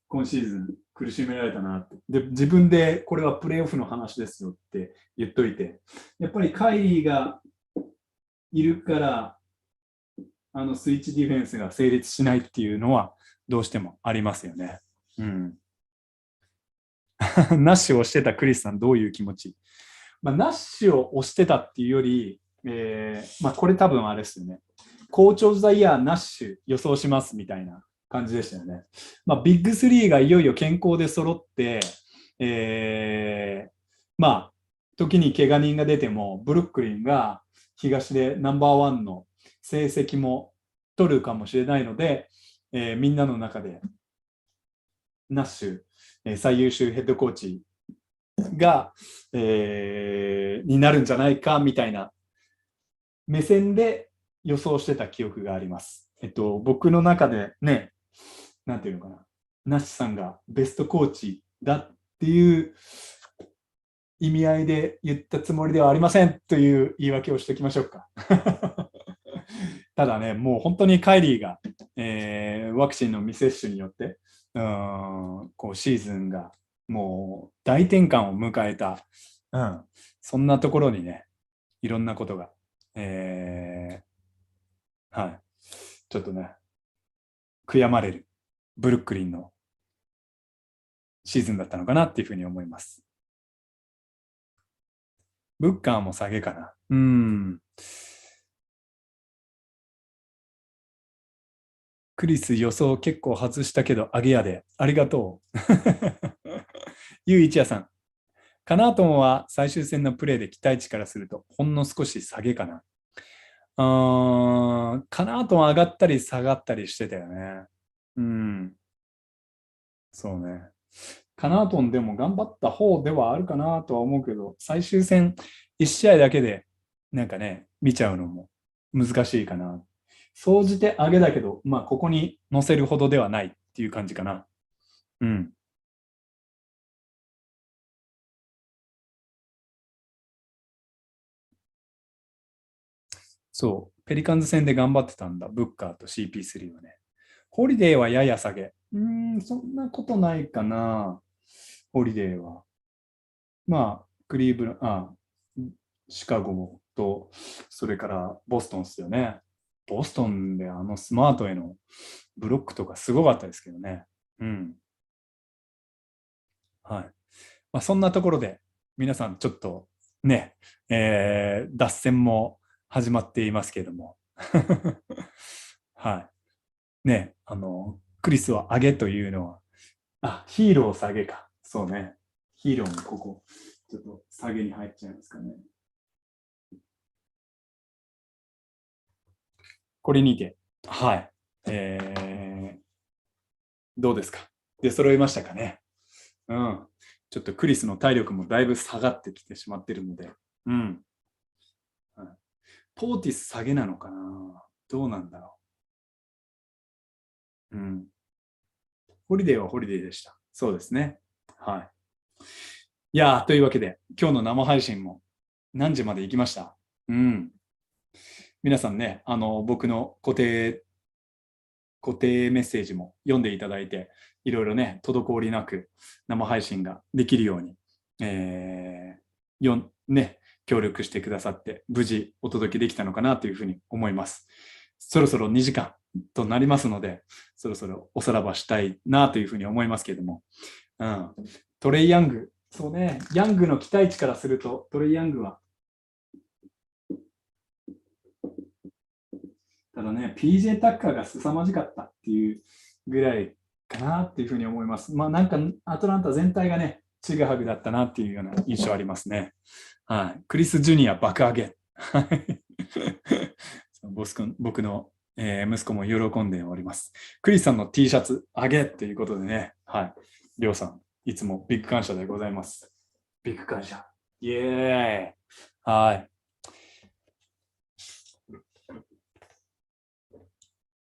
今シーズン苦しめられたなって。で、自分でこれはプレーオフの話ですよって言っといて、やっぱりカイリーがいるから、スイッチディフェンスが成立しないっていうのはどうしてもありますよね。ナッシュをしてたクリスさん、どういう気持ち？ナッシュを押してたっていうより、これ多分あれですよね。コーチオブザイヤーナッシュ予想しますみたいな感じでしたよね。ビッグスリーがいよいよ健康で揃って、時に怪我人が出ても、ブルックリンが東でナンバーワンの成績も取るかもしれないので、みんなの中でナッシュ、最優秀ヘッドコーチが、になるんじゃないかみたいな目線で予想してた記憶があります。僕の中でね、なんていうのかな。ナッシュさんがベストコーチだっていう意味合いで言ったつもりではありませんという言い訳をしておきましょうか。ただね、もう本当にカイリーが、ワクチンの未接種によってこうシーズンがもう大転換を迎えた、そんなところにね、いろんなことが、はい、ちょっとね、悔やまれるブルックリンのシーズンだったのかなっていうふうに思います。ブッカーも下げかな。クリス予想結構外したけど、上げやで。ありがとう。ゆういちやさん。カナートンは最終戦のプレーで期待値からすると、ほんの少し下げかな。カナートン上がったり下がったりしてたよね。そうね。カナートンでも頑張った方ではあるかなとは思うけど、最終戦1試合だけでなんかね、見ちゃうのも難しいかな。総じて上げだけど、まあ、ここに載せるほどではないっていう感じかな。うん。そう。ペリカンズ戦で頑張ってたんだ。ブッカーと CP3 はね。ホリデーはやや下げ。そんなことないかな。ホリデーは。まあ、クリーブラン、シカゴと、それからボストンですよね。ボストンでスマートへのブロックとかすごかったですけどね。うん。はい。まあ、そんなところで、皆さんちょっとね、脱線も始まっていますけれども。はい。ね、クリスを上げというのは、ヒーローを下げか。そうね。ヒーローもここ、ちょっと下げに入っちゃいますかね。これにて、はい。どうですか。出揃いましたかね。うん。ちょっとクリスの体力もだいぶ下がってきてしまっているので、うん。ポーティス下げなのかな。どうなんだろう。うん。ホリデーはホリデーでした。そうですね。はい。いやー、というわけで、今日の生配信も何時まで行きました。うん。皆さんね、僕の固定メッセージも読んでいただいて、いろいろね、滞りなく生配信ができるように、ね、協力してくださって、無事お届けできたのかなというふうに思います。そろそろ2時間となりますので、そろそろおさらばしたいなというふうに思いますけれども、トレイ・ヤング、そうね、ヤングの期待値からすると、トレイ・ヤングは、ただね、PJ タッカーが凄まじかったっていうぐらいかなっていうふうに思います。まあなんかアトランタ全体がね、ちぐはぐだったなっていうような印象ありますね。はい。クリス・ジュニア爆上げ。僕の、息子も喜んでおります。クリスさんの T シャツ上げということでね、はい。りょうさん、いつもビッグ感謝でございます。ビッグ感謝。イエーイ。はい。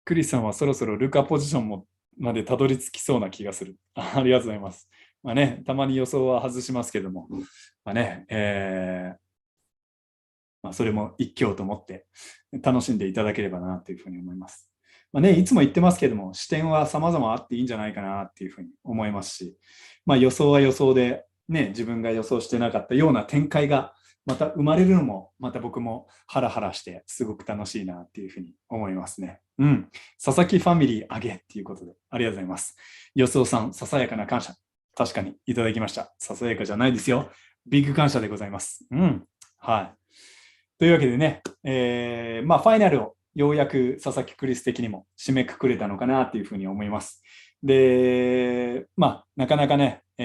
クリスさんはそろそろルカポジションまでたどり着きそうな気がする。ありがとうございます。まあね、たまに予想は外しますけども、まあね、まあ、それも一興と思って楽しんでいただければなというふうに思います。まあね、いつも言ってますけども、視点は様々あっていいんじゃないかなっていうふうに思いますし、まあ、予想は予想で、ね、自分が予想してなかったような展開がまた生まれるのも、また僕もハラハラしてすごく楽しいなっていうふうに思いますね。うん。佐々木ファミリーあげっていうことでありがとうございます。予想さん、ささやかな感謝。確かにいただきました。ささやかじゃないですよ。ビッグ感謝でございます。うん。はい。というわけでね、まあ、ファイナルをようやく佐々木クリス的にも締めくくれたのかなというふうに思います。で、まあ、なかなかね、い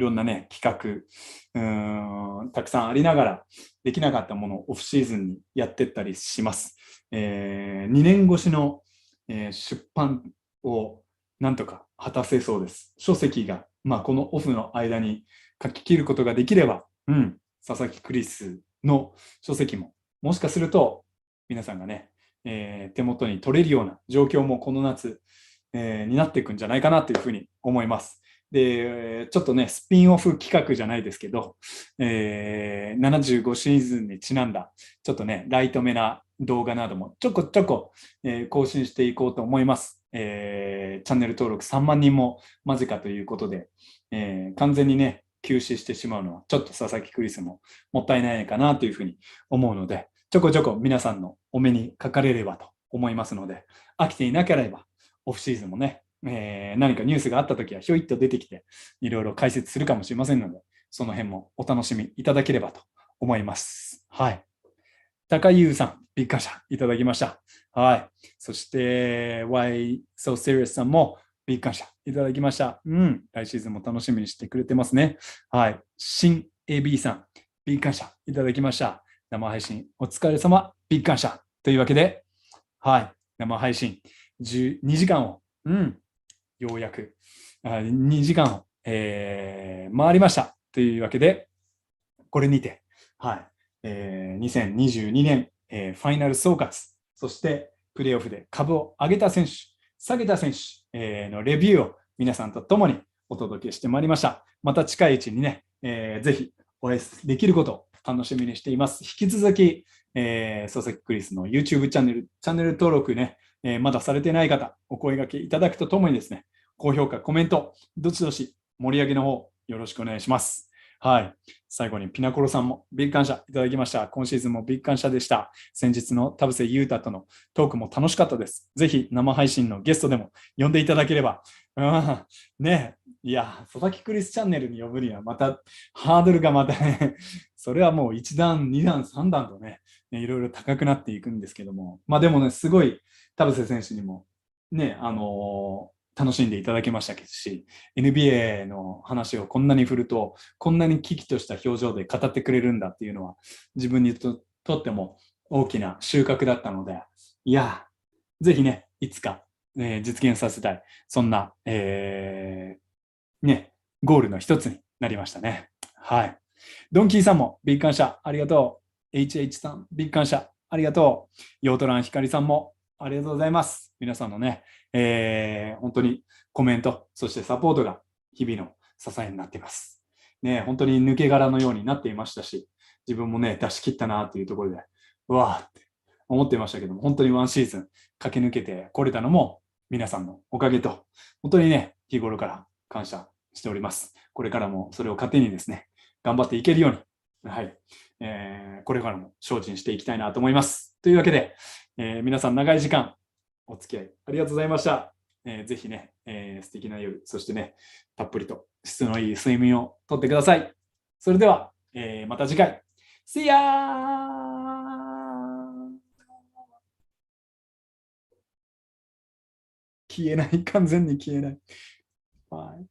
ろんなね、企画たくさんありながら、できなかったものをオフシーズンにやってったりします。2年越しの、出版をなんとか果たせそうです。書籍が、まあ、このオフの間に書き切ることができれば、佐々木クリスの書籍ももしかすると皆さんがね、手元に取れるような状況もこの夏になっていくんじゃないかなというふうに思います。で、ちょっとね、スピンオフ企画じゃないですけど、75シーズンにちなんだ、ちょっとね、ライトめな動画などもちょこちょこ、更新していこうと思います。チャンネル登録3万人も間近ということで、完全にね、休止してしまうのは、ちょっと佐々木クリスももったいないかなというふうに思うので、ちょこちょこ皆さんのお目にかかれればと思いますので、飽きていなければ、オフシーズンもね、何かニュースがあったときはひょいっと出てきて、いろいろ解説するかもしれませんので、その辺もお楽しみいただければと思います。はい。高優さん、ビッグ感謝いただきました。はい。そして、Why So Serious さんもビッグ感謝いただきました。うん。来シーズンも楽しみにしてくれてますね。はい。新 AB さん、ビッグ感謝いただきました。生配信お疲れ様、ビッグ感謝。というわけで、はい。生配信12時間を、ようやく2時間を、回りました。というわけで、これにて、はい。2022年、ファイナル総括、そしてプレーオフで株を上げた選手、下げた選手、のレビューを皆さんと共にお届けしてまいりました。また近いうちにね、ぜひお会いできることを楽しみにしています。引き続き、佐々木クリスの YouTube チャンネル登録ね、まだされてない方、お声掛けいただくとともにですね、高評価、コメント、どしどし盛り上げの方よろしくお願いします。はい。最後にピナコロさんもビッグ感謝いただきました。今シーズンもビッグ感謝でした。先日の田臥勇太とのトークも楽しかったです。ぜひ生配信のゲストでも呼んでいただければ。ねいや、佐々木クリスチャンネルに呼ぶにはまたハードルがまたね、それはもう1段、2段、3段とね、いろいろ高くなっていくんですけども、まあでもね、すごい田臥選手にもね、楽しんでいただきましたし、NBA の話をこんなに振ると、こんなに危機とした表情で語ってくれるんだっていうのは、自分にとっても大きな収穫だったので、いや、ぜひね、いつか、実現させたい、そんな、ね、ゴールの一つになりましたね。はい。ドンキーさんもビッグ感謝ありがとう。HH さん、ビッグ感謝ありがとう。ヨートランヒカリさんもありがとうございます。皆さんのね、本当にコメント、そしてサポートが日々の支えになっています。ね、本当に抜け殻のようになっていましたし、自分もね、出し切ったなというところで、うわーって思ってましたけども、本当にワンシーズン駆け抜けてこれたのも皆さんのおかげと、本当にね、日頃から感謝しております。これからもそれを糧にですね、頑張っていけるように、はい、これからも精進していきたいなと思います。というわけで、皆さん長い時間お付き合いありがとうございました。ぜひね、素敵な夜、そしてね、たっぷりと質のいい睡眠をとってください。それでは、また次回。See ya! 消えない、完全に消えない。はい